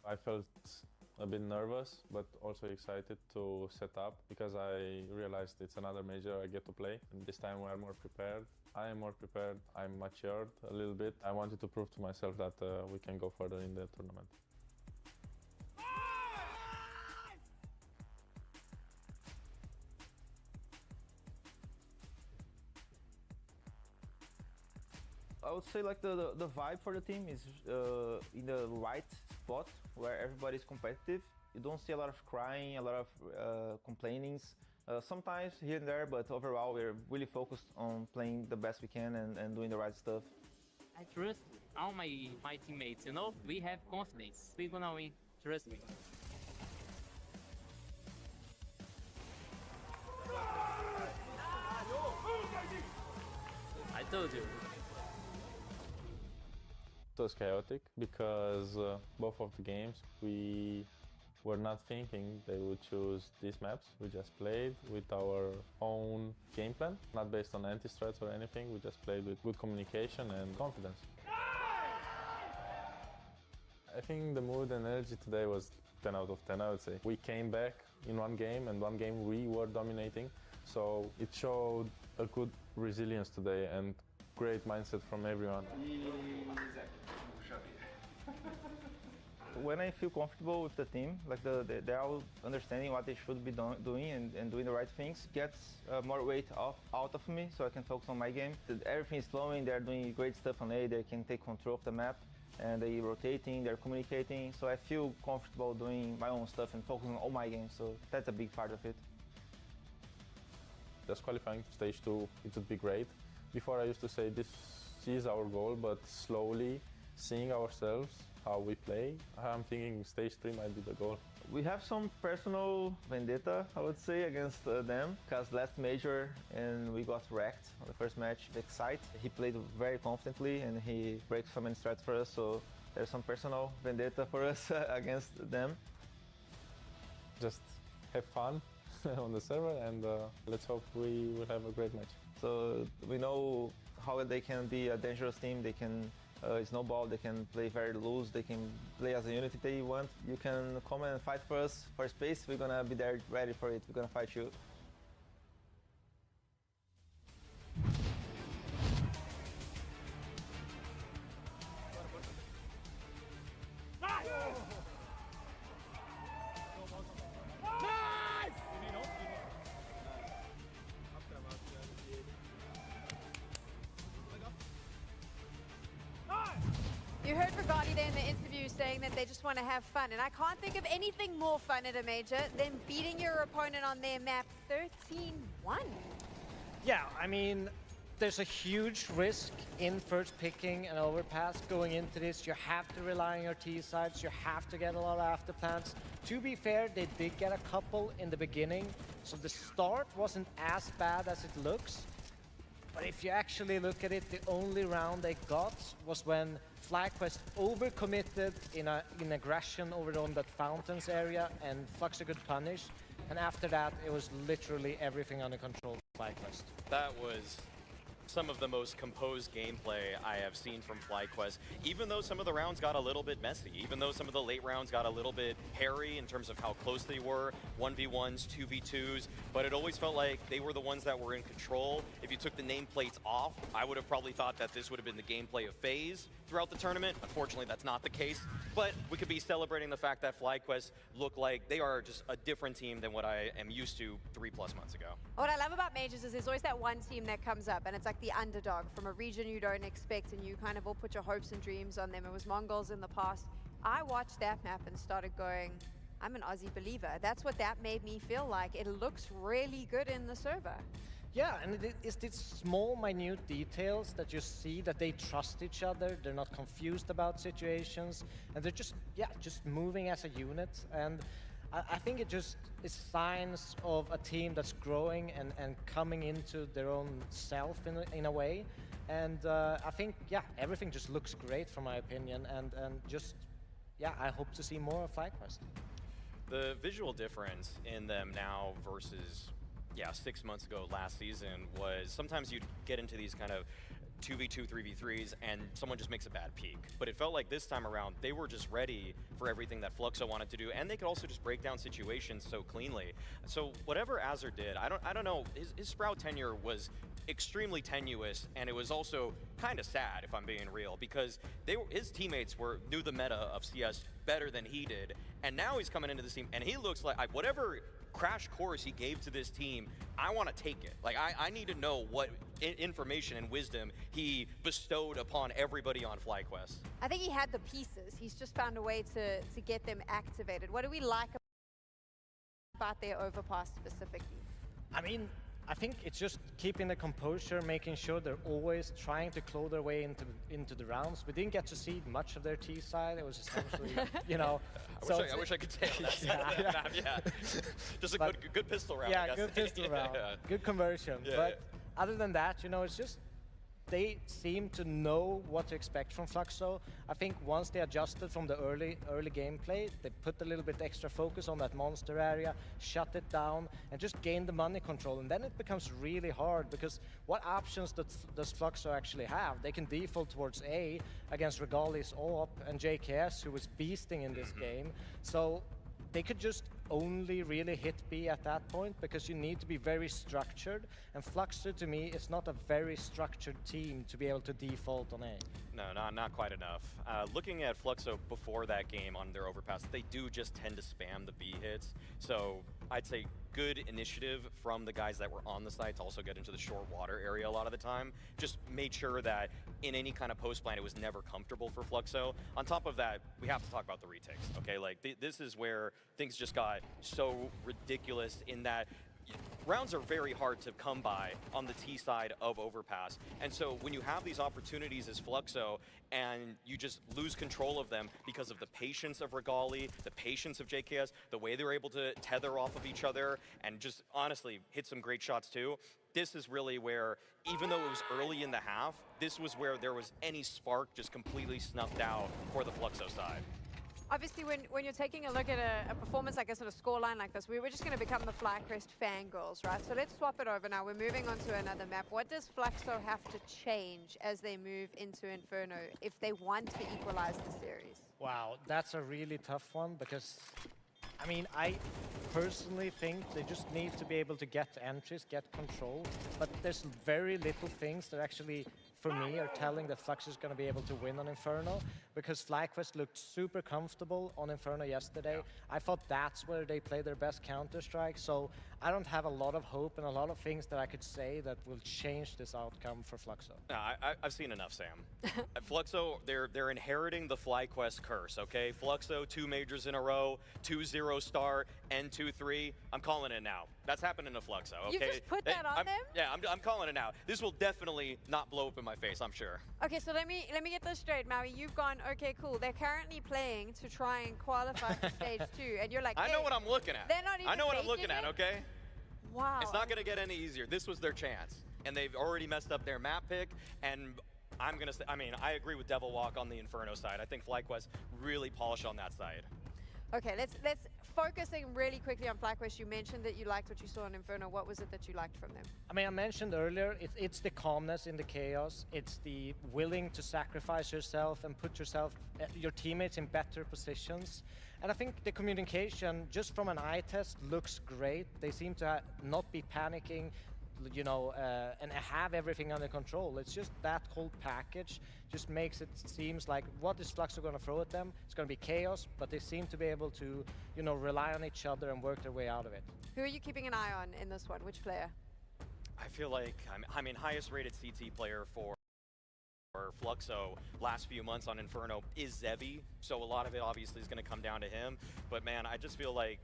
I felt a bit nervous, but also excited to set up because I realized it's another major I get to play. And this time we are more prepared. I am more prepared. I'm matured a little bit. I wanted to prove to myself that we can go further in the tournament. I would say like the vibe for the team is in the right spot where everybody's competitive. You don't see a lot of crying, a lot of complainings. Sometimes here and there, but overall we're really focused on playing the best we can and doing the right stuff. I trust all my teammates, you know? We have confidence. We're gonna win, trust me. I told you. It was chaotic because both of the games we were not thinking they would choose these maps. We just played with our own game plan, not based on anti-strats or anything. We just played with good communication and confidence. I think the mood and energy today was 10 out of 10, I would say. We came back in one game, and one game we were dominating, so it showed a good resilience today and great mindset from everyone. When I feel comfortable with the team, like they're all understanding what they should be doing and doing the right things, gets more weight out of me so I can focus on my game. Everything is flowing, they're doing great stuff on A, they can take control of the map, and they're rotating, they're communicating, so I feel comfortable doing my own stuff and focusing on my game, so that's a big part of it. Just qualifying to stage 2, it would be great. Before I used to say this is our goal, but slowly seeing ourselves, how we play, I'm thinking stage 3 might be the goal. We have some personal vendetta, I would say, against them, because last major and we got wrecked on the first match with Excite. He played very confidently and he breaks so many strats for us, so there's some personal vendetta for us against them. Just have fun on the server and let's hope we will have a great match. So we know how they can be a dangerous team, they can snowball, they can play very loose, they can play as a unit if they want. You can come and fight for us for space, we're gonna be there ready for it, we're gonna fight you. You heard Regardie there in the interview saying that they just want to have fun, and I can't think of anything more fun at a major than beating your opponent on their map 13-1. Yeah, I mean, there's a huge risk in first picking an overpass going into this. You have to rely on your T sides, you have to get a lot of after plants. To be fair, they did get a couple in the beginning, so the start wasn't as bad as it looks. But if you actually look at it, the only round they got was when FlyQuest overcommitted in aggression over on that fountains area and Fluxer could punish. And after that, it was literally everything under control for FlyQuest. That was some of the most composed gameplay I have seen from FlyQuest, even though some of the rounds got a little bit messy, even though some of the late rounds got a little bit hairy in terms of how close they were, 1v1s, 2v2s, but it always felt like they were the ones that were in control. If you took the nameplates off, I would have probably thought that this would have been the gameplay of FaZe throughout the tournament. Unfortunately, that's not the case, but we could be celebrating the fact that FlyQuest look like they are just a different team than what I am used to 3+ months ago. What I love about majors is there's always that one team that comes up, and it's like the underdog from a region you don't expect, and you kind of all put your hopes and dreams on them. It was Mongols in the past. I watched that map and started going, I'm an Aussie believer. That's what that made me feel like. It looks really good in the server. Yeah, and it's these small, minute details that you see that they trust each other, they're not confused about situations, and they're just moving as a unit. And I think it just is signs of a team that's growing and coming into their own self in a way. And I think, yeah, everything just looks great from my opinion, and just, yeah, I hope to see more of FlyQuest. The visual difference in them now versus 6 months ago last season was sometimes you'd get into these kind of 2v2, 3v3s, and someone just makes a bad peek. But it felt like this time around, they were just ready for everything that Fluxo wanted to do, and they could also just break down situations so cleanly. So whatever Azur did, I don't know, his Sprout tenure was extremely tenuous, and it was also kind of sad, if I'm being real, because his teammates knew the meta of CS better than he did, and now he's coming into this team, and he looks like whatever crash course he gave to this team, I want to take it. Like, I need to know what information and wisdom he bestowed upon everybody on FlyQuest. I think he had the pieces. He's just found a way to get them activated. What do we like about their overpass specifically? I mean, I think it's just keeping the composure, making sure they're always trying to claw their way into the rounds. We didn't get to see much of their T side. It was essentially, you know. I wish I could say that. Yeah. Just a good pistol round. Yeah, I guess. good pistol round. Yeah. Good conversion. Yeah, but other than that, you know, it's just they seem to know what to expect from Fluxo. I think once they adjusted from the early gameplay, they put a little bit extra focus on that monster area, shut it down, and just gain the money control. And then it becomes really hard, because what options does Fluxo actually have? They can default towards A against Regali's AWP and JKS, who was beasting in this game. So they could just only really hit B at that point, because you need to be very structured, and Fluxo to me is not a very structured team to be able to default on A. No, not quite enough. Looking at Fluxo before that game on their overpass, they do just tend to spam the B hits. So I'd say good initiative from the guys that were on the side to also get into the short water area a lot of the time. Just made sure that in any kind of post plan, it was never comfortable for Fluxo. On top of that, we have to talk about the retakes, okay? Like, this is where things just got so ridiculous in that rounds are very hard to come by on the T side of overpass. And so when you have these opportunities as Fluxo and you just lose control of them because of the patience of Regali, the patience of JKS, the way they're able to tether off of each other and just honestly hit some great shots too, this is really where, even though it was early in the half, this was where there was any spark just completely snuffed out for the Fluxo side. Obviously, when you're taking a look at a performance like this on a scoreline like this, we were just going to become the FlyQuest fangirls, right? So let's swap it over now. We're moving on to another map. What does Fluxo have to change as they move into Inferno if they want to equalize the series? Wow, that's a really tough one, because, I mean, I personally think they just need to be able to get entries, get control, but there's very little things that actually, for me, are telling that Fluxo is going to be able to win on Inferno, because FlyQuest looked super comfortable on Inferno yesterday. I thought that's where they play their best Counter-Strike, so I don't have a lot of hope and a lot of things that I could say that will change this outcome for Fluxo. No, I've seen enough, Sam. Fluxo, they're inheriting the FlyQuest curse, okay? Fluxo, 2 majors in a row, 2-0 start, and 2-3. I'm calling it now. That's happening to Fluxo, okay? You just put that on them? Yeah, I'm calling it now. This will definitely not blow up in my face, I'm sure. Okay, so let me get this straight, Maui. You've gone, okay, cool. They're currently playing to try and qualify for stage 2, and you're like, I know what I'm looking at. They're not even I know what I'm faking looking at, it? okay? Wow. It's not going to get any easier. This was their chance, and they've already messed up their map pick, and I'm going to say, I mean, I agree with Devil Walk on the Inferno side. I think FlyQuest really polished on that side. Okay, let's focusing really quickly on FlyQuest. You mentioned that you liked what you saw on Inferno. What was it that you liked from them? I mean, I mentioned earlier, it's the calmness in the chaos. It's the willing to sacrifice yourself and put your teammates in better positions. And I think the communication, just from an eye test, looks great. They seem to not be panicking, you know, and have everything under control. It's just that whole package just makes it seems like what is Fluxo going to throw at them? It's going to be chaos, but they seem to be able to, you know, rely on each other and work their way out of it. Who are you keeping an eye on in this one? Which player? I feel like, I mean, highest rated CT player for Fluxo last few months on Inferno is Zevi, so a lot of it obviously is going to come down to him. But man, I just feel like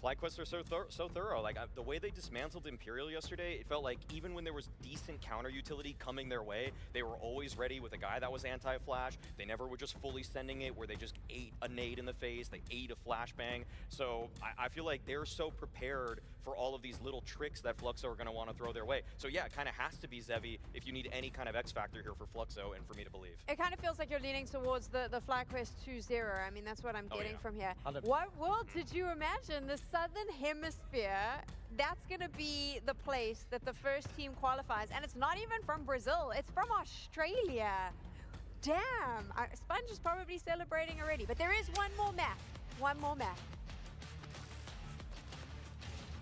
FlyQuest are so thorough. Like the way they dismantled Imperial yesterday, it felt like even when there was decent counter utility coming their way, they were always ready with a guy that was anti-flash. They never were just fully sending it where they just ate a nade in the face, they ate a flashbang. So I feel like they're so prepared for all of these little tricks that Fluxo are going to want to throw their way. So yeah, it kind of has to be Zevi if you need any kind of X factor here for Fluxo and for me to believe. It kind of feels like you're leaning towards the FlyQuest 2-0. I mean, that's what I'm getting from here. 100%. What world did you imagine this Southern Hemisphere, that's going to be the place that the first team qualifies. And it's not even from Brazil, it's from Australia. Damn, Sponge is probably celebrating already, but there is one more map. One more map.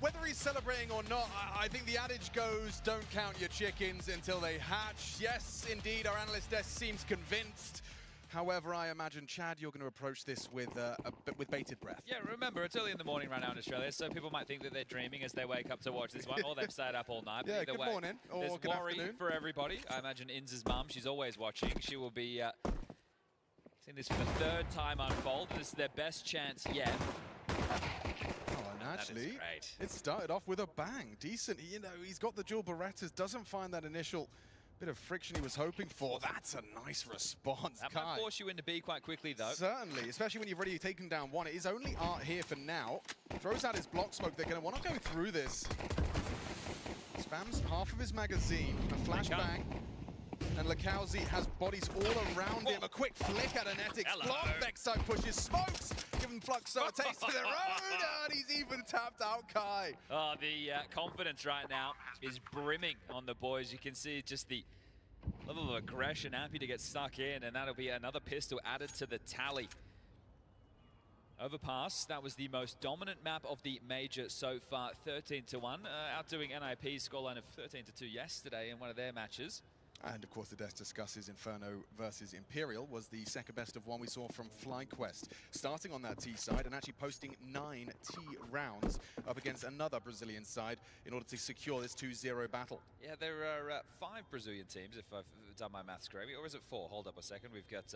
Whether he's celebrating or not, I think the adage goes, don't count your chickens until they hatch. Yes, indeed, our analyst desk seems convinced. However, I imagine, Chad, you're going to approach this with bated breath. Yeah, remember, it's early in the morning right now in Australia, so people might think that they're dreaming as they wake up to watch this one, or they've stayed up all night. Yeah, Either good way, morning, or there's good worry afternoon. for everybody. I imagine Inz's mum, she's always watching. She will be seeing this for the third time unfold. This is their best chance yet. Oh, and actually, it started off with a bang. Decent, you know, he's got the dual Berettas, doesn't find that initial bit of friction he was hoping for. That's a nice response, That Kai. might force you into B quite quickly, though. Certainly, especially when you've already taken down one. It is only Art here for now. Throws out his block smoke. They're going to want to go through this. Spams half of his magazine. A flashbang. And Lekowski has bodies all around him. A quick flick at Anetics. Block. Vexite pushes smokes. Giving Fluxo a taste of their own. And he's even tapped out Kai. Oh, the confidence right now is brimming on the boys. You can see just the level of aggression, happy to get stuck in, and that'll be another pistol added to the tally. Overpass, that was the most dominant map of the major so far, 13-1, outdoing NIP's scoreline of 13-2 yesterday in one of their matches. And of course, the desk discusses Inferno versus Imperial was the second best of one we saw from FlyQuest, starting on that T side and actually posting 9 T rounds up against another Brazilian side in order to secure this 2-0 battle. Yeah, there are 5 Brazilian teams, if I've done my maths correctly, or is it 4? Hold up a second. We've got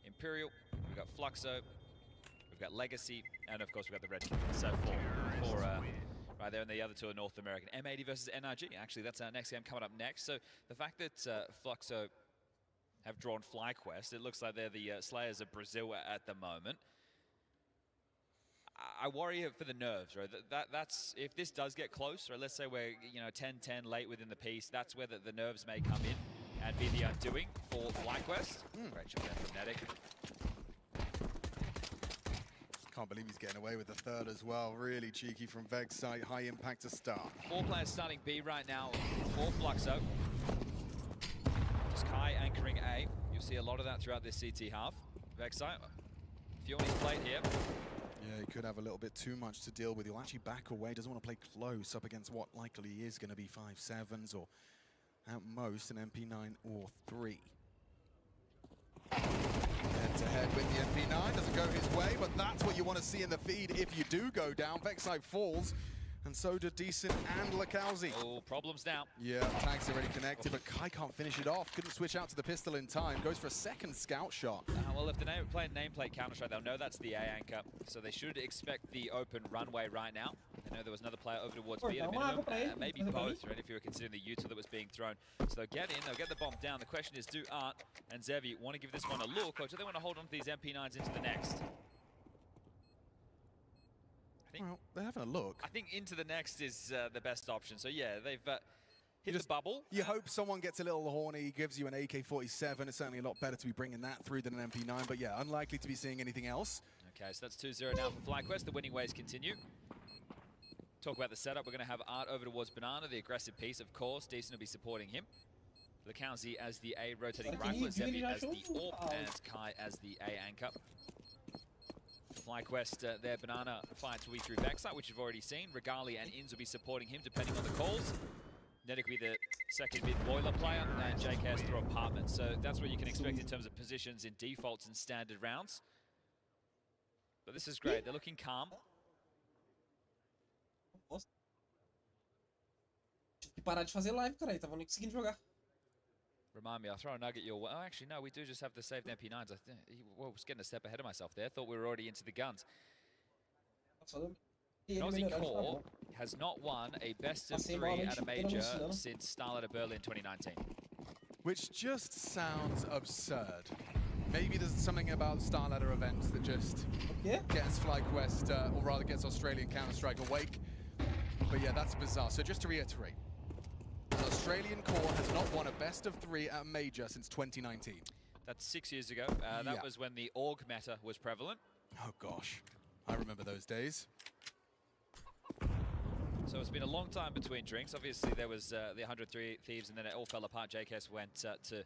Imperial, we've got Fluxo, we've got Legacy, and of course we've got the Red Team. So 4 right there, and the other 2 are North American. M80 versus NRG. Actually, that's our next game coming up next. So the fact that Fluxo have drawn FlyQuest, it looks like they're the Slayers of Brazil at the moment. I worry for the nerves, right? That's if this does get close, or let's say we're 10-10 late within the piece, that's where the nerves may come in and be the undoing for FlyQuest. Great shot there from Netic. Can't believe he's getting away with the third as well. Really cheeky from Vexite. High impact to start. 4 players starting B right now for Fluxo. Just Kai anchoring A. You'll see a lot of that throughout this CT half. Vexite, few on his plate here. Yeah, he could have a little bit too much to deal with. He'll actually back away. Doesn't want to play close up against what likely is going to be 5-7s or at most an MP9 or 3. Head-to-head with the MP9, doesn't go his way, but that's what you want to see in the feed if you do go down. Vexite falls, and so do Decent and Lekowski. Oh, problems now. Yeah, tags already connected, but Kai can't finish it off. Couldn't switch out to the pistol in time. Goes for a second scout shot. Well, if they're playing nameplate Counter-Strike, they'll know that's the A anchor, so they should expect the open runway right now. I know there was another player over towards B at a minimum, maybe both, right, if you were considering the util that was being thrown. So they'll get in, they'll get the bomb down. The question is, do Art and Zevi want to give this one a look, or do they want to hold on to these MP9s into the next? Well, they're having a look. I think into the next is the best option. So yeah, they've hit the bubble. You hope someone gets a little horny, gives you an AK-47. It's certainly a lot better to be bringing that through than an MP9, but yeah, unlikely to be seeing anything else. Okay, so that's 2-0 now for FlyQuest. The winning ways continue. Talk about the setup. We're going to have Art over towards Banana, the aggressive piece, of course. Decent will be supporting him. Lekowski as the A rotating rifle, Zevi as the AWP, and Kai as the A anchor. FlyQuest, their Banana fights will be through Vexite, which you've already seen. Regali and Inz will be supporting him depending on the calls. Netic will be the second mid boiler player, and JKS through apartment. So that's what you can expect in terms of positions in defaults and standard rounds. But this is great. They're looking calm. Tive que parar de fazer live, cara. Tava nem conseguindo jogar. Remind me, I'll throw a nugget your way. Oh, actually, no, we do just have the saved MP9s. I was getting a step ahead of myself there. Thought we were already into the guns. Aussie Core has not won a best of 3 at a major since Starlight Berlin 2019. Which just sounds absurd. Maybe there's something about Starladder events that just gets FlyQuest, or rather gets Australian Counter-Strike awake. But yeah, that's bizarre. So just to reiterate, the Australian core has not won a best of 3 at a major since 2019. That's 6 years ago. That was when the org meta was prevalent. Oh gosh, I remember those days. So it's been a long time between drinks. Obviously, there was the 103 Thieves, and then it all fell apart. JKS went to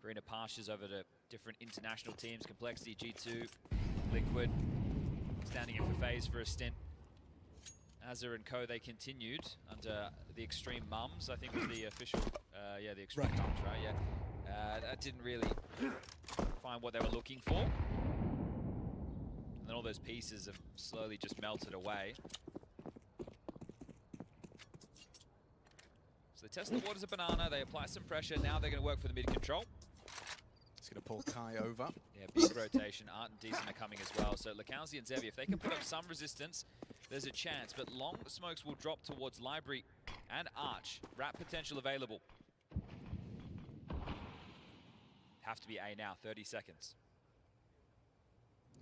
greener pastures over to different international teams. Complexity, G2, Liquid, standing in for FaZe for a stint. Azza and co, they continued under the Extreme Mums, I think was the official, yeah, the Extreme Mums, right, yeah. That didn't really find what they were looking for. And then all those pieces have slowly just melted away. So they test the waters of Banana, they apply some pressure, now they're going to work for the mid control. He's going to pull Kai over. Yeah, big rotation. Art and Decent are coming as well. So Lekowski and Zevi, if they can put up some resistance, there's a chance. But long smokes will drop towards Library and Arch. Wrap potential available. Have to be A now, 30 seconds.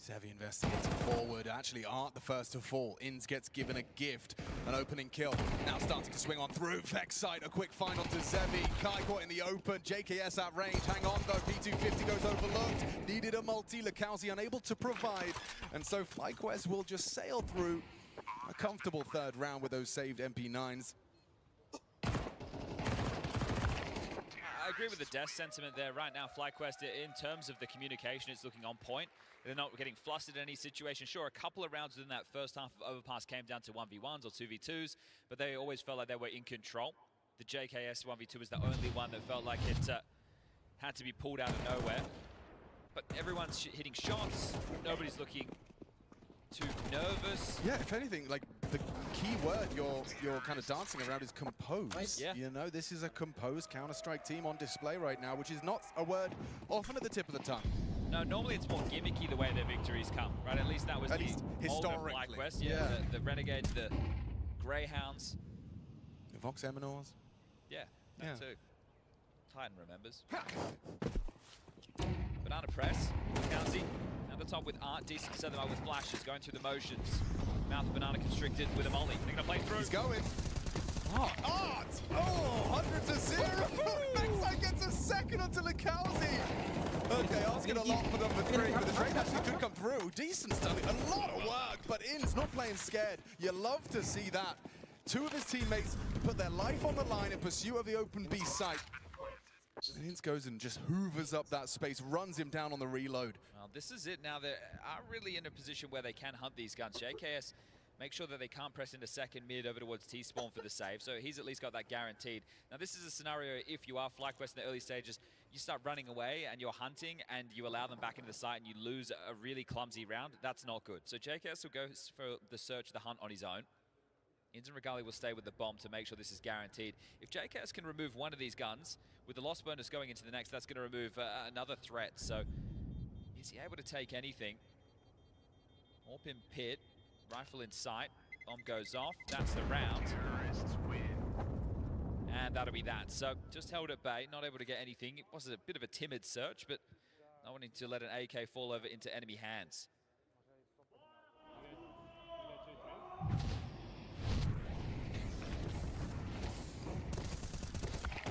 Zevi investigating forward. Actually, Art the first to fall. Inns gets given a gift. An opening kill. Now starting to swing on through. Vexite, a quick find onto Zevi. Kai caught in the open. JKS at range. Hang on though. P250 goes overlooked. Needed a multi. Lekowski unable to provide. And so FlyQuest will just sail through a comfortable third round with those saved MP9s. I agree with the death sentiment there right now. FlyQuest, in terms of the communication, it's looking on point. They're not getting flustered in any situation. Sure, a couple of rounds within that first half of Overpass came down to 1v1s or 2v2s, but they always felt like they were in control. The JKS 1v2 was the only one that felt like it had to be pulled out of nowhere. But everyone's hitting shots. Nobody's looking too nervous. Yeah, if anything, like the key word you're kind of dancing around is composed. Nice. Yeah. You know, this is a composed Counter-Strike team on display right now, which is not a word often at the tip of the tongue. No, normally it's more gimmicky the way their victories come, right? At least that was the historically. FlyQuest. Yeah, the Renegades, the Greyhounds. The Vox Eminors. Yeah, that too. Titan remembers. Banana press, County. At the top with Art, decent to set them up with flashes, going through the motions. Mouth of Banana constricted with a molly. They're gonna play through. He's going. Art! Oh, 100 to 0! Vexite gets a second onto Lekowski. Okay, Art's gonna lock for number 3, but the trade actually could come through. Decent's done a lot of work, but Inns not playing scared. You love to see that. Two of his teammates put their life on the line in pursuit of the open B site. And Inns goes and just hoovers up that space, runs him down on the reload. Well, this is it now. They are really in a position where they can hunt these guns. JKS make sure that they can't press into second mid over towards T-spawn for the save, so he's at least got that guaranteed. Now this is a scenario if you are FlyQuest in the early stages, you start running away and you're hunting and you allow them back into the site and you lose a really clumsy round, that's not good. So JKS will go for the search, the hunt on his own. Inns and Regali will stay with the bomb to make sure this is guaranteed. If JKS can remove one of these guns, with the loss bonus going into the next, that's going to remove another threat. So, is he able to take anything? Orp in pit, rifle in sight, bomb goes off, that's the round. And that'll be that. So, just held at bay, not able to get anything. It was a bit of a timid search, but not wanting to let an AK fall over into enemy hands.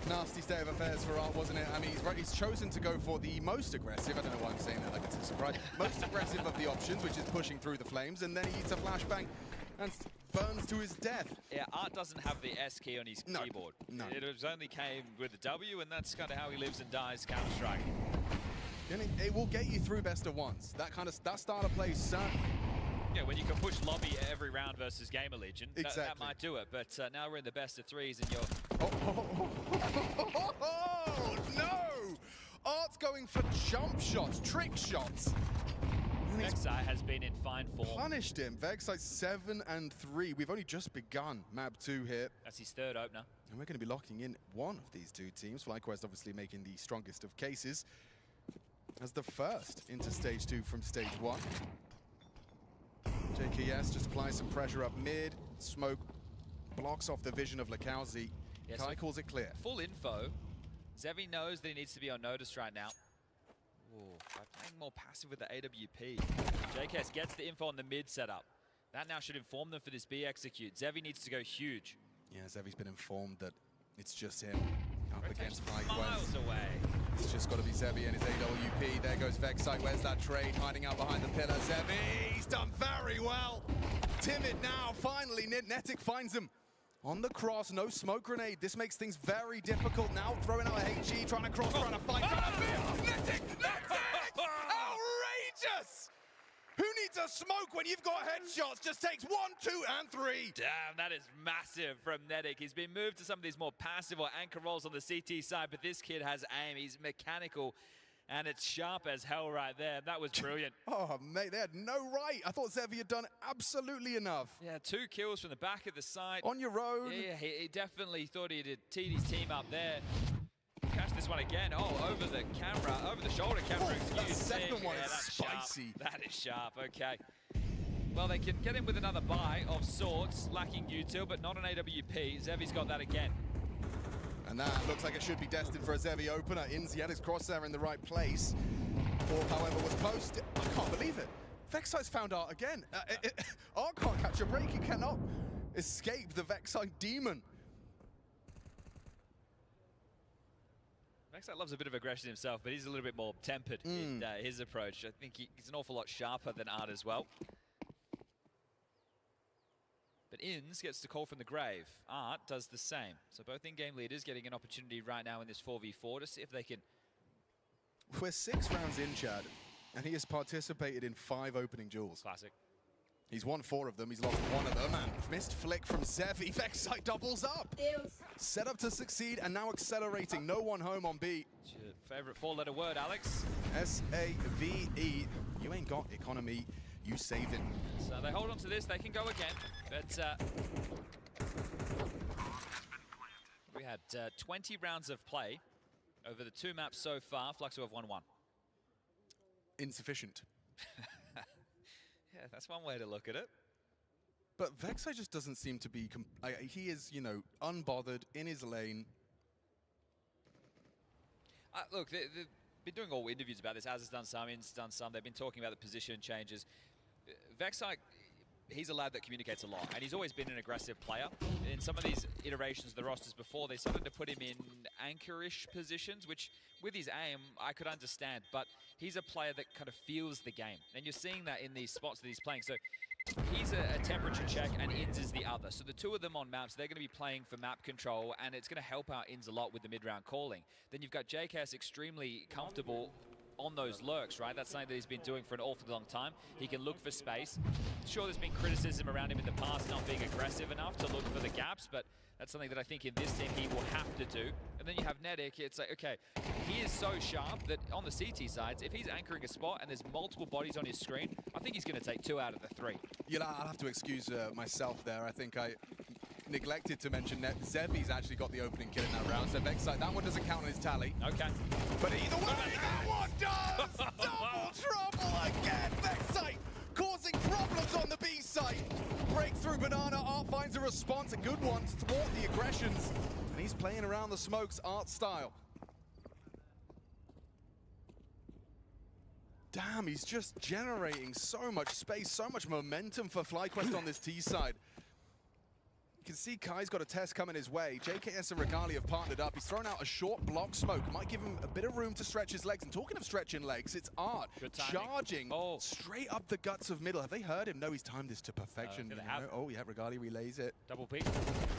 Nasty state of affairs for Art, wasn't it? I mean, he's chosen to go for the most aggressive, I don't know why I'm saying that like it's a surprise, most aggressive of the options, which is pushing through the flames, and then he eats a flashbang and burns to his death. Yeah, Art doesn't have the S key on his keyboard. No. It only came with the W, and that's kind of how he lives and dies Counter-Strike. And it will get you through best of ones. That style of play, certainly. Yeah, when you can push lobby every round versus Gamer Legion, exactly. that might do it. But now we're in the best of threes, and you're... Oh, no! Art's going for jump shots, trick shots. Vexite has been in fine form. Punished him. Vexite 7 and 3. We've only just begun map 2 here. That's his third opener. And we're going to be locking in one of these two teams. FlyQuest obviously making the strongest of cases as the first into stage 2 from stage 1. JKS just applies some pressure up mid. Smoke blocks off the vision of Lekowski. Yeah, Kai so calls it clear. Full info. Zevi knows that he needs to be on notice right now. Ooh, by playing more passive with the AWP. JKS gets the info on the mid setup. That now should inform them for this B execute. Zevi needs to go huge. Yeah, Zevi's been informed that it's just him up against FlyQuest. Miles away. It's just got to be Zevi and his AWP. There goes Vexite. Where's that trade? Hiding out behind the pillar. Zevi, he's done very well. Timid now. Finally, Netic finds him. On the cross, no smoke grenade. This makes things very difficult. Now throwing out a HG, trying to cross, trying to fight, trying to Netic! Outrageous! Who needs a smoke when you've got headshots? Just takes 1, 2, and 3. Damn, that is massive from Netic. He's been moved to some of these more passive or anchor roles on the CT side, but this kid has aim. He's mechanical, and it's sharp as hell right there. That was brilliant. Oh, mate, they had no right. I thought Zevi had done absolutely enough. Yeah, 2 kills from the back of the side. On your own. Yeah, he definitely thought he'd teed his team up there. Catch this one again. Oh, over the camera, over the shoulder camera. That second one is that's spicy. Sharp. That is sharp. Okay. Well, they can get him with another buy of sorts, lacking util, but not an AWP. Zevi's got that again. And that looks like it should be destined for a Zevi opener. Inzi had his crosshair in the right place. Ball, however, was posted. I can't believe it. Vexite's found Art again. Art can't catch a break. He cannot escape the Vexite demon. Vexite loves a bit of aggression himself, but he's a little bit more tempered in his approach. I think he's an awful lot sharper than Art as well. But Inns gets the call from the grave. Art does the same. So both in-game leaders getting an opportunity right now in this 4v4 to see if they can... We're 6 rounds in, Chad, and he has participated in 5 opening duels. Classic. He's won 4 of them, he's lost 1 of them, and missed flick from Zevi. Vexite doubles up. Set up to succeed, and now accelerating. No one home on B. What's your favorite 4-letter word, Alex? S-A-V-E. You ain't got economy, you saving. So they hold on to this, they can go again. But we had 20 rounds of play over the 2 maps so far. Fluxo have won 1. Insufficient. Yeah, that's one way to look at it. But Vexite just doesn't seem to be... he is, you know, unbothered, in his lane. Look, they've been doing all interviews about this. Az has done some, In's done some. They've been talking about the position changes. Vexite, he's a lad that communicates a lot, and he's always been an aggressive player. In some of these iterations of the rosters before, they started to put him in anchor-ish positions, which with his aim, I could understand, but he's a player that kind of feels the game. And you're seeing that in these spots that he's playing. So he's a temperature check, and Inns is the other. So the 2 of them on maps, they're going to be playing for map control, and it's going to help out Inns a lot with the mid-round calling. Then you've got JKS extremely comfortable on those lurks, right? That's something that he's been doing for an awfully long time. He can look for space. Sure, there's been criticism around him in the past not being aggressive enough to look for the gaps, but that's something that I think in this team he will have to do. And then you have Netic. It's like, okay, he is so sharp that on the CT sides, if he's anchoring a spot and there's multiple bodies on his screen, I think he's going to take 2 out of the 3. Yeah, I'll have to excuse myself there. I think I neglected to mention that Zevi's actually got the opening kill in that round, so Vexite, that one doesn't count on his tally. Okay. But either way, that one does! Double trouble again! Vexite causing problems on the B site. Breakthrough Banana, Art finds a response, a good one to thwart the aggressions. And he's playing around the smokes, Art style. Damn, he's just generating so much space, so much momentum for FlyQuest on this T side. You can see Kai's got a test coming his way. JKS and Regali have partnered up. He's thrown out a short block smoke. Might give him a bit of room to stretch his legs. And talking of stretching legs, it's Art charging straight up the guts of middle. Have they heard him? No, he's timed this to perfection. Oh, yeah, Regali relays it. Double peek.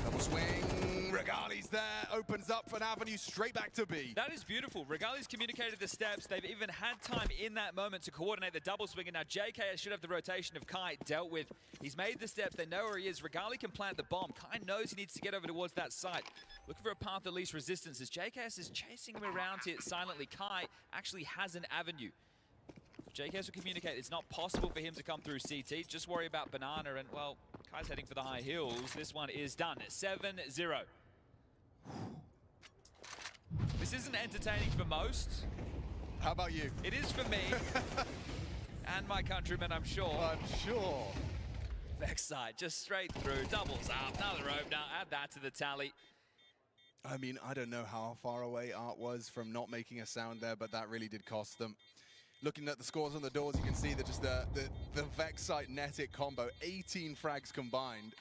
Double swing. Regali's there. Opens up for an avenue straight back to B. That is beautiful. Regali's communicated the steps. They've even had time in that moment to coordinate the double swing. And now JKS should have the rotation of Kai dealt with. He's made the steps. They know where he is. Regali can plant the bomb. Kai knows he needs to get over towards that site. Looking for a path of least resistance as JKS is chasing him around here silently. Kai actually has an avenue. JKS will communicate it's not possible for him to come through CT. Just worry about Banana and, well, Kai's heading for the high hills. This one is done. 7-0. This isn't entertaining for most. How about you? It is for me. And my countrymen, I'm sure. I'm sure. Vexite just straight through, doubles up, another opener, add that to the tally. I mean, I don't know how far away Art was from not making a sound there, but that really did cost them. Looking at the scores on the doors, you can see that just the Vexite Netic combo, 18 frags combined.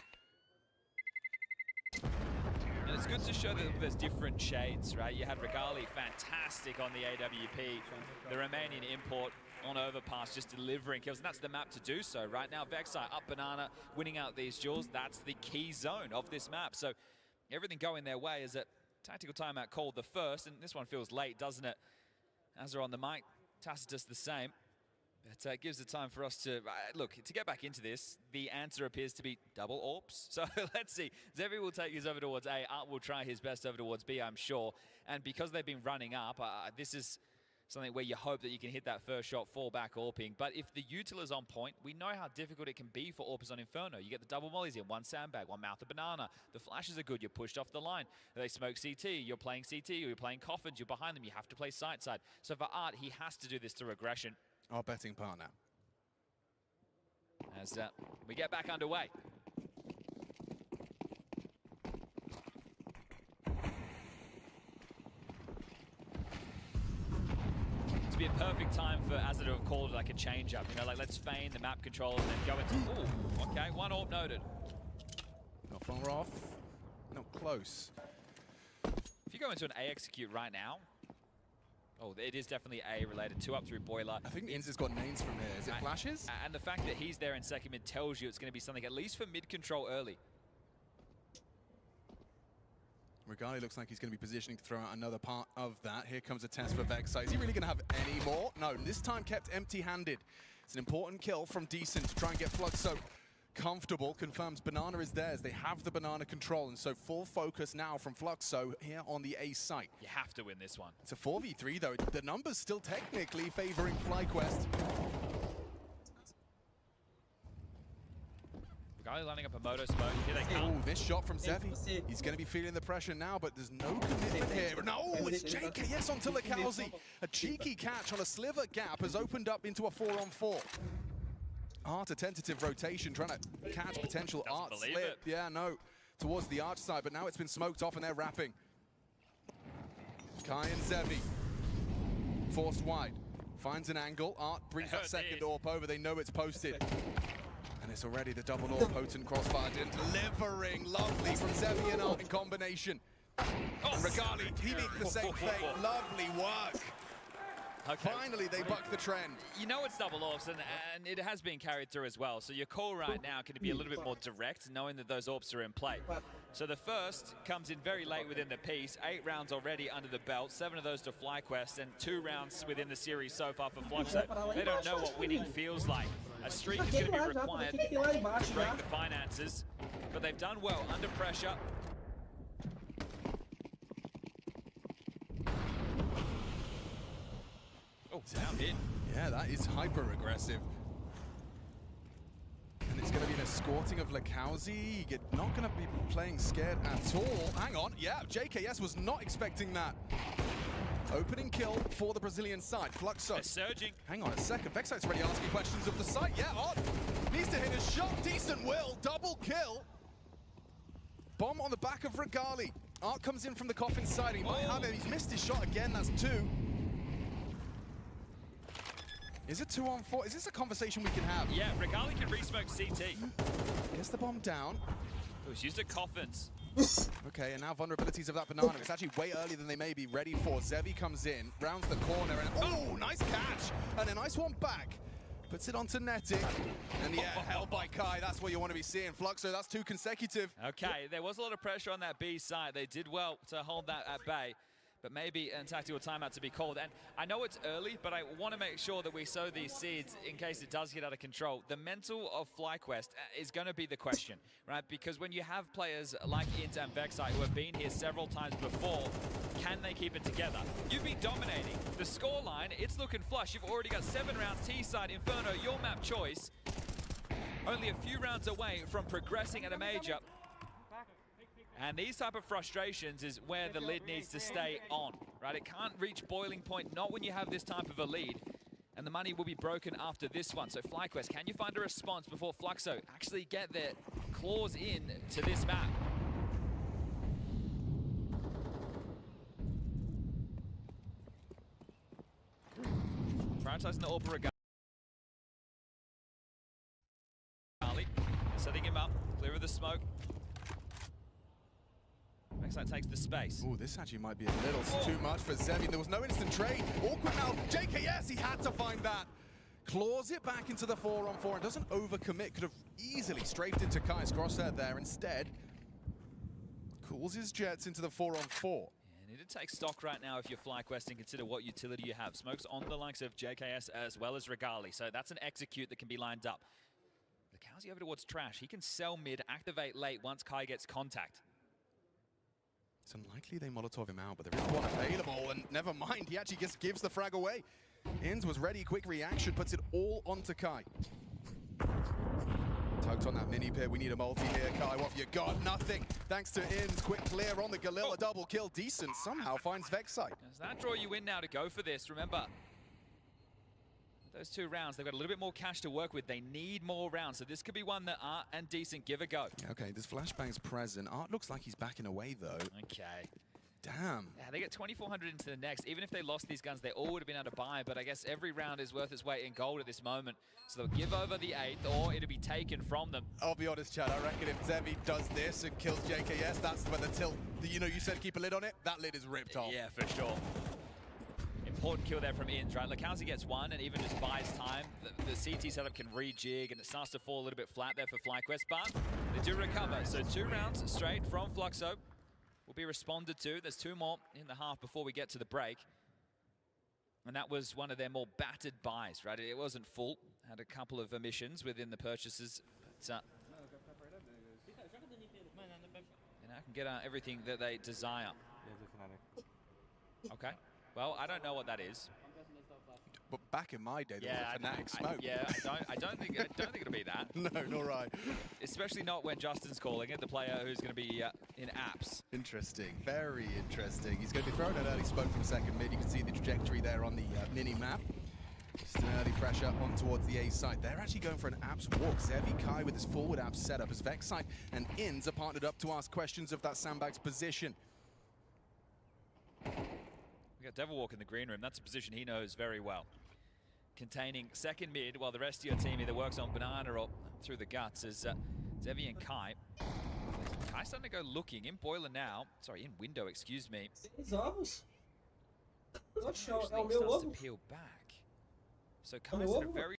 And it's good to show that there's different shades, right? You had Regali, fantastic on the AWP. The Romanian import on overpass, just delivering kills, and that's the map to do so. Right now, Vexai up banana, winning out these duels. That's the key zone of this map. So everything going their way is a tactical timeout called the first, and this one feels late, doesn't it? As they're on the mic, Tacitus the same. But it gives the time for us to, look, to get back into this, the answer appears to be double AWPs. So let's see. Zevi will take his over towards A. Art will try his best over towards B, I'm sure. And because they've been running up, this is something where you hope that you can hit that first shot, fall back AWPing. But if the util is on point, we know how difficult it can be for AWPers on Inferno. You get the double mollies in, one sandbag, one mouth of banana. The flashes are good, you're pushed off the line. They smoke CT, you're playing CT, or you're playing coffins, you're behind them, you have to play side. So for Art, he has to do this through aggression. Our betting partner. As we get back underway. It's be a perfect time for Azza to have called like a change-up. You know, like let's feign the map control and then go into... Ooh, okay, one AWP noted. Not far off. Not close. If you go into an A execute right now, oh, it is definitely A related. 2 up through boiler. I think Inz has got names from here. Is it flashes? And the fact that he's there in second mid tells you it's going to be something at least for mid control early. Regali looks like he's going to be positioning to throw out another part of that. Here comes a test for Vexai. Is he really going to have any more? No, this time kept empty-handed. It's an important kill from Decent to try and get Fluxo comfortable. Confirms banana is theirs. They have the banana control, and so full focus now from Fluxo here on the A site. You have to win this one. It's a 4v3 though. The numbers still technically favoring FlyQuest. Regali lining up a moto smoke. Here they come. Oh, this shot from Zevi. He's going to be feeling the pressure now, but there's no commitment here. No, it's JKS onto Lekauzi. A cheeky catch on a sliver gap has opened up into a 4-on-4. Art, a tentative rotation, trying to catch potential Art slip. Yeah, no, towards the arch side, but now it's been smoked off and they're wrapping. Kai and Zevi. Forced wide. Finds an angle. Art brings that second AWP over. They know it's posted. And it's already the double AWP potent crossfire delivering lovely from Zevi and Art in combination. Regali, he meets the same fate. Lovely work. Okay. Finally, they buck the trend. You know it's double AWPs, and it has been carried through as well. So your call right now can be a little bit more direct, knowing that those AWPs are in play. So the first comes in very late within the piece. 8 rounds already under the belt, 7 of those to FlyQuest, and 2 rounds within the series so far for Fluxo. They don't know what winning feels like. A streak is going to be required to break the finances, but they've done well under pressure. Oh, down hit. Yeah, that is hyper-aggressive. And it's going to be an escorting of Lekauzi. You're not going to be playing scared at all. Hang on. Yeah, JKS was not expecting that. Opening kill for the Brazilian side. Fluxo. They're surging. Hang on a second. Vexite's already asking questions of the site. Yeah, Odd needs to hit a shot. Decent will. Double kill. Bomb on the back of Regali. Art comes in from the coffin side. He might have it. He's missed his shot again. That's 2. Is it 2-on-4? Is this a conversation we can have? Yeah, Regali can re-smoke CT. Gets the bomb down. It was used at coffins. Okay, and now vulnerabilities of that banana. It's actually way earlier than they may be ready for. Zevi comes in, rounds the corner, and oh, nice catch! And a nice one back. Puts it onto Netic. And yeah, held by Kai. That's what you want to be seeing. Fluxo, that's 2 consecutive. Okay, there was a lot of pressure on that B side. They did well to hold that at bay. But maybe a tactical timeout to be called. And I know it's early, but I want to make sure that we sow these seeds in case it does get out of control. The mental of FlyQuest is going to be the question, right? Because when you have players like Int and Vexai who have been here several times before, can they keep it together? You've been dominating. The scoreline, it's looking flush. You've already got 7 rounds T-side, Inferno, your map choice. Only a few rounds away from progressing at a major. And these type of frustrations is where the lid needs to stay on, right? It can't reach boiling point, not when you have this type of a lead. And the money will be broken after this one. So FlyQuest, can you find a response before Fluxo actually get their claws in to this map? Prioritizing the AWP Regali. Setting him up, clear of the smoke. Vexai space. Oh, this actually might be a little too much for Zevi. There was no instant trade. Awkward now. JKS, he had to find that. Claws it back into the 4-on-4 and doesn't overcommit. Could have easily strafed into Kai's crosshair there. Instead, cools his jets into the 4-on-4. You need to take stock right now if you're FlyQuest and consider what utility you have. Smoke's on the likes of JKS as well as Regali, so that's an execute that can be lined up. Lekowski over towards Trash. He can sell mid, activate late once Kai gets contact. It's unlikely they Molotov him out, but there is one available, and never mind, he actually just gives the frag away. Inns was ready, quick reaction, puts it all onto Kai. Tugged on that mini pit, we need a multi here. Kai, what have you got? Nothing. Thanks to Inns, quick clear on the Galil, a double kill. Decent somehow finds Vexite. Does that draw you in now to go for this? Remember, those 2 rounds, they've got a little bit more cash to work with. They need more rounds, so this could be one that Art and Decent give a go. Okay, there's flashbangs present. Art looks like he's backing away, though. Okay. Damn. Yeah, they get 2,400 into the next. Even if they lost these guns, they all would have been able to buy, but I guess every round is worth its weight in gold at this moment. So they'll give over the 8th, or it'll be taken from them. I'll be honest, Chad, I reckon if Zevi does this and kills JKS, that's when the tilt, you know, you said keep a lid on it, that lid is ripped off. Yeah, for sure. Important kill there from Inns, right? Lekowski gets one and even just buys time. The CT setup can rejig and it starts to fall a little bit flat there for FlyQuest, but they do recover. So 2 rounds straight from Fluxo will be responded to. There's 2 more in the half before we get to the break. And that was one of their more battered buys, right? It wasn't full. Had a couple of omissions within the purchases. But, and I can get everything that they desire. Okay. Well, I don't know what that is. But back in my day, there was a Fnatic smoke. I don't think it'll be that. No, not right. Especially not when Justin's calling it, the player who's going to be in apps. Interesting, very interesting. He's going to be throwing an early smoke from second mid. You can see the trajectory there on the mini map. Just an early pressure on towards the A side. They're actually going for an apps walk. Zevi Kai with his forward apps set up as Vexite and Inns are partnered up to ask questions of that sandbag's position. We got Devil Walk in the green room. That's a position he knows very well. Containing second mid, while the rest of your team either works on banana or through the guts, is Zevi and Kai. Kai's starting to go looking in boiler now. Sorry, in window, excuse me. Ovos. Starts to peel back. So Kai's in a very